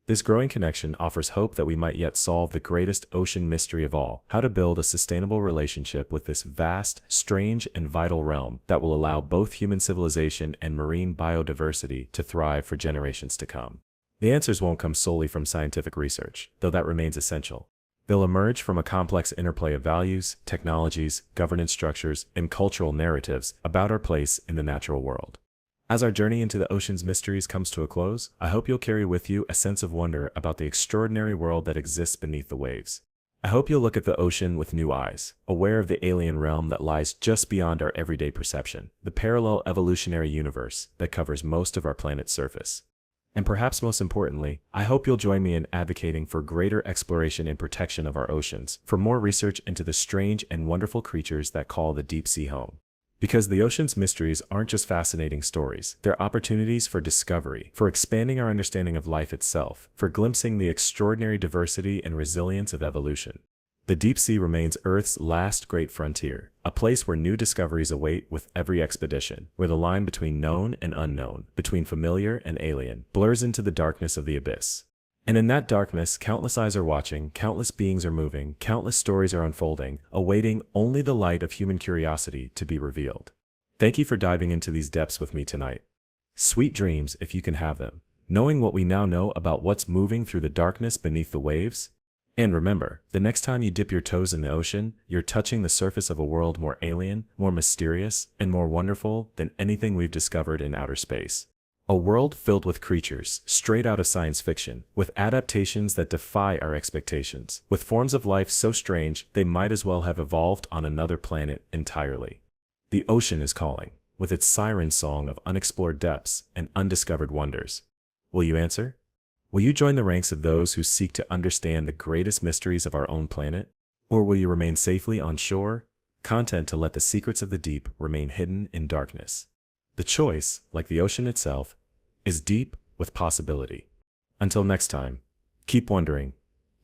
This growing connection offers hope that we might yet solve the greatest ocean mystery of all, how to build a sustainable relationship with this vast, strange, and vital realm that will allow both human civilization and marine biodiversity to thrive for generations to come. The answers won't come solely from scientific research, though that remains essential. They'll emerge from a complex interplay of values, technologies, governance structures, and cultural narratives about our place in the natural world. As our journey into the ocean's mysteries comes to a close, I hope you'll carry with you a sense of wonder about the extraordinary world that exists beneath the waves. I hope you'll look at the ocean with new eyes, aware of the alien realm that lies just beyond our everyday perception, the parallel evolutionary universe that covers most of our planet's surface. And perhaps most importantly, I hope you'll join me in advocating for greater exploration and protection of our oceans, for more research into the strange and wonderful creatures that call the deep sea home. Because the ocean's mysteries aren't just fascinating stories, they're opportunities for discovery, for expanding our understanding of life itself, for glimpsing the extraordinary diversity and resilience of evolution. The deep sea remains Earth's last great frontier, a place where new discoveries await with every expedition, where the line between known and unknown, between familiar and alien, blurs into the darkness of the abyss. And in that darkness, countless eyes are watching, countless beings are moving, countless stories are unfolding, awaiting only the light of human curiosity to be revealed. Thank you for diving into these depths with me tonight. Sweet dreams if you can have them, knowing what we now know about what's moving through the darkness beneath the waves. And remember, the next time you dip your toes in the ocean, you're touching the surface of a world more alien, more mysterious, and more wonderful than anything we've discovered in outer space. A world filled with creatures, straight out of science fiction, with adaptations that defy our expectations, with forms of life so strange they might as well have evolved on another planet entirely. The ocean is calling, with its siren song of unexplored depths and undiscovered wonders. Will you answer? Will you join the ranks of those who seek to understand the greatest mysteries of our own planet? Or will you remain safely on shore, content to let the secrets of the deep remain hidden in darkness? The choice, like the ocean itself, is deep with possibility. Until next time, keep wondering,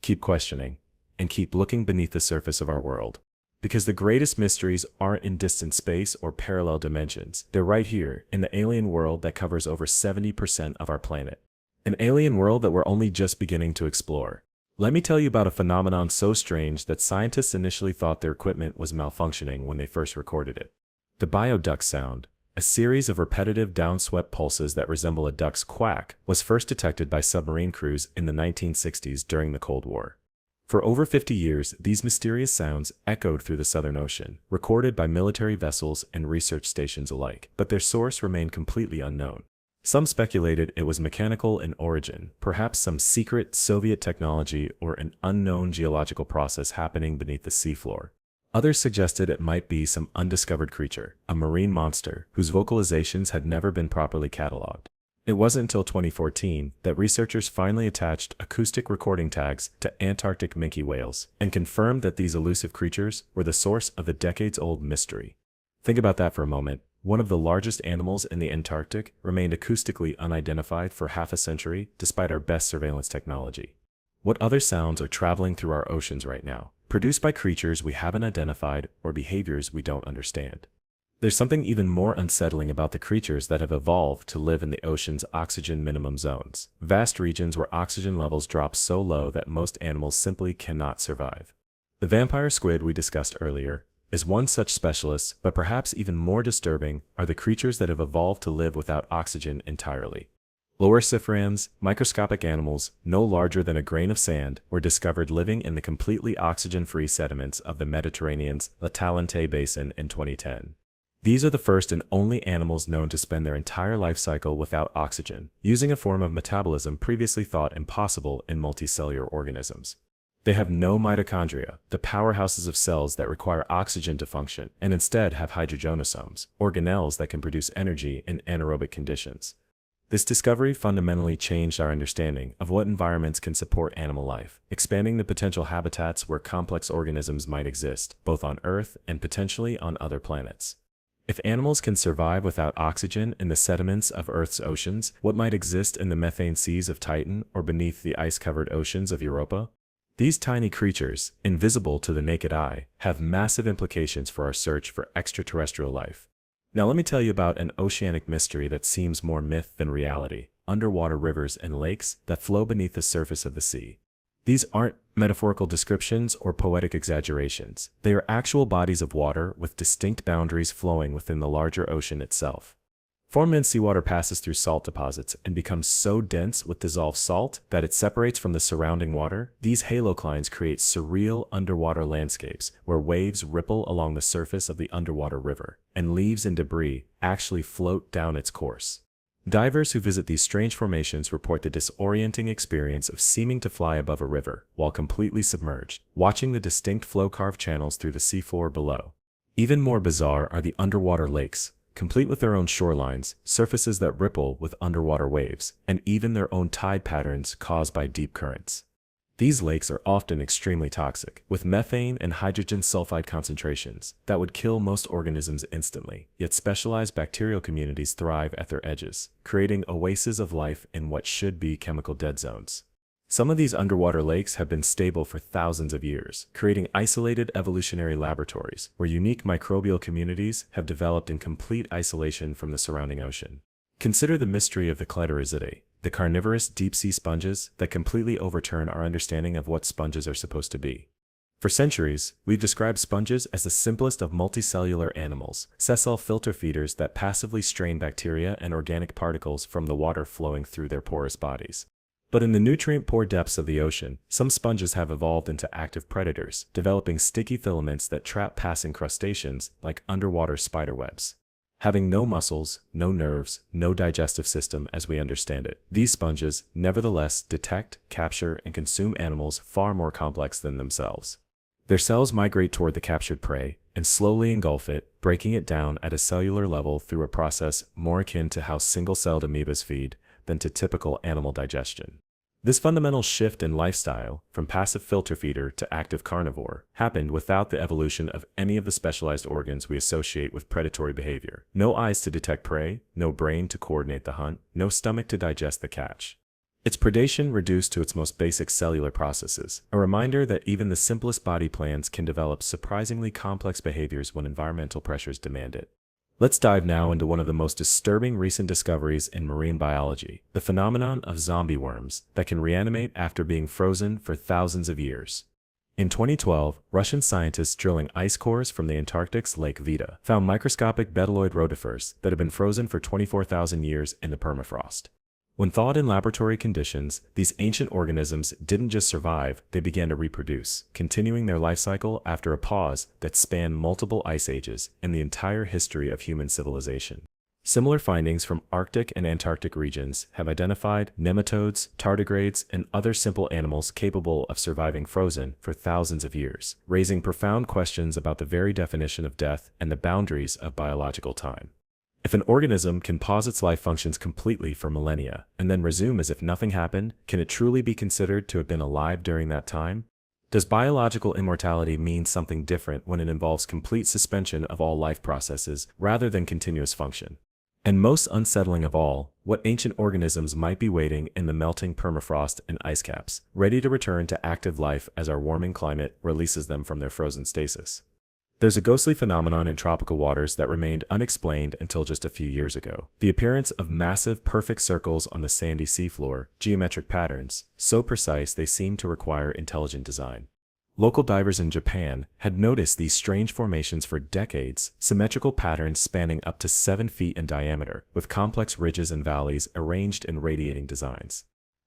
keep questioning, and keep looking beneath the surface of our world. Because the greatest mysteries aren't in distant space or parallel dimensions. They're right here, in the alien world that covers over 70% of our planet. An alien world that we're only just beginning to explore. Let me tell you about a phenomenon so strange that scientists initially thought their equipment was malfunctioning when they first recorded it. The bioduck sound, a series of repetitive downswept pulses that resemble a duck's quack, was first detected by submarine crews in the 1960s during the Cold War. For over 50 years, these mysterious sounds echoed through the Southern Ocean, recorded by military vessels and research stations alike, but their source remained completely unknown. Some speculated it was mechanical in origin, perhaps some secret Soviet technology or an unknown geological process happening beneath the seafloor. Others suggested it might be some undiscovered creature, a marine monster, whose vocalizations had never been properly cataloged. It wasn't until 2014 that researchers finally attached acoustic recording tags to Antarctic minke whales and confirmed that these elusive creatures were the source of the decades-old mystery. Think about that for a moment. One of the largest animals in the Antarctic remained acoustically unidentified for half a century despite our best surveillance technology. What other sounds are traveling through our oceans right now, produced by creatures we haven't identified or behaviors we don't understand? There's something even more unsettling about the creatures that have evolved to live in the ocean's oxygen minimum zones, vast regions where oxygen levels drop so low that most animals simply cannot survive. The vampire squid we discussed earlier is one such specialist, but perhaps even more disturbing are the creatures that have evolved to live without oxygen entirely. Loriciferans, microscopic animals no larger than a grain of sand, were discovered living in the completely oxygen-free sediments of the Mediterranean's La Talente Basin in 2010. These are the first and only animals known to spend their entire life cycle without oxygen, using a form of metabolism previously thought impossible in multicellular organisms. They have no mitochondria, the powerhouses of cells that require oxygen to function, and instead have hydrogenosomes, organelles that can produce energy in anaerobic conditions. This discovery fundamentally changed our understanding of what environments can support animal life, expanding the potential habitats where complex organisms might exist, both on Earth and potentially on other planets. If animals can survive without oxygen in the sediments of Earth's oceans, what might exist in the methane seas of Titan or beneath the ice-covered oceans of Europa? These tiny creatures, invisible to the naked eye, have massive implications for our search for extraterrestrial life. Now let me tell you about an oceanic mystery that seems more myth than reality: underwater rivers and lakes that flow beneath the surface of the sea. These aren't metaphorical descriptions or poetic exaggerations. They are actual bodies of water with distinct boundaries flowing within the larger ocean itself. Formed in seawater passes through salt deposits and becomes so dense with dissolved salt that it separates from the surrounding water. These haloclines create surreal underwater landscapes where waves ripple along the surface of the underwater river, and leaves and debris actually float down its course. Divers who visit these strange formations report the disorienting experience of seeming to fly above a river while completely submerged, watching the distinct flow-carved channels through the seafloor below. Even more bizarre are the underwater lakes, complete with their own shorelines, surfaces that ripple with underwater waves, and even their own tide patterns caused by deep currents. These lakes are often extremely toxic, with methane and hydrogen sulfide concentrations that would kill most organisms instantly, yet specialized bacterial communities thrive at their edges, creating oases of life in what should be chemical dead zones. Some of these underwater lakes have been stable for thousands of years, creating isolated evolutionary laboratories where unique microbial communities have developed in complete isolation from the surrounding ocean. Consider the mystery of the Cletidrizidae, the carnivorous deep-sea sponges that completely overturn our understanding of what sponges are supposed to be. For centuries, we've described sponges as the simplest of multicellular animals, sessile filter feeders that passively strain bacteria and organic particles from the water flowing through their porous bodies. But in the nutrient-poor depths of the ocean, some sponges have evolved into active predators, developing sticky filaments that trap passing crustaceans like underwater spiderwebs. Having no muscles, no nerves, no digestive system as we understand it, these sponges nevertheless detect, capture, and consume animals far more complex than themselves. Their cells migrate toward the captured prey and slowly engulf it, breaking it down at a cellular level through a process more akin to how single-celled amoebas feed than to typical animal digestion. This fundamental shift in lifestyle, from passive filter feeder to active carnivore, happened without the evolution of any of the specialized organs we associate with predatory behavior. No eyes to detect prey, no brain to coordinate the hunt, no stomach to digest the catch. Its predation reduced to its most basic cellular processes, a reminder that even the simplest body plans can develop surprisingly complex behaviors when environmental pressures demand it. Let's dive now into one of the most disturbing recent discoveries in marine biology, the phenomenon of zombie worms that can reanimate after being frozen for thousands of years. In 2012, Russian scientists drilling ice cores from the Antarctic's Lake Vita found microscopic betyloid rotifers that had been frozen for 24,000 years in the permafrost. When thawed in laboratory conditions, these ancient organisms didn't just survive, they began to reproduce, continuing their life cycle after a pause that spanned multiple ice ages and the entire history of human civilization. Similar findings from Arctic and Antarctic regions have identified nematodes, tardigrades, and other simple animals capable of surviving frozen for thousands of years, raising profound questions about the very definition of death and the boundaries of biological time. If an organism can pause its life functions completely for millennia and then resume as if nothing happened, can it truly be considered to have been alive during that time? Does biological immortality mean something different when it involves complete suspension of all life processes rather than continuous function? And most unsettling of all, what ancient organisms might be waiting in the melting permafrost and ice caps, ready to return to active life as our warming climate releases them from their frozen stasis? There's a ghostly phenomenon in tropical waters that remained unexplained until just a few years ago. The appearance of massive, perfect circles on the sandy seafloor, geometric patterns, so precise they seem to require intelligent design. Local divers in Japan had noticed these strange formations for decades, symmetrical patterns spanning up to 7 feet in diameter, with complex ridges and valleys arranged in radiating designs.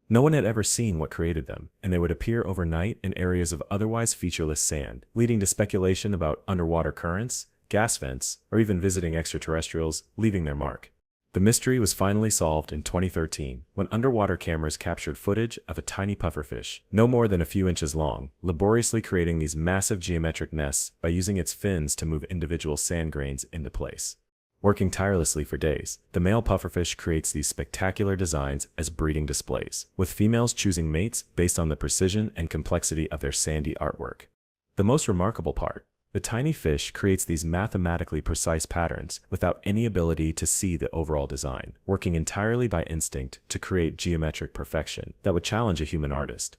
No one had ever seen what created them, and they would appear overnight in areas of otherwise featureless sand, leading to speculation about underwater currents, gas vents, or even visiting extraterrestrials leaving their mark. The mystery was finally solved in 2013, when underwater cameras captured footage of a tiny pufferfish, no more than a few inches long, laboriously creating these massive geometric nests by using its fins to move individual sand grains into place. Working tirelessly for days, the male pufferfish creates these spectacular designs as breeding displays, with females choosing mates based on the precision and complexity of their sandy artwork. The most remarkable part, the tiny fish creates these mathematically precise patterns without any ability to see the overall design, working entirely by instinct to create geometric perfection that would challenge a human artist.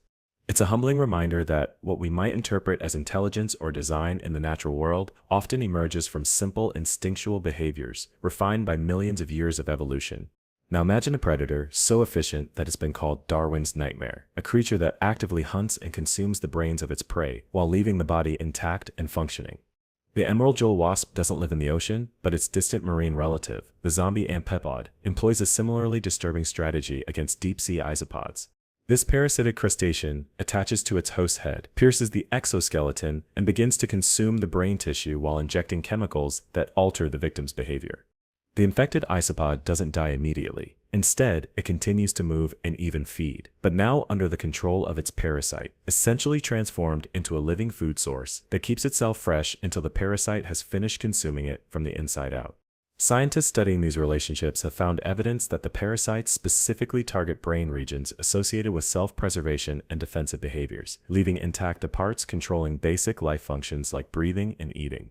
It's a humbling reminder that what we might interpret as intelligence or design in the natural world often emerges from simple instinctual behaviors refined by millions of years of evolution. Now imagine a predator so efficient that it's been called Darwin's nightmare, a creature that actively hunts and consumes the brains of its prey while leaving the body intact and functioning. The emerald jewel wasp doesn't live in the ocean, but its distant marine relative, the zombie amphipod, employs a similarly disturbing strategy against deep-sea isopods. This parasitic crustacean attaches to its host head, pierces the exoskeleton, and begins to consume the brain tissue while injecting chemicals that alter the victim's behavior. The infected isopod doesn't die immediately. Instead, it continues to move and even feed, but now under the control of its parasite, essentially transformed into a living food source that keeps itself fresh until the parasite has finished consuming it from the inside out. Scientists studying these relationships have found evidence that the parasites specifically target brain regions associated with self-preservation and defensive behaviors, leaving intact the parts controlling basic life functions like breathing and eating.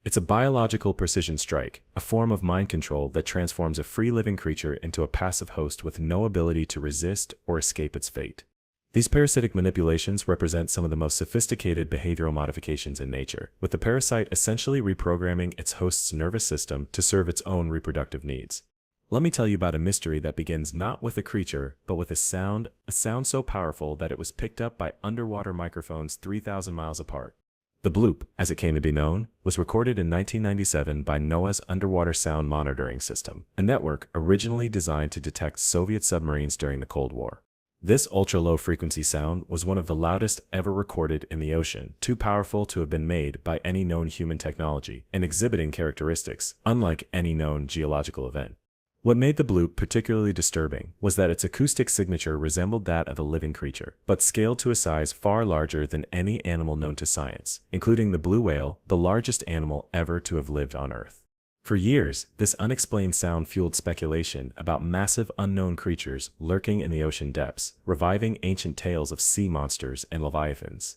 It's a biological precision strike, a form of mind control that transforms a free-living creature into a passive host with no ability to resist or escape its fate. These parasitic manipulations represent some of the most sophisticated behavioral modifications in nature, with the parasite essentially reprogramming its host's nervous system to serve its own reproductive needs. Let me tell you about a mystery that begins not with a creature, but with a sound so powerful that it was picked up by underwater microphones 3,000 miles apart. The bloop, as it came to be known, was recorded in 1997 by NOAA's Underwater Sound Monitoring System, a network originally designed to detect Soviet submarines during the Cold War. This ultra-low frequency sound was one of the loudest ever recorded in the ocean, too powerful to have been made by any known human technology, and exhibiting characteristics unlike any known geological event. What made the bloop particularly disturbing was that its acoustic signature resembled that of a living creature, but scaled to a size far larger than any animal known to science, including the blue whale, the largest animal ever to have lived on Earth. For years, this unexplained sound fueled speculation about massive unknown creatures lurking in the ocean depths, reviving ancient tales of sea monsters and leviathans.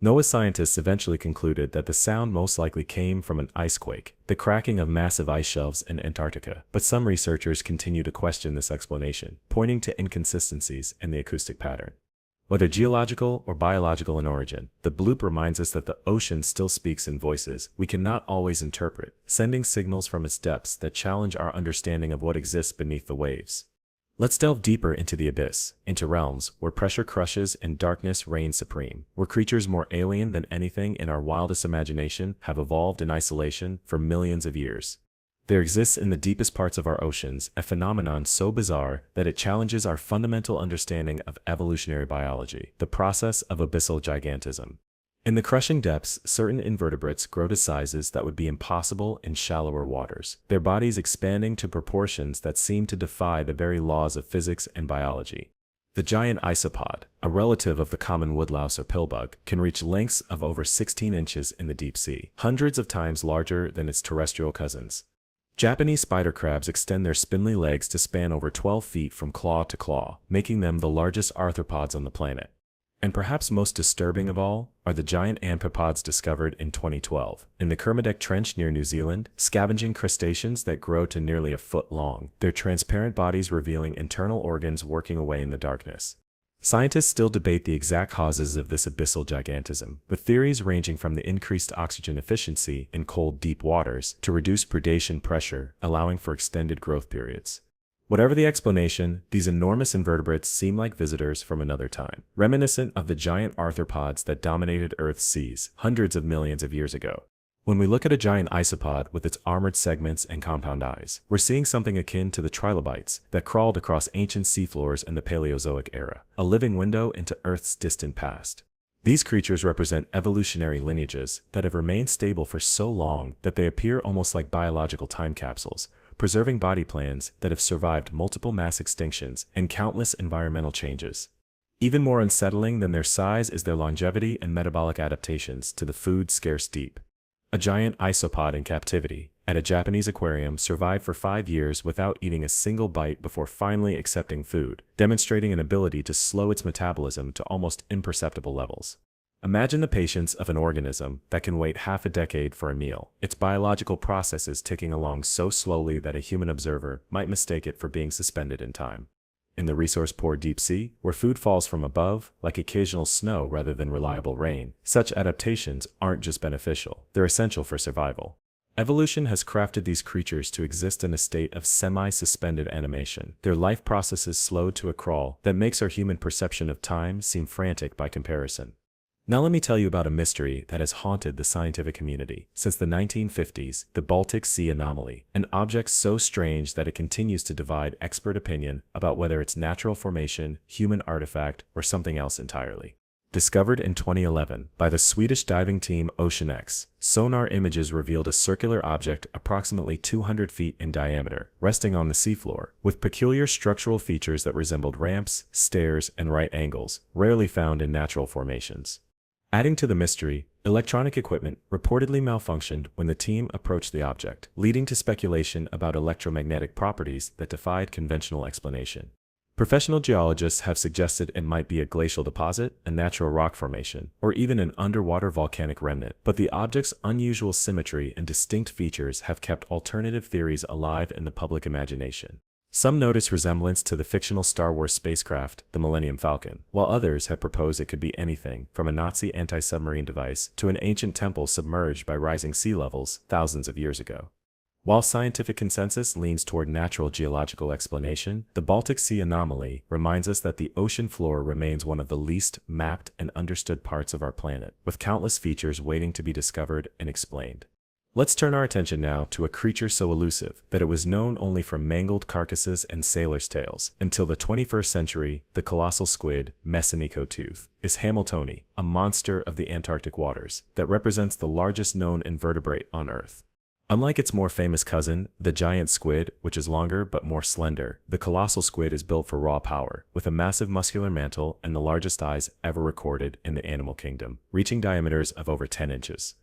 NOAA scientists eventually concluded that the sound most likely came from an ice quake, the cracking of massive ice shelves in Antarctica, but some researchers continue to question this explanation, pointing to inconsistencies in the acoustic pattern. Whether geological or biological in origin, the bloop reminds us that the ocean still speaks in voices we cannot always interpret, sending signals from its depths that challenge our understanding of what exists beneath the waves. Let's delve deeper into the abyss, into realms where pressure crushes and darkness reigns supreme, where creatures more alien than anything in our wildest imagination have evolved in isolation for millions of years. There exists in the deepest parts of our oceans a phenomenon so bizarre that it challenges our fundamental understanding of evolutionary biology, the process of abyssal gigantism. In the crushing depths, certain invertebrates grow to sizes that would be impossible in shallower waters, their bodies expanding to proportions that seem to defy the very laws of physics and biology. The giant isopod, a relative of the common woodlouse or pillbug, can reach lengths of over 16 inches in the deep sea, hundreds of times larger than its terrestrial cousins. Japanese spider crabs extend their spindly legs to span over 12 feet from claw to claw, making them the largest arthropods on the planet. And perhaps most disturbing of all are the giant amphipods discovered in 2012 in the Kermadec Trench near New Zealand, scavenging crustaceans that grow to nearly a foot long, their transparent bodies revealing internal organs working away in the darkness. Scientists still debate the exact causes of this abyssal gigantism, with theories ranging from the increased oxygen efficiency in cold, deep waters to reduced predation pressure, allowing for extended growth periods. Whatever the explanation, these enormous invertebrates seem like visitors from another time, reminiscent of the giant arthropods that dominated Earth's seas hundreds of millions of years ago. When we look at a giant isopod with its armored segments and compound eyes, we're seeing something akin to the trilobites that crawled across ancient seafloors in the Paleozoic era, a living window into Earth's distant past. These creatures represent evolutionary lineages that have remained stable for so long that they appear almost like biological time capsules, preserving body plans that have survived multiple mass extinctions and countless environmental changes. Even more unsettling than their size is their longevity and metabolic adaptations to the food-scarce deep. A giant isopod in captivity at a Japanese aquarium survived for 5 years without eating a single bite before finally accepting food, demonstrating an ability to slow its metabolism to almost imperceptible levels. Imagine the patience of an organism that can wait half a decade for a meal, its biological processes ticking along so slowly that a human observer might mistake it for being suspended in time. In the resource-poor deep sea, where food falls from above, like occasional snow rather than reliable rain, such adaptations aren't just beneficial, they're essential for survival. Evolution has crafted these creatures to exist in a state of semi-suspended animation, their life processes slowed to a crawl that makes our human perception of time seem frantic by comparison. Now let me tell you about a mystery that has haunted the scientific community since the 1950s, the Baltic Sea anomaly, an object so strange that it continues to divide expert opinion about whether it's natural formation, human artifact, or something else entirely. Discovered in 2011 by the Swedish diving team OceanX, sonar images revealed a circular object approximately 200 feet in diameter, resting on the seafloor, with peculiar structural features that resembled ramps, stairs, and right angles, rarely found in natural formations. Adding to the mystery, electronic equipment reportedly malfunctioned when the team approached the object, leading to speculation about electromagnetic properties that defied conventional explanation. Professional geologists have suggested it might be a glacial deposit, a natural rock formation, or even an underwater volcanic remnant, but the object's unusual symmetry and distinct features have kept alternative theories alive in the public imagination. Some notice resemblance to the fictional Star Wars spacecraft, the Millennium Falcon, while others have proposed it could be anything from a Nazi anti-submarine device to an ancient temple submerged by rising sea levels thousands of years ago. While scientific consensus leans toward natural geological explanation, the Baltic Sea anomaly reminds us that the ocean floor remains one of the least mapped and understood parts of our planet, with countless features waiting to be discovered and explained. Let's turn our attention now to a creature so elusive that it was known only from mangled carcasses and sailors' tales. Until the 21st century, the colossal squid, Messinico-tooth, is Hamiltoni, a monster of the Antarctic waters that represents the largest known invertebrate on Earth. Unlike its more famous cousin, the giant squid, which is longer but more slender, the colossal squid is built for raw power, with a massive muscular mantle and the largest eyes ever recorded in the animal kingdom, reaching diameters of over 10 inches.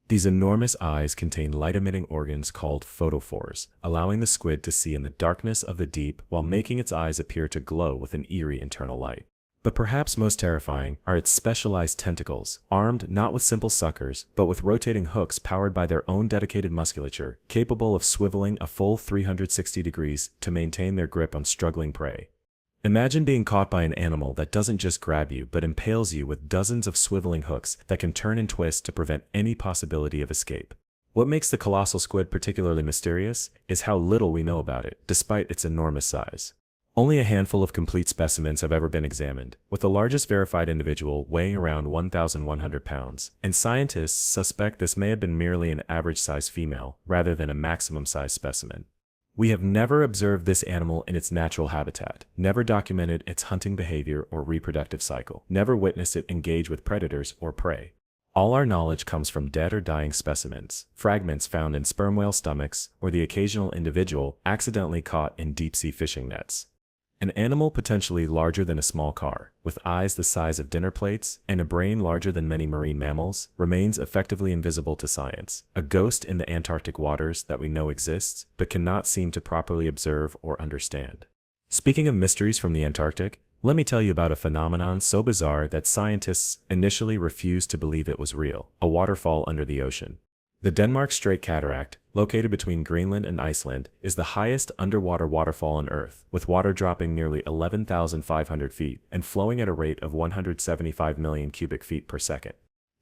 These enormous eyes contain light-emitting organs called photophores, allowing the squid to see in the darkness of the deep while making its eyes appear to glow with an eerie internal light. But perhaps most terrifying are its specialized tentacles, armed not with simple suckers, but with rotating hooks powered by their own dedicated musculature, capable of swiveling a full 360 degrees to maintain their grip on struggling prey. Imagine being caught by an animal that doesn't just grab you, but impales you with dozens of swiveling hooks that can turn and twist to prevent any possibility of escape. What makes the colossal squid particularly mysterious is how little we know about it, despite its enormous size. Only a handful of complete specimens have ever been examined, with the largest verified individual weighing around 1,100 pounds, and scientists suspect this may have been merely an average-sized female, rather than a maximum-sized specimen. We have never observed this animal in its natural habitat, never documented its hunting behavior or reproductive cycle, never witnessed it engage with predators or prey. All our knowledge comes from dead or dying specimens, fragments found in sperm whale stomachs, or the occasional individual accidentally caught in deep-sea fishing nets. An animal potentially larger than a small car, with eyes the size of dinner plates and a brain larger than many marine mammals, remains effectively invisible to science, a ghost in the Antarctic waters that we know exists, but cannot seem to properly observe or understand. Speaking of mysteries from the Antarctic, let me tell you about a phenomenon so bizarre that scientists initially refused to believe it was real: a waterfall under the ocean. The Denmark Strait Cataract, located between Greenland and Iceland, is the highest underwater waterfall on Earth, with water dropping nearly 11,500 feet and flowing at a rate of 175 million cubic feet per second.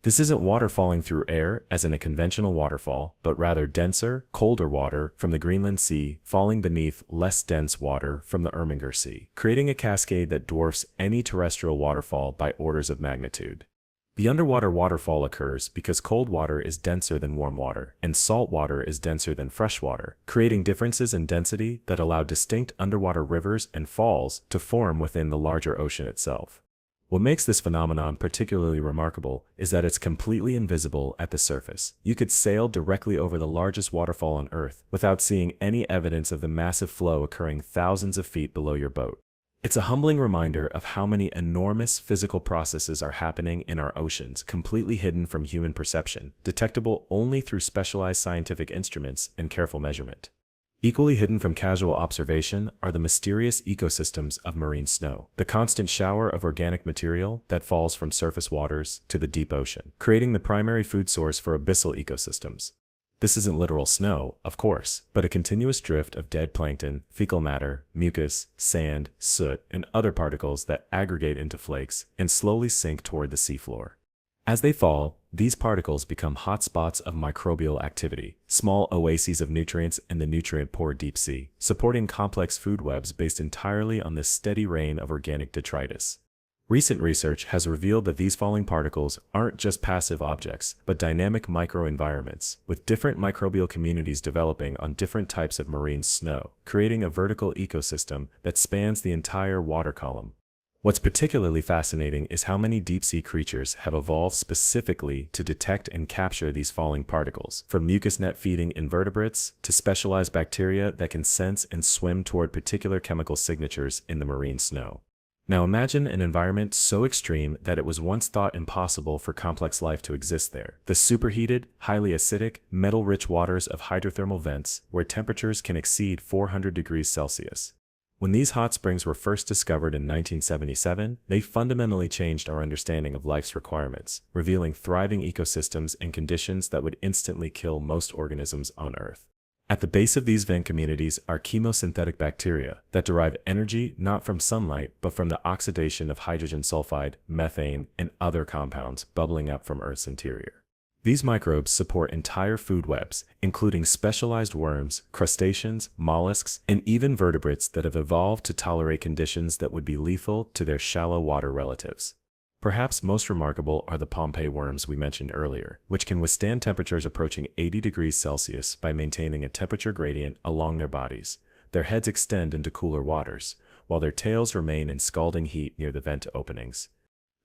This isn't water falling through air, as in a conventional waterfall, but rather denser, colder water from the Greenland Sea falling beneath less dense water from the Irminger Sea, creating a cascade that dwarfs any terrestrial waterfall by orders of magnitude. The underwater waterfall occurs because cold water is denser than warm water, and salt water is denser than fresh water, creating differences in density that allow distinct underwater rivers and falls to form within the larger ocean itself. What makes this phenomenon particularly remarkable is that it's completely invisible at the surface. You could sail directly over the largest waterfall on Earth without seeing any evidence of the massive flow occurring thousands of feet below your boat. It's a humbling reminder of how many enormous physical processes are happening in our oceans, completely hidden from human perception, detectable only through specialized scientific instruments and careful measurement. Equally hidden from casual observation are the mysterious ecosystems of marine snow, the constant shower of organic material that falls from surface waters to the deep ocean, creating the primary food source for abyssal ecosystems. This isn't literal snow, of course, but a continuous drift of dead plankton, fecal matter, mucus, sand, soot, and other particles that aggregate into flakes and slowly sink toward the seafloor. As they fall, these particles become hot spots of microbial activity, small oases of nutrients in the nutrient-poor deep sea, supporting complex food webs based entirely on this steady rain of organic detritus. Recent research has revealed that these falling particles aren't just passive objects, but dynamic microenvironments, with different microbial communities developing on different types of marine snow, creating a vertical ecosystem that spans the entire water column. What's particularly fascinating is how many deep-sea creatures have evolved specifically to detect and capture these falling particles, from mucus net-feeding invertebrates to specialized bacteria that can sense and swim toward particular chemical signatures in the marine snow. Now imagine an environment so extreme that it was once thought impossible for complex life to exist there. The superheated, highly acidic, metal-rich waters of hydrothermal vents, where temperatures can exceed 400 degrees Celsius. When these hot springs were first discovered in 1977, they fundamentally changed our understanding of life's requirements, revealing thriving ecosystems and conditions that would instantly kill most organisms on Earth. At the base of these vent communities are chemosynthetic bacteria that derive energy not from sunlight but from the oxidation of hydrogen sulfide, methane, and other compounds bubbling up from Earth's interior. These microbes support entire food webs, including specialized worms, crustaceans, mollusks, and even vertebrates that have evolved to tolerate conditions that would be lethal to their shallow water relatives. Perhaps most remarkable are the Pompeii worms we mentioned earlier, which can withstand temperatures approaching 80 degrees Celsius by maintaining a temperature gradient along their bodies. Their heads extend into cooler waters, while their tails remain in scalding heat near the vent openings.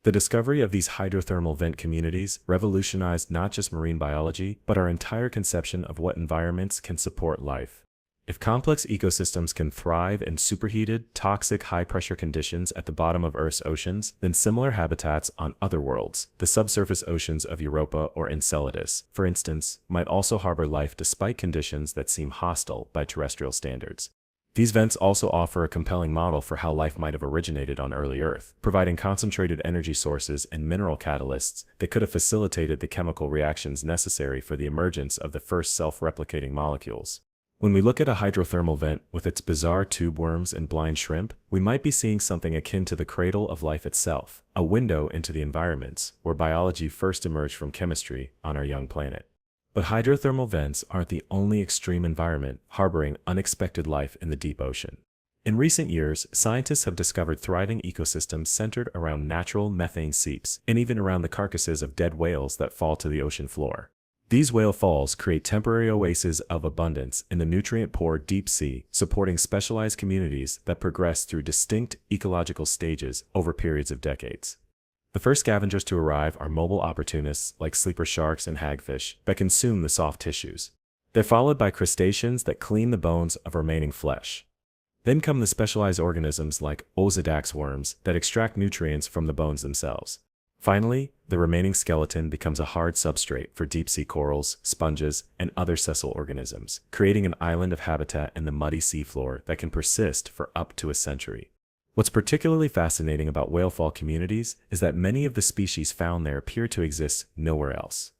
The discovery of these hydrothermal vent communities revolutionized not just marine biology, but our entire conception of what environments can support life. If complex ecosystems can thrive in superheated, toxic, high-pressure conditions at the bottom of Earth's oceans, then similar habitats on other worlds, the subsurface oceans of Europa or Enceladus, for instance, might also harbor life despite conditions that seem hostile by terrestrial standards. These vents also offer a compelling model for how life might have originated on early Earth, providing concentrated energy sources and mineral catalysts that could have facilitated the chemical reactions necessary for the emergence of the first self-replicating molecules. When we look at a hydrothermal vent with its bizarre tube worms and blind shrimp, we might be seeing something akin to the cradle of life itself, a window into the environments where biology first emerged from chemistry on our young planet. But hydrothermal vents aren't the only extreme environment harboring unexpected life in the deep ocean. In recent years, scientists have discovered thriving ecosystems centered around natural methane seeps and even around the carcasses of dead whales that fall to the ocean floor. These whale falls create temporary oases of abundance in the nutrient-poor deep sea, supporting specialized communities that progress through distinct ecological stages over periods of decades. The first scavengers to arrive are mobile opportunists like sleeper sharks and hagfish that consume the soft tissues. They're followed by crustaceans that clean the bones of remaining flesh. Then come the specialized organisms like oxidax worms that extract nutrients from the bones themselves. Finally, the remaining skeleton becomes a hard substrate for deep-sea corals, sponges, and other sessile organisms, creating an island of habitat in the muddy seafloor that can persist for up to a century. What's particularly fascinating about whale fall communities is that many of the species found there appear to exist nowhere else.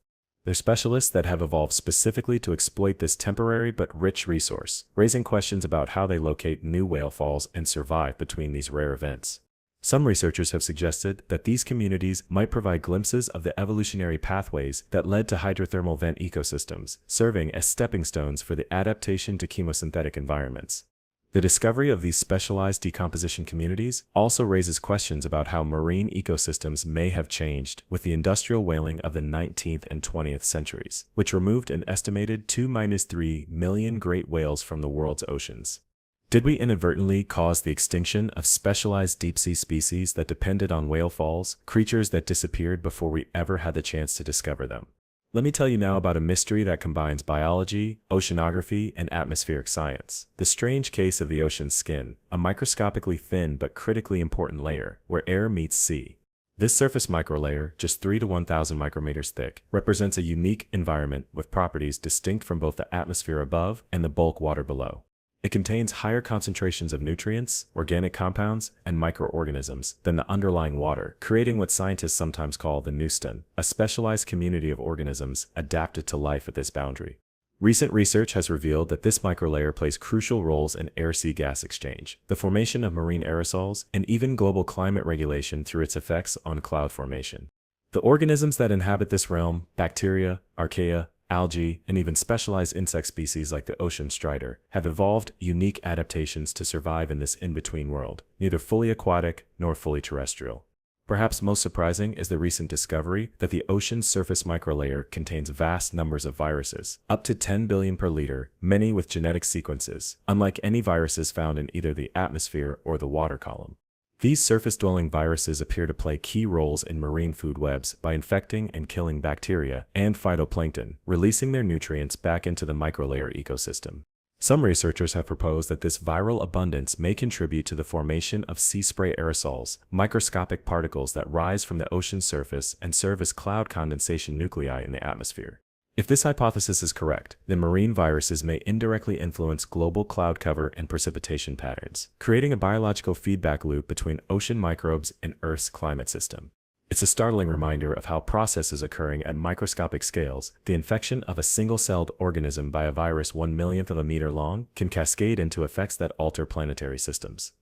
They're specialists that have evolved specifically to exploit this temporary but rich resource, raising questions about how they locate new whale falls and survive between these rare events. Some researchers have suggested that these communities might provide glimpses of the evolutionary pathways that led to hydrothermal vent ecosystems, serving as stepping stones for the adaptation to chemosynthetic environments. The discovery of these specialized decomposition communities also raises questions about how marine ecosystems may have changed with the industrial whaling of the 19th and 20th centuries, which removed an estimated 2-3 million great whales from the world's oceans. Did we inadvertently cause the extinction of specialized deep-sea species that depended on whale falls, creatures that disappeared before we ever had the chance to discover them? Let me tell you now about a mystery that combines biology, oceanography, and atmospheric science. The strange case of the ocean's skin, a microscopically thin but critically important layer where air meets sea. This surface microlayer, just 3 to 1,000 micrometers thick, represents a unique environment with properties distinct from both the atmosphere above and the bulk water below. It contains higher concentrations of nutrients, organic compounds, and microorganisms than the underlying water, creating what scientists sometimes call the neuston, a specialized community of organisms adapted to life at this boundary. Recent research has revealed that this microlayer plays crucial roles in air-sea gas exchange, the formation of marine aerosols, and even global climate regulation through its effects on cloud formation. The organisms that inhabit this realm, bacteria, archaea, algae, and even specialized insect species like the ocean strider, have evolved unique adaptations to survive in this in-between world, neither fully aquatic nor fully terrestrial. Perhaps most surprising is the recent discovery that the ocean's surface microlayer contains vast numbers of viruses, up to 10 billion per liter, many with genetic sequences, unlike any viruses found in either the atmosphere or the water column. These surface-dwelling viruses appear to play key roles in marine food webs by infecting and killing bacteria and phytoplankton, releasing their nutrients back into the microlayer ecosystem. Some researchers have proposed that this viral abundance may contribute to the formation of sea spray aerosols, microscopic particles that rise from the ocean's surface and serve as cloud condensation nuclei in the atmosphere. If this hypothesis is correct, then marine viruses may indirectly influence global cloud cover and precipitation patterns, creating a biological feedback loop between ocean microbes and Earth's climate system. It's a startling reminder of how processes occurring at microscopic scales, the infection of a single-celled organism by a virus 1/1,000,000th of a meter long, can cascade into effects that alter planetary systems.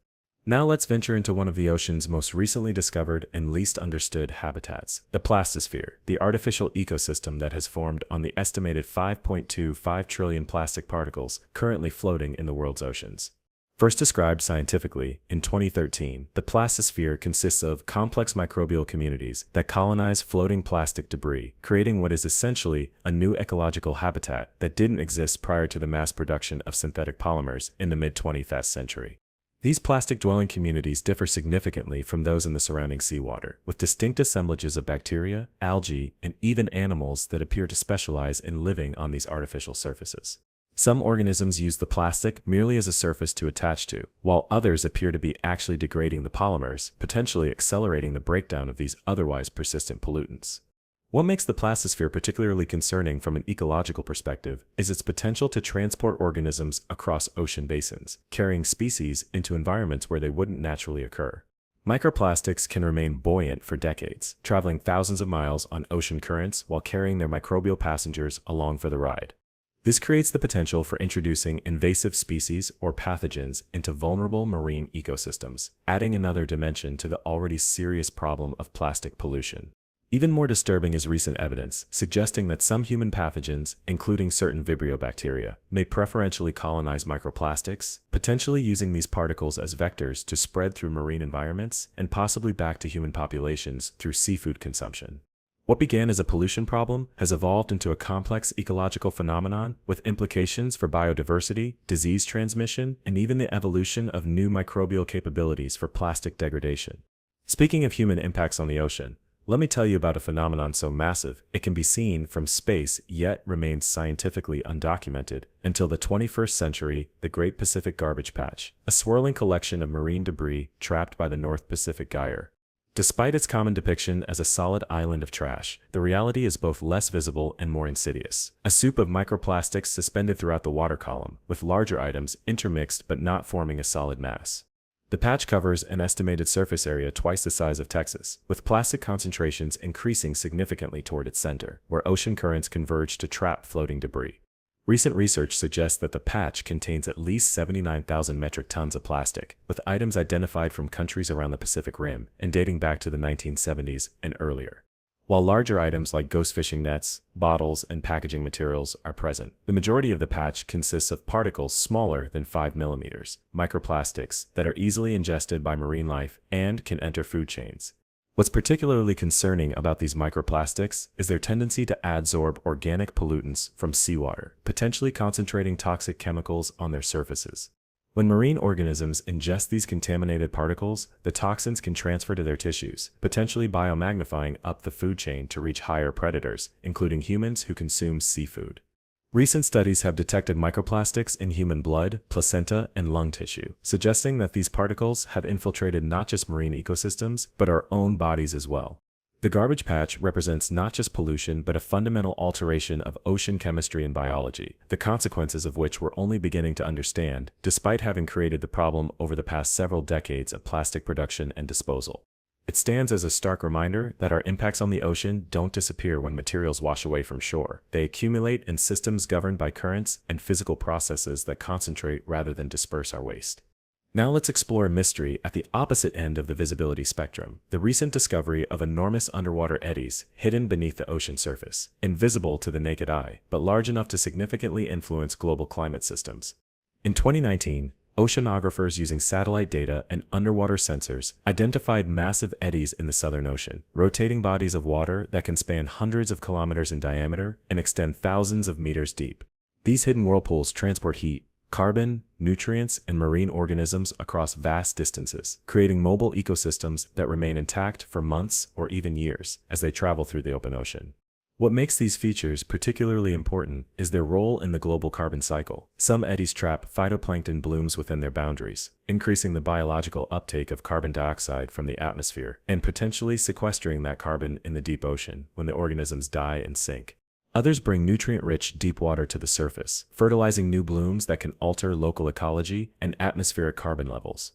Now let's venture into one of the ocean's most recently discovered and least understood habitats, the plastosphere, the artificial ecosystem that has formed on the estimated 5.25 trillion plastic particles currently floating in the world's oceans. First described scientifically in 2013, the plastosphere consists of complex microbial communities that colonize floating plastic debris, creating what is essentially a new ecological habitat that didn't exist prior to the mass production of synthetic polymers in the mid-20th century. These plastic-dwelling communities differ significantly from those in the surrounding seawater, with distinct assemblages of bacteria, algae, and even animals that appear to specialize in living on these artificial surfaces. Some organisms use the plastic merely as a surface to attach to, while others appear to be actually degrading the polymers, potentially accelerating the breakdown of these otherwise persistent pollutants. What makes the plastosphere particularly concerning from an ecological perspective is its potential to transport organisms across ocean basins, carrying species into environments where they wouldn't naturally occur. Microplastics can remain buoyant for decades, traveling thousands of miles on ocean currents while carrying their microbial passengers along for the ride. This creates the potential for introducing invasive species or pathogens into vulnerable marine ecosystems, adding another dimension to the already serious problem of plastic pollution. Even more disturbing is recent evidence suggesting that some human pathogens, including certain Vibrio bacteria, may preferentially colonize microplastics, potentially using these particles as vectors to spread through marine environments and possibly back to human populations through seafood consumption. What began as a pollution problem has evolved into a complex ecological phenomenon with implications for biodiversity, disease transmission, and even the evolution of new microbial capabilities for plastic degradation. Speaking of human impacts on the ocean, let me tell you about a phenomenon so massive it can be seen from space yet remains scientifically undocumented until the 21st century: the Great Pacific Garbage Patch, a swirling collection of marine debris trapped by the North Pacific Gyre. Despite its common depiction as a solid island of trash, the reality is both less visible and more insidious. A soup of microplastics suspended throughout the water column, with larger items intermixed but not forming a solid mass. The patch covers an estimated surface area twice the size of Texas, with plastic concentrations increasing significantly toward its center, where ocean currents converge to trap floating debris. Recent research suggests that the patch contains at least 79,000 metric tons of plastic, with items identified from countries around the Pacific Rim and dating back to the 1970s and earlier. While larger items like ghost fishing nets, bottles, and packaging materials are present, the majority of the patch consists of particles smaller than 5 millimeters, microplastics that are easily ingested by marine life and can enter food chains. What's particularly concerning about these microplastics is their tendency to adsorb organic pollutants from seawater, potentially concentrating toxic chemicals on their surfaces. When marine organisms ingest these contaminated particles, the toxins can transfer to their tissues, potentially biomagnifying up the food chain to reach higher predators, including humans who consume seafood. Recent studies have detected microplastics in human blood, placenta, and lung tissue, suggesting that these particles have infiltrated not just marine ecosystems, but our own bodies as well. The garbage patch represents not just pollution, but a fundamental alteration of ocean chemistry and biology, the consequences of which we're only beginning to understand, despite having created the problem over the past several decades of plastic production and disposal. It stands as a stark reminder that our impacts on the ocean don't disappear when materials wash away from shore. They accumulate in systems governed by currents and physical processes that concentrate rather than disperse our waste. Now let's explore a mystery at the opposite end of the visibility spectrum: the recent discovery of enormous underwater eddies hidden beneath the ocean surface, invisible to the naked eye, but large enough to significantly influence global climate systems. In 2019, Oceanographers using satellite data and underwater sensors identified massive eddies in the Southern Ocean, rotating bodies of water that can span hundreds of kilometers in diameter and extend thousands of meters deep. These hidden whirlpools transport heat, carbon, nutrients, and marine organisms across vast distances, creating mobile ecosystems that remain intact for months or even years as they travel through the open ocean. What makes these features particularly important is their role in the global carbon cycle. Some eddies trap phytoplankton blooms within their boundaries, increasing the biological uptake of carbon dioxide from the atmosphere and potentially sequestering that carbon in the deep ocean when the organisms die and sink. Others bring nutrient-rich deep water to the surface, fertilizing new blooms that can alter local ecology and atmospheric carbon levels.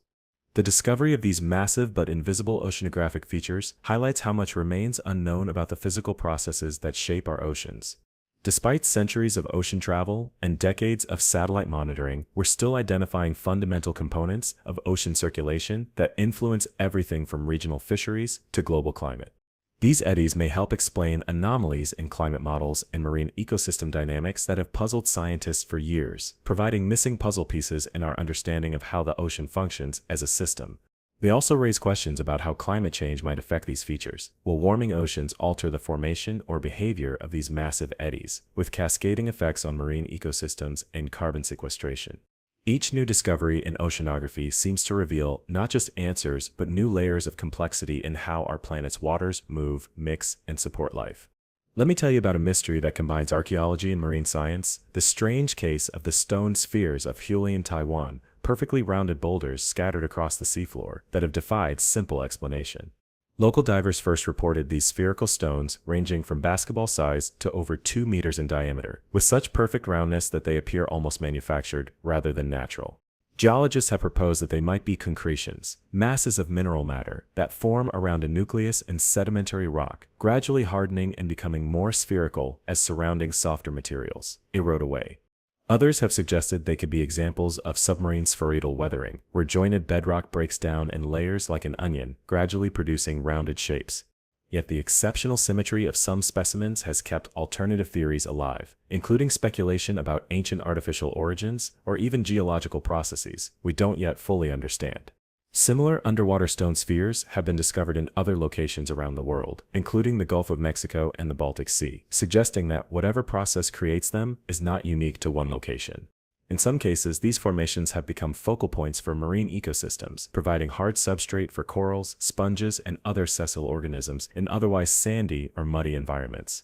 The discovery of these massive but invisible oceanographic features highlights how much remains unknown about the physical processes that shape our oceans. Despite centuries of ocean travel and decades of satellite monitoring, we're still identifying fundamental components of ocean circulation that influence everything from regional fisheries to global climate. These eddies may help explain anomalies in climate models and marine ecosystem dynamics that have puzzled scientists for years, providing missing puzzle pieces in our understanding of how the ocean functions as a system. They also raise questions about how climate change might affect these features. Will warming oceans alter the formation or behavior of these massive eddies, with cascading effects on marine ecosystems and carbon sequestration? Each new discovery in oceanography seems to reveal not just answers, but new layers of complexity in how our planet's waters move, mix, and support life. Let me tell you about a mystery that combines archaeology and marine science: the strange case of the stone spheres of Hualien, Taiwan, perfectly rounded boulders scattered across the seafloor that have defied simple explanation. Local divers first reported these spherical stones ranging from basketball size to over 2 meters in diameter, with such perfect roundness that they appear almost manufactured rather than natural. Geologists have proposed that they might be concretions, masses of mineral matter that form around a nucleus in sedimentary rock, gradually hardening and becoming more spherical as surrounding softer materials erode away. Others have suggested they could be examples of submarine spheroidal weathering, where jointed bedrock breaks down in layers like an onion, gradually producing rounded shapes. Yet the exceptional symmetry of some specimens has kept alternative theories alive, including speculation about ancient artificial origins or even geological processes we don't yet fully understand. Similar underwater stone spheres have been discovered in other locations around the world, including the Gulf of Mexico and the Baltic Sea, suggesting that whatever process creates them is not unique to one location. In some cases, these formations have become focal points for marine ecosystems, providing hard substrate for corals, sponges, and other sessile organisms in otherwise sandy or muddy environments.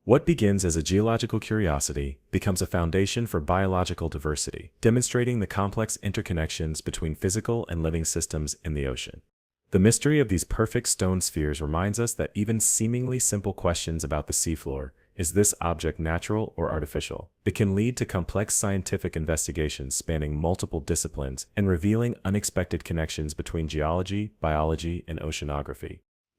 What begins as a geological curiosity becomes a foundation for biological diversity, demonstrating the complex interconnections between physical and living systems in the ocean. The mystery of these perfect stone spheres reminds us that even seemingly simple questions about the seafloor, is this object natural or artificial, it can lead to complex scientific investigations spanning multiple disciplines and revealing unexpected connections between geology, biology, and oceanography.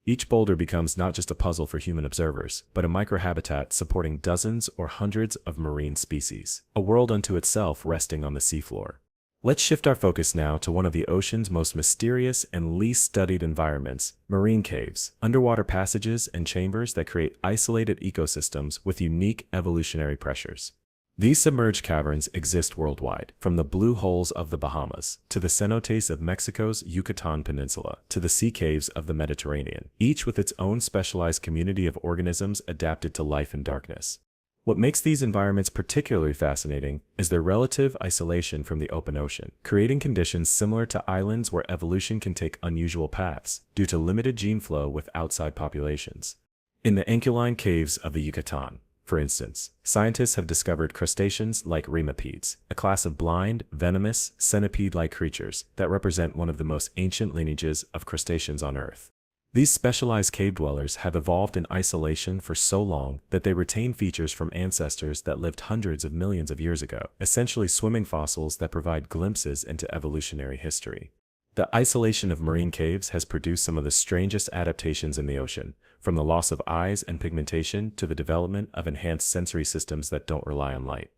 Each boulder becomes not just a puzzle for human observers, but a microhabitat supporting dozens or hundreds of marine species, a world unto itself resting on the seafloor. Let's shift our focus now to one of the ocean's most mysterious and least studied environments: marine caves, underwater passages and chambers that create isolated ecosystems with unique evolutionary pressures. These submerged caverns exist worldwide, from the blue holes of the Bahamas, to the cenotes of Mexico's Yucatan Peninsula, to the sea caves of the Mediterranean, each with its own specialized community of organisms adapted to life in darkness. What makes these environments particularly fascinating is their relative isolation from the open ocean, creating conditions similar to islands where evolution can take unusual paths, due to limited gene flow with outside populations. In the ankyline caves of the Yucatan, for instance, scientists have discovered crustaceans like remipedes, a class of blind, venomous, centipede-like creatures that represent one of the most ancient lineages of crustaceans on Earth. These specialized cave dwellers have evolved in isolation for so long that they retain features from ancestors that lived hundreds of millions of years ago, essentially swimming fossils that provide glimpses into evolutionary history. The isolation of marine caves has produced some of the strangest adaptations in the ocean, from the loss of eyes and pigmentation to the development of enhanced sensory systems that don't rely on light.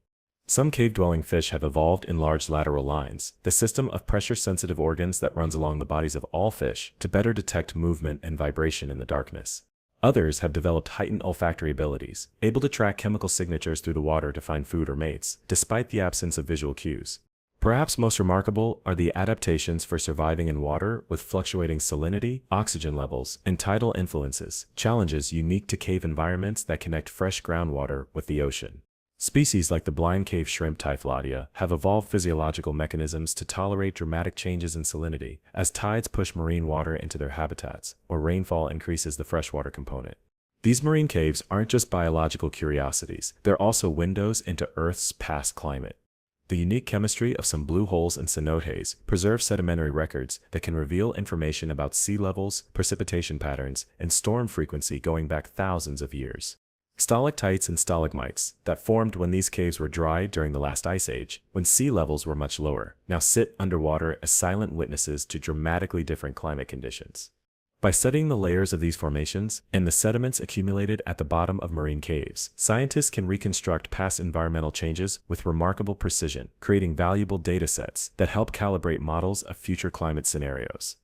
Some cave-dwelling fish have evolved in large lateral lines, the system of pressure-sensitive organs that runs along the bodies of all fish, to better detect movement and vibration in the darkness. Others have developed heightened olfactory abilities, able to track chemical signatures through the water to find food or mates, despite the absence of visual cues. Perhaps most remarkable are the adaptations for surviving in water with fluctuating salinity, oxygen levels, and tidal influences, challenges unique to cave environments that connect fresh groundwater with the ocean. Species like the blind cave shrimp Typhlodia have evolved physiological mechanisms to tolerate dramatic changes in salinity as tides push marine water into their habitats, or rainfall increases the freshwater component. These marine caves aren't just biological curiosities, they're also windows into Earth's past climate. The unique chemistry of some blue holes and cenotes preserve sedimentary records that can reveal information about sea levels, precipitation patterns, and storm frequency going back thousands of years. Stalactites and stalagmites, that formed when these caves were dry during the last ice age, when sea levels were much lower, now sit underwater as silent witnesses to dramatically different climate conditions. By studying the layers of these formations and the sediments accumulated at the bottom of marine caves, scientists can reconstruct past environmental changes with remarkable precision, creating valuable data sets that help calibrate models of future climate scenarios.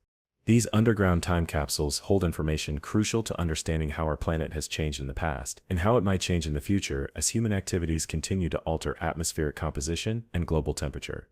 These underground time capsules hold information crucial to understanding how our planet has changed in the past and how it might change in the future as human activities continue to alter atmospheric composition and global temperature.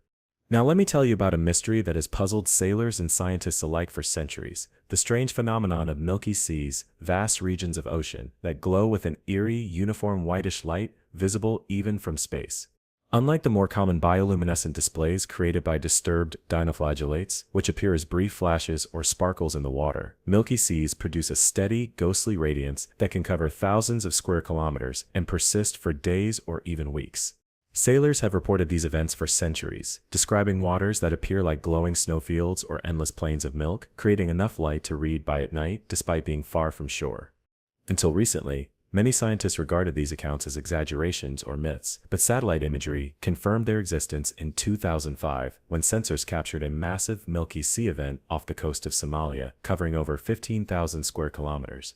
Now let me tell you about a mystery that has puzzled sailors and scientists alike for centuries, the strange phenomenon of milky seas, vast regions of ocean that glow with an eerie, uniform whitish light visible even from space. Unlike the more common bioluminescent displays created by disturbed dinoflagellates, which appear as brief flashes or sparkles in the water, milky seas produce a steady, ghostly radiance that can cover thousands of square kilometers and persist for days or even weeks. Sailors have reported these events for centuries, describing waters that appear like glowing snowfields or endless plains of milk, creating enough light to read by at night despite being far from shore. Until recently, many scientists regarded these accounts as exaggerations or myths, but satellite imagery confirmed their existence in 2005 when sensors captured a massive Milky Sea event off the coast of Somalia, covering over 15,000 square kilometers.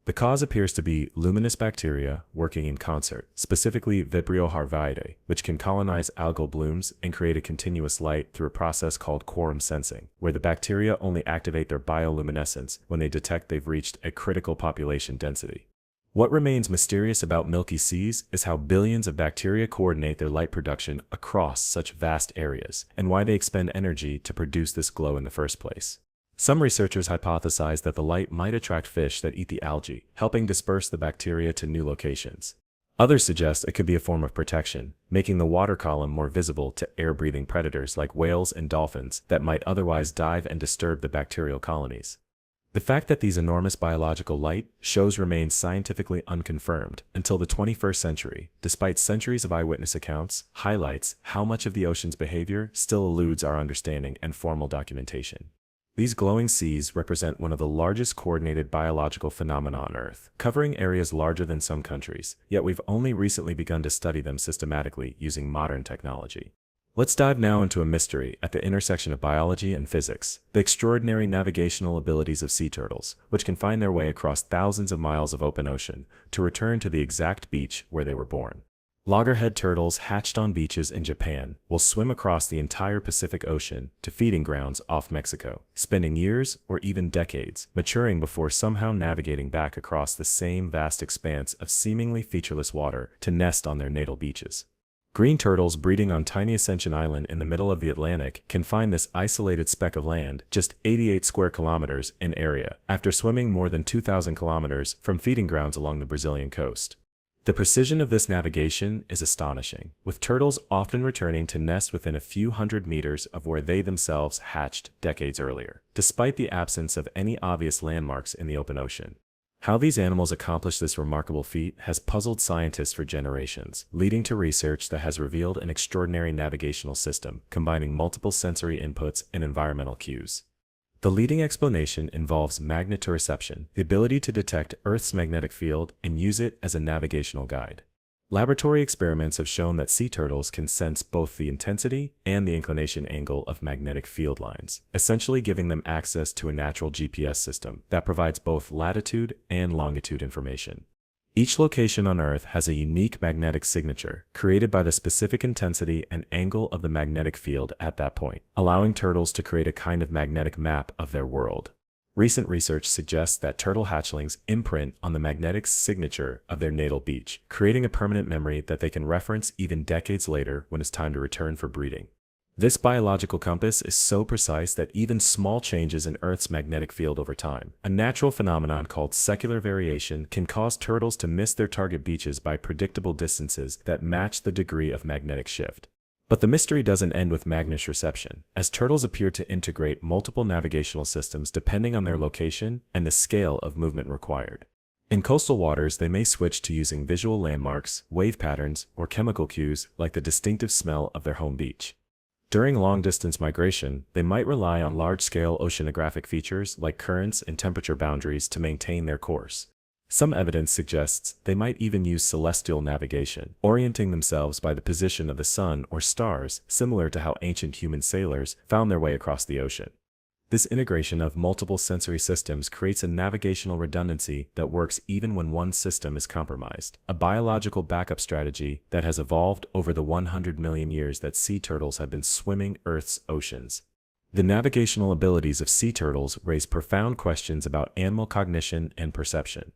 The cause appears to be luminous bacteria working in concert, specifically Vibrio harvide, which can colonize algal blooms and create a continuous light through a process called quorum sensing, where the bacteria only activate their bioluminescence when they detect they've reached a critical population density. What remains mysterious about milky seas is how billions of bacteria coordinate their light production across such vast areas, and why they expend energy to produce this glow in the first place. Some researchers hypothesize that the light might attract fish that eat the algae, helping disperse the bacteria to new locations. Others suggest it could be a form of protection, making the water column more visible to air-breathing predators like whales and dolphins that might otherwise dive and disturb the bacterial colonies. The fact that these enormous biological light shows remain scientifically unconfirmed until the 21st century, despite centuries of eyewitness accounts, highlights how much of the ocean's behavior still eludes our understanding and formal documentation. These glowing seas represent one of the largest coordinated biological phenomena on Earth, covering areas larger than some countries, yet we've only recently begun to study them systematically using modern technology. Let's dive now into a mystery at the intersection of biology and physics, the extraordinary navigational abilities of sea turtles, which can find their way across thousands of miles of open ocean to return to the exact beach where they were born. Loggerhead turtles hatched on beaches in Japan will swim across the entire Pacific Ocean to feeding grounds off Mexico, spending years or even decades maturing before somehow navigating back across the same vast expanse of seemingly featureless water to nest on their natal beaches. Green turtles breeding on tiny Ascension Island in the middle of the Atlantic can find this isolated speck of land just 88 square kilometers in area after swimming more than 2,000 kilometers from feeding grounds along the Brazilian coast. The precision of this navigation is astonishing, with turtles often returning to nest within a few hundred meters of where they themselves hatched decades earlier, despite the absence of any obvious landmarks in the open ocean. How these animals accomplish this remarkable feat has puzzled scientists for generations, leading to research that has revealed an extraordinary navigational system, combining multiple sensory inputs and environmental cues. The leading explanation involves magnetoreception, the ability to detect Earth's magnetic field and use it as a navigational guide. Laboratory experiments have shown that sea turtles can sense both the intensity and the inclination angle of magnetic field lines, essentially giving them access to a natural GPS system that provides both latitude and longitude information. Each location on Earth has a unique magnetic signature created by the specific intensity and angle of the magnetic field at that point, allowing turtles to create a kind of magnetic map of their world. Recent research suggests that turtle hatchlings imprint on the magnetic signature of their natal beach, creating a permanent memory that they can reference even decades later when it's time to return for breeding. This biological compass is so precise that even small changes in Earth's magnetic field over time, a natural phenomenon called secular variation, can cause turtles to miss their target beaches by predictable distances that match the degree of magnetic shift. But the mystery doesn't end with Magnus reception, as turtles appear to integrate multiple navigational systems depending on their location and the scale of movement required. In coastal waters, they may switch to using visual landmarks, wave patterns, or chemical cues like the distinctive smell of their home beach. During long-distance migration, they might rely on large-scale oceanographic features like currents and temperature boundaries to maintain their course. Some evidence suggests they might even use celestial navigation, orienting themselves by the position of the sun or stars, similar to how ancient human sailors found their way across the ocean. This integration of multiple sensory systems creates a navigational redundancy that works even when one system is compromised, a biological backup strategy that has evolved over the 100 million years that sea turtles have been swimming Earth's oceans. The navigational abilities of sea turtles raise profound questions about animal cognition and perception.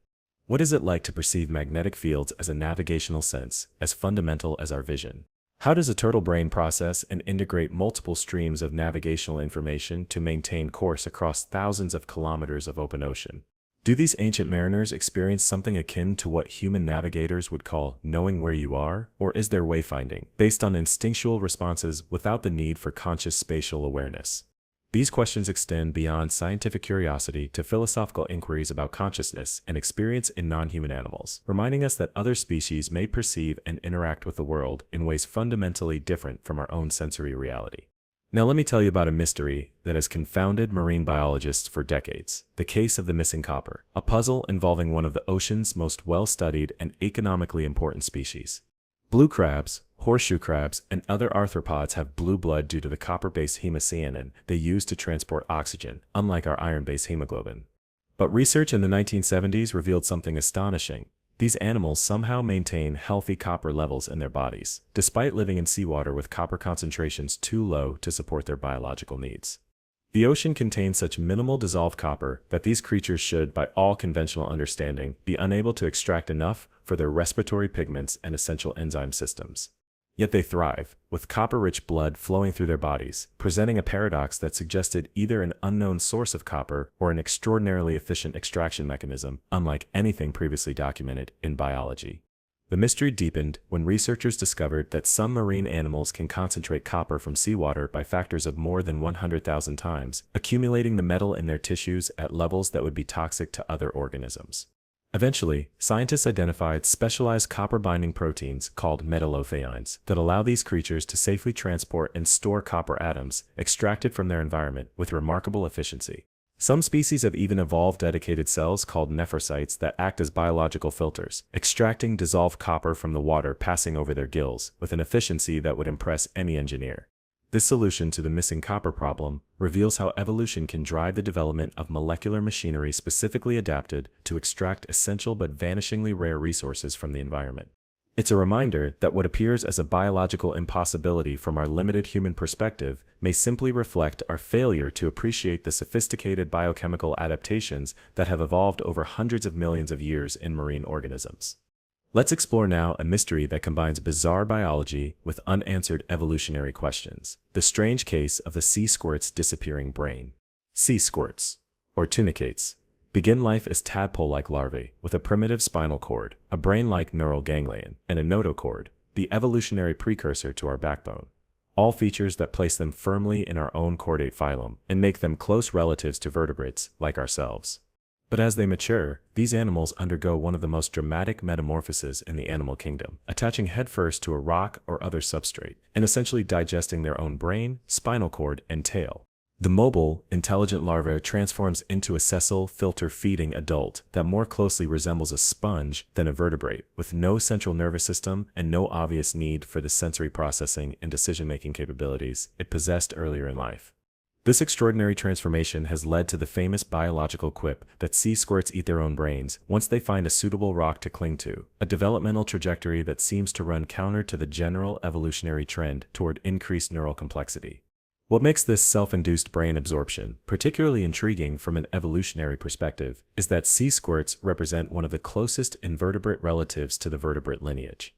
What is it like to perceive magnetic fields as a navigational sense, as fundamental as our vision? How does a turtle brain process and integrate multiple streams of navigational information to maintain course across thousands of kilometers of open ocean? Do these ancient mariners experience something akin to what human navigators would call knowing where you are, or is their wayfinding based on instinctual responses without the need for conscious spatial awareness? These questions extend beyond scientific curiosity to philosophical inquiries about consciousness and experience in non-human animals, reminding us that other species may perceive and interact with the world in ways fundamentally different from our own sensory reality. Now let me tell you about a mystery that has confounded marine biologists for decades: the case of the missing copper, a puzzle involving one of the ocean's most well-studied and economically important species. Blue crabs, horseshoe crabs, and other arthropods have blue blood due to the copper-based hemocyanin they use to transport oxygen, unlike our iron-based hemoglobin. But research in the 1970s revealed something astonishing. These animals somehow maintain healthy copper levels in their bodies, despite living in seawater with copper concentrations too low to support their biological needs. The ocean contains such minimal dissolved copper that these creatures should, by all conventional understanding, be unable to extract enough for their respiratory pigments and essential enzyme systems. Yet they thrive, with copper-rich blood flowing through their bodies, presenting a paradox that suggested either an unknown source of copper or an extraordinarily efficient extraction mechanism, unlike anything previously documented in biology. The mystery deepened when researchers discovered that some marine animals can concentrate copper from seawater by factors of more than 100,000 times, accumulating the metal in their tissues at levels that would be toxic to other organisms. Eventually, scientists identified specialized copper-binding proteins called metallothioneins that allow these creatures to safely transport and store copper atoms extracted from their environment with remarkable efficiency. Some species have even evolved dedicated cells called nephrocytes that act as biological filters, extracting dissolved copper from the water passing over their gills with an efficiency that would impress any engineer. This solution to the missing copper problem reveals how evolution can drive the development of molecular machinery specifically adapted to extract essential but vanishingly rare resources from the environment. It's a reminder that what appears as a biological impossibility from our limited human perspective may simply reflect our failure to appreciate the sophisticated biochemical adaptations that have evolved over hundreds of millions of years in marine organisms. Let's explore now a mystery that combines bizarre biology with unanswered evolutionary questions: the strange case of the sea squirt's disappearing brain. Sea squirts, or tunicates, begin life as tadpole-like larvae with a primitive spinal cord, a brain-like neural ganglion, and a notochord, the evolutionary precursor to our backbone. All features that place them firmly in our own chordate phylum and make them close relatives to vertebrates like ourselves. But as they mature, these animals undergo one of the most dramatic metamorphoses in the animal kingdom, attaching headfirst to a rock or other substrate, and essentially digesting their own brain, spinal cord, and tail. The mobile, intelligent larva transforms into a sessile, filter-feeding adult that more closely resembles a sponge than a vertebrate, with no central nervous system and no obvious need for the sensory processing and decision-making capabilities it possessed earlier in life. This extraordinary transformation has led to the famous biological quip that sea squirts eat their own brains once they find a suitable rock to cling to, a developmental trajectory that seems to run counter to the general evolutionary trend toward increased neural complexity. What makes this self-induced brain absorption particularly intriguing from an evolutionary perspective is that sea squirts represent one of the closest invertebrate relatives to the vertebrate lineage.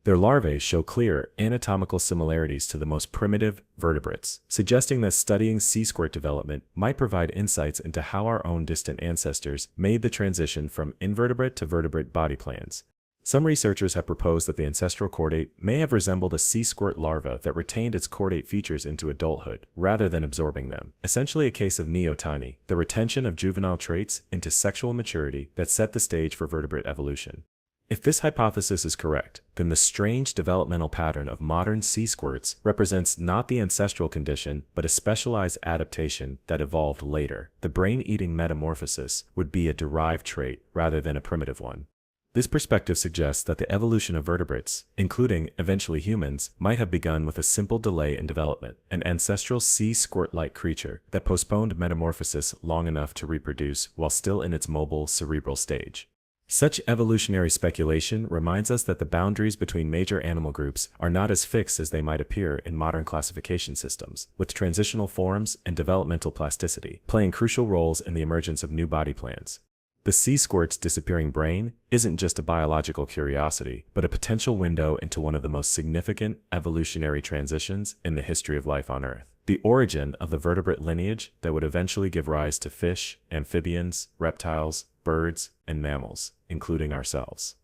Their larvae show clear anatomical similarities to the most primitive vertebrates, suggesting that studying sea squirt development might provide insights into how our own distant ancestors made the transition from invertebrate to vertebrate body plans. Some researchers have proposed that the ancestral chordate may have resembled a sea squirt larva that retained its chordate features into adulthood, rather than absorbing them, essentially a case of neoteny, the retention of juvenile traits into sexual maturity that set the stage for vertebrate evolution. If this hypothesis is correct, then the strange developmental pattern of modern sea squirts represents not the ancestral condition, but a specialized adaptation that evolved later. The brain-eating metamorphosis would be a derived trait rather than a primitive one. This perspective suggests that the evolution of vertebrates, including eventually humans, might have begun with a simple delay in development, an ancestral sea squirt-like creature that postponed metamorphosis long enough to reproduce while still in its mobile cerebral stage. Such evolutionary speculation reminds us that the boundaries between major animal groups are not as fixed as they might appear in modern classification systems, with transitional forms and developmental plasticity playing crucial roles in the emergence of new body plans. The sea squirt's disappearing brain isn't just a biological curiosity, but a potential window into one of the most significant evolutionary transitions in the history of life on Earth. The origin of the vertebrate lineage that would eventually give rise to fish, amphibians, reptiles, birds, and mammals, including ourselves.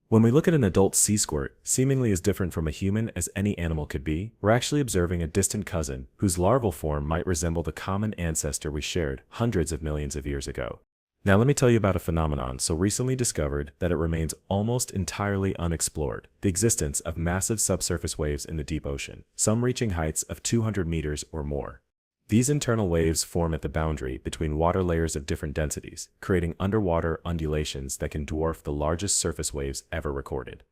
When we look at an adult sea squirt, seemingly as different from a human as any animal could be, we're actually observing a distant cousin whose larval form might resemble the common ancestor we shared hundreds of millions of years ago. Now let me tell you about a phenomenon so recently discovered that it remains almost entirely unexplored: the existence of massive subsurface waves in the deep ocean, some reaching heights of 200 meters or more. These internal waves form at the boundary between water layers of different densities, creating underwater undulations that can dwarf the largest surface waves ever recorded.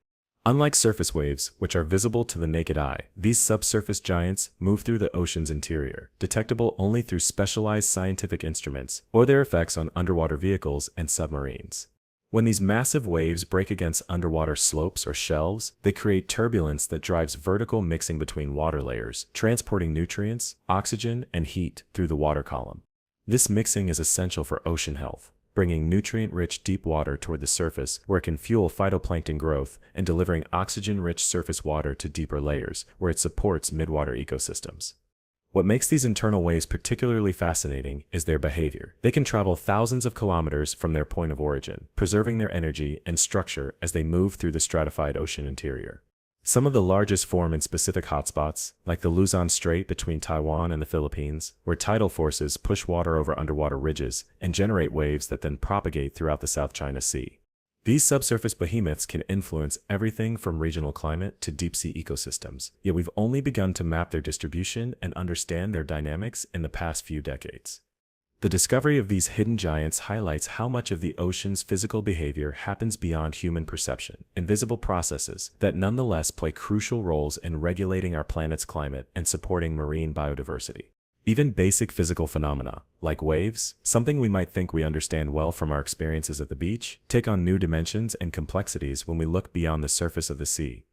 Unlike surface waves, which are visible to the naked eye, these subsurface giants move through the ocean's interior, detectable only through specialized scientific instruments or their effects on underwater vehicles and submarines. When these massive waves break against underwater slopes or shelves, they create turbulence that drives vertical mixing between water layers, transporting nutrients, oxygen, and heat through the water column. This mixing is essential for ocean health, bringing nutrient-rich deep water toward the surface where it can fuel phytoplankton growth and delivering oxygen-rich surface water to deeper layers where it supports midwater ecosystems. What makes these internal waves particularly fascinating is their behavior. They can travel thousands of kilometers from their point of origin, preserving their energy and structure as they move through the stratified ocean interior. Some of the largest form in specific hotspots, like the Luzon Strait between Taiwan and the Philippines, where tidal forces push water over underwater ridges and generate waves that then propagate throughout the South China Sea. These subsurface behemoths can influence everything from regional climate to deep-sea ecosystems, yet we've only begun to map their distribution and understand their dynamics in the past few decades. The discovery of these hidden giants highlights how much of the ocean's physical behavior happens beyond human perception, invisible processes that nonetheless play crucial roles in regulating our planet's climate and supporting marine biodiversity. Even basic physical phenomena, like waves, something we might think we understand well from our experiences at the beach, take on new dimensions and complexities when we look beyond the surface of the sea.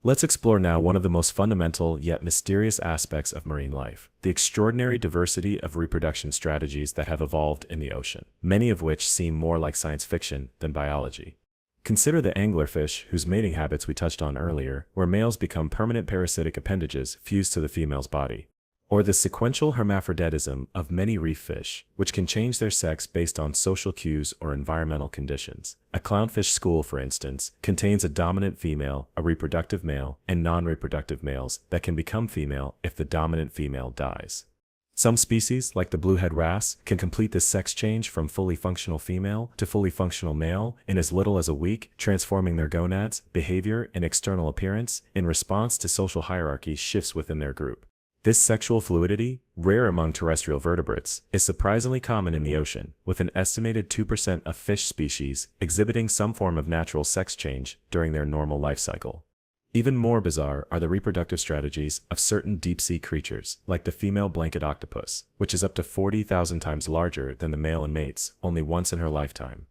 Let's explore now one of the most fundamental yet mysterious aspects of marine life: the extraordinary diversity of reproduction strategies that have evolved in the ocean, many of which seem more like science fiction than biology. Consider the anglerfish, whose mating habits we touched on earlier, where males become permanent parasitic appendages fused to the female's body. Or the sequential hermaphroditism of many reef fish, which can change their sex based on social cues or environmental conditions. A clownfish school, for instance, contains a dominant female, a reproductive male, and non-reproductive males that can become female if the dominant female dies. Some species, like the bluehead wrasse, can complete this sex change from fully functional female to fully functional male in as little as a week, transforming their gonads, behavior, and external appearance in response to social hierarchy shifts within their group. This sexual fluidity, rare among terrestrial vertebrates, is surprisingly common in the ocean, with an estimated 2% of fish species exhibiting some form of natural sex change during their normal life cycle. Even more bizarre are the reproductive strategies of certain deep-sea creatures, like the female blanket octopus, which is up to 40,000 times larger than the male and mates only once in her lifetime.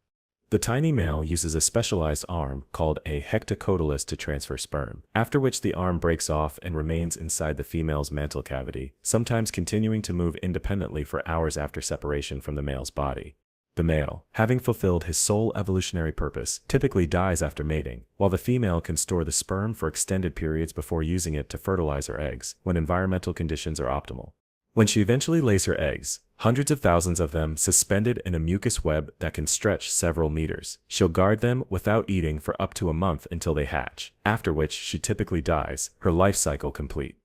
The tiny male uses a specialized arm called a hectocotylus to transfer sperm, after which the arm breaks off and remains inside the female's mantle cavity, sometimes continuing to move independently for hours after separation from the male's body. The male, having fulfilled his sole evolutionary purpose, typically dies after mating, while the female can store the sperm for extended periods before using it to fertilize her eggs, when environmental conditions are optimal. When she eventually lays her eggs, hundreds of thousands of them suspended in a mucus web that can stretch several meters, she'll guard them without eating for up to a month until they hatch, after which she typically dies, her life cycle complete.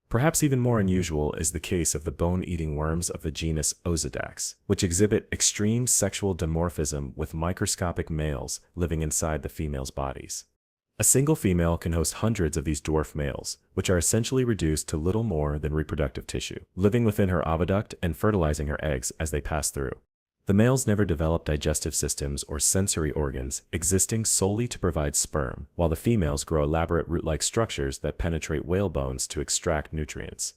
Perhaps even more unusual is the case of the bone-eating worms of the genus Osedax, which exhibit extreme sexual dimorphism with microscopic males living inside the females' bodies. A single female can host hundreds of these dwarf males, which are essentially reduced to little more than reproductive tissue, living within her oviduct and fertilizing her eggs as they pass through. The males never develop digestive systems or sensory organs, existing solely to provide sperm, while the females grow elaborate root-like structures that penetrate whale bones to extract nutrients.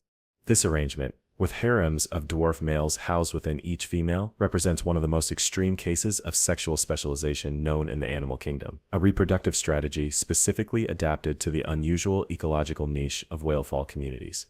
This arrangement, with harems of dwarf males housed within each female, represents one of the most extreme cases of sexual specialization known in the animal kingdom, a reproductive strategy specifically adapted to the unusual ecological niche of whalefowl communities.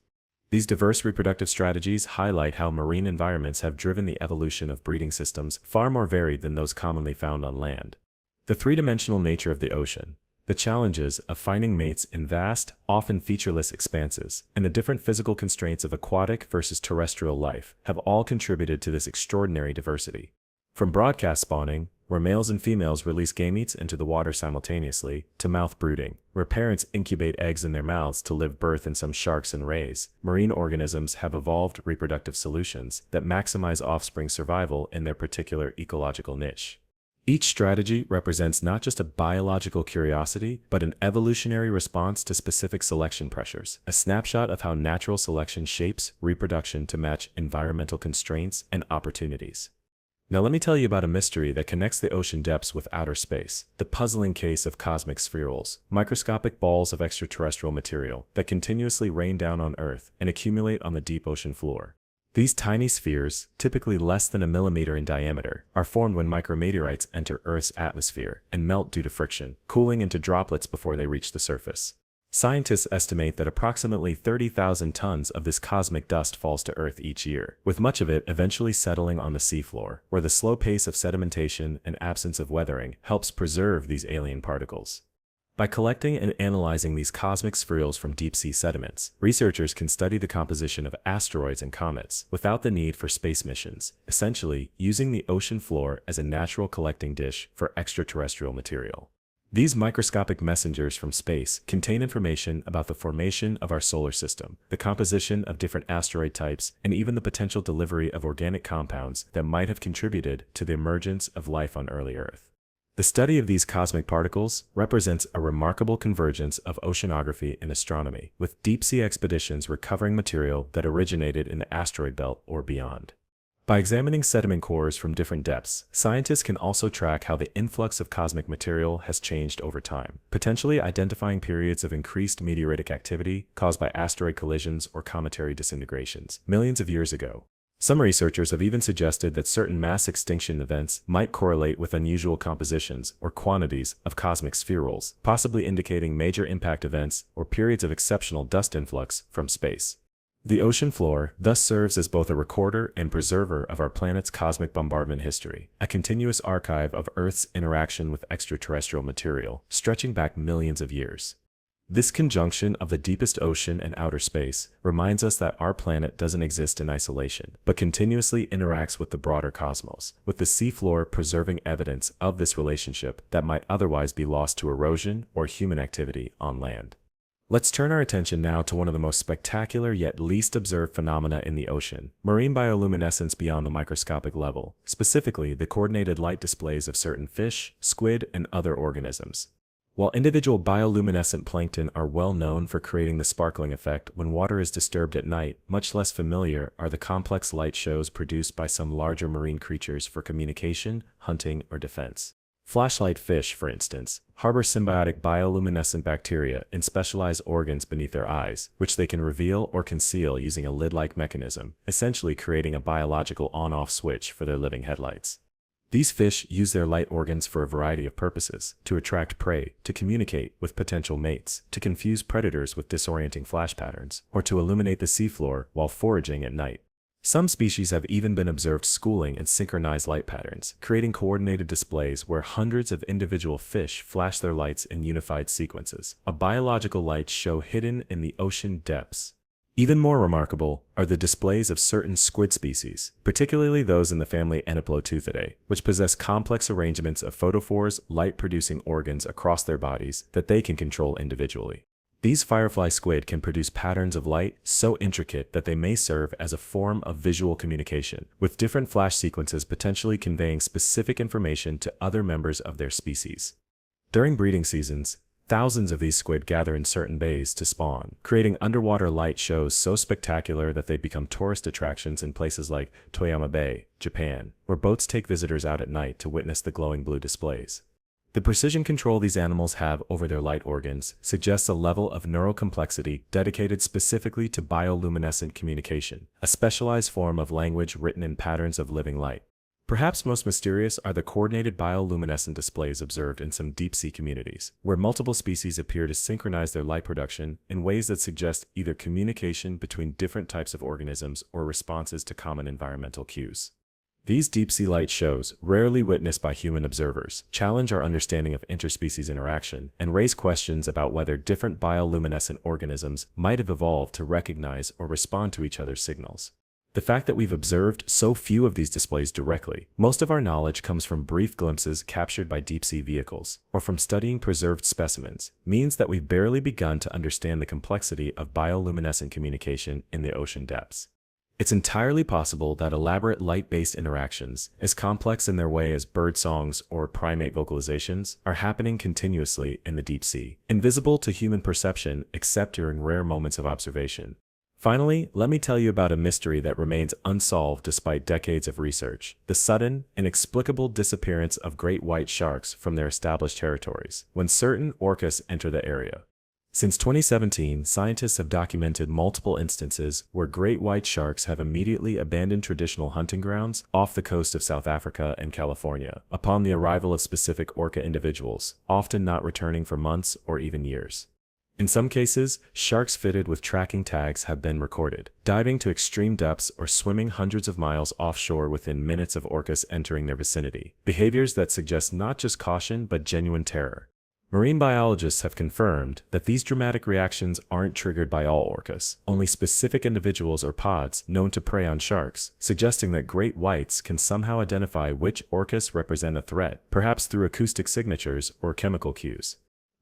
These diverse reproductive strategies highlight how marine environments have driven the evolution of breeding systems far more varied than those commonly found on land. The three-dimensional nature of the ocean, the challenges of finding mates in vast, often featureless expanses, and the different physical constraints of aquatic versus terrestrial life have all contributed to this extraordinary diversity. From broadcast spawning, where males and females release gametes into the water simultaneously, to mouth brooding, where parents incubate eggs in their mouths to live birth in some sharks and rays, marine organisms have evolved reproductive solutions that maximize offspring survival in their particular ecological niche. Each strategy represents not just a biological curiosity, but an evolutionary response to specific selection pressures, a snapshot of how natural selection shapes reproduction to match environmental constraints and opportunities. Now let me tell you about a mystery that connects the ocean depths with outer space, the puzzling case of cosmic spherules, microscopic balls of extraterrestrial material that continuously rain down on Earth and accumulate on the deep ocean floor. These tiny spheres, typically less than a millimeter in diameter, are formed when micrometeorites enter Earth's atmosphere and melt due to friction, cooling into droplets before they reach the surface. Scientists estimate that approximately 30,000 tons of this cosmic dust falls to Earth each year, with much of it eventually settling on the seafloor, where the slow pace of sedimentation and absence of weathering helps preserve these alien particles. By collecting and analyzing these cosmic spherules from deep-sea sediments, researchers can study the composition of asteroids and comets without the need for space missions, essentially using the ocean floor as a natural collecting dish for extraterrestrial material. These microscopic messengers from space contain information about the formation of our solar system, the composition of different asteroid types, and even the potential delivery of organic compounds that might have contributed to the emergence of life on early Earth. The study of these cosmic particles represents a remarkable convergence of oceanography and astronomy, with deep-sea expeditions recovering material that originated in the asteroid belt or beyond. By examining sediment cores from different depths, scientists can also track how the influx of cosmic material has changed over time, potentially identifying periods of increased meteoritic activity caused by asteroid collisions or cometary disintegrations millions of years ago. Some researchers have even suggested that certain mass extinction events might correlate with unusual compositions or quantities of cosmic spherules, possibly indicating major impact events or periods of exceptional dust influx from space. The ocean floor thus serves as both a recorder and preserver of our planet's cosmic bombardment history, a continuous archive of Earth's interaction with extraterrestrial material, stretching back millions of years. This conjunction of the deepest ocean and outer space reminds us that our planet doesn't exist in isolation, but continuously interacts with the broader cosmos, with the seafloor preserving evidence of this relationship that might otherwise be lost to erosion or human activity on land. Let's turn our attention now to one of the most spectacular yet least observed phenomena in the ocean, marine bioluminescence beyond the microscopic level, specifically the coordinated light displays of certain fish, squid, and other organisms. While individual bioluminescent plankton are well known for creating the sparkling effect when water is disturbed at night, much less familiar are the complex light shows produced by some larger marine creatures for communication, hunting, or defense. Flashlight fish, for instance, harbor symbiotic bioluminescent bacteria in specialized organs beneath their eyes, which they can reveal or conceal using a lid-like mechanism, essentially creating a biological on-off switch for their living headlights. These fish use their light organs for a variety of purposes: to attract prey, to communicate with potential mates, to confuse predators with disorienting flash patterns, or to illuminate the seafloor while foraging at night. Some species have even been observed schooling in synchronized light patterns, creating coordinated displays where hundreds of individual fish flash their lights in unified sequences, a biological light show hidden in the ocean depths. Even more remarkable are the displays of certain squid species, particularly those in the family Eniploteuthidea, which possess complex arrangements of photophores, light-producing organs across their bodies that they can control individually. These firefly squid can produce patterns of light so intricate that they may serve as a form of visual communication, with different flash sequences potentially conveying specific information to other members of their species. During breeding seasons, thousands of these squid gather in certain bays to spawn, creating underwater light shows so spectacular that they become tourist attractions in places like Toyama Bay, Japan, where boats take visitors out at night to witness the glowing blue displays. The precision control these animals have over their light organs suggests a level of neural complexity dedicated specifically to bioluminescent communication, a specialized form of language written in patterns of living light. Perhaps most mysterious are the coordinated bioluminescent displays observed in some deep-sea communities, where multiple species appear to synchronize their light production in ways that suggest either communication between different types of organisms or responses to common environmental cues. These deep-sea light shows, rarely witnessed by human observers, challenge our understanding of interspecies interaction and raise questions about whether different bioluminescent organisms might have evolved to recognize or respond to each other's signals. The fact that we've observed so few of these displays directly, most of our knowledge comes from brief glimpses captured by deep-sea vehicles, or from studying preserved specimens, means that we've barely begun to understand the complexity of bioluminescent communication in the ocean depths. It's entirely possible that elaborate light-based interactions, as complex in their way as bird songs or primate vocalizations, are happening continuously in the deep sea, invisible to human perception except during rare moments of observation. Finally, let me tell you about a mystery that remains unsolved despite decades of research: the sudden, inexplicable disappearance of great white sharks from their established territories when certain orcas enter the area. Since 2017, scientists have documented multiple instances where great white sharks have immediately abandoned traditional hunting grounds off the coast of South Africa and California upon the arrival of specific orca individuals, often not returning for months or even years. In some cases, sharks fitted with tracking tags have been recorded, diving to extreme depths or swimming hundreds of miles offshore within minutes of orcas entering their vicinity, behaviors that suggest not just caution but genuine terror. Marine biologists have confirmed that these dramatic reactions aren't triggered by all orcas, only specific individuals or pods known to prey on sharks, suggesting that great whites can somehow identify which orcas represent a threat, perhaps through acoustic signatures or chemical cues.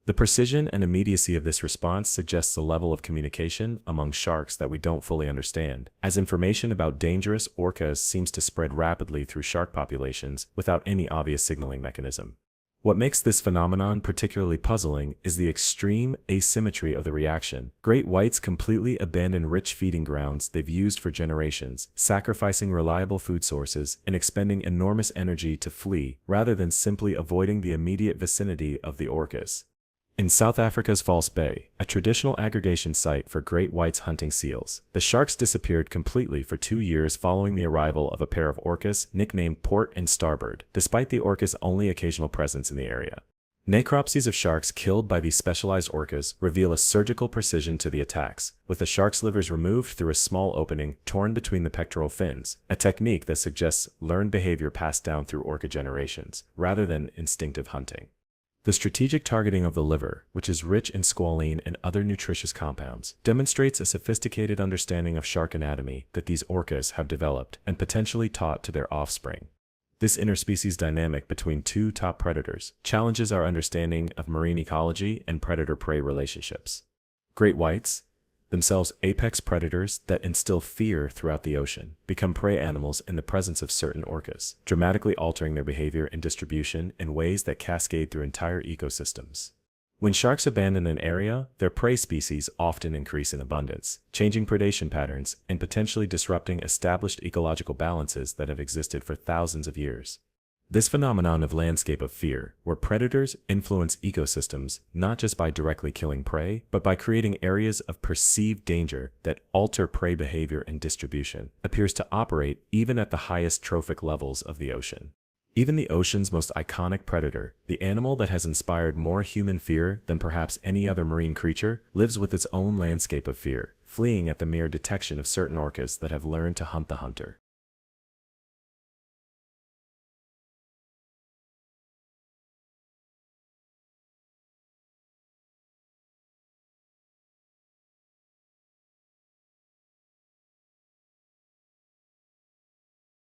The precision and immediacy of this response suggests a level of communication among sharks that we don't fully understand, as information about dangerous orcas seems to spread rapidly through shark populations without any obvious signaling mechanism. What makes this phenomenon particularly puzzling is the extreme asymmetry of the reaction. Great whites completely abandon rich feeding grounds they've used for generations, sacrificing reliable food sources and expending enormous energy to flee rather than simply avoiding the immediate vicinity of the orcas. In South Africa's False Bay, a traditional aggregation site for great whites hunting seals, the sharks disappeared completely for 2 years following the arrival of a pair of orcas nicknamed Port and Starboard, despite the orcas' only occasional presence in the area. Necropsies of sharks killed by these specialized orcas reveal a surgical precision to the attacks, with the shark's livers removed through a small opening torn between the pectoral fins, a technique that suggests learned behavior passed down through orca generations, rather than instinctive hunting. The strategic targeting of the liver, which is rich in squalene and other nutritious compounds, demonstrates a sophisticated understanding of shark anatomy that these orcas have developed and potentially taught to their offspring. This interspecies dynamic between two top predators challenges our understanding of marine ecology and predator-prey relationships. Great whites, themselves apex predators that instill fear throughout the ocean, become prey animals in the presence of certain orcas, dramatically altering their behavior and distribution in ways that cascade through entire ecosystems. When sharks abandon an area, their prey species often increase in abundance, changing predation patterns and potentially disrupting established ecological balances that have existed for thousands of years. This phenomenon of landscape of fear, where predators influence ecosystems not just by directly killing prey, but by creating areas of perceived danger that alter prey behavior and distribution, appears to operate even at the highest trophic levels of the ocean. Even the ocean's most iconic predator, the animal that has inspired more human fear than perhaps any other marine creature, lives with its own landscape of fear, fleeing at the mere detection of certain orcas that have learned to hunt the hunter.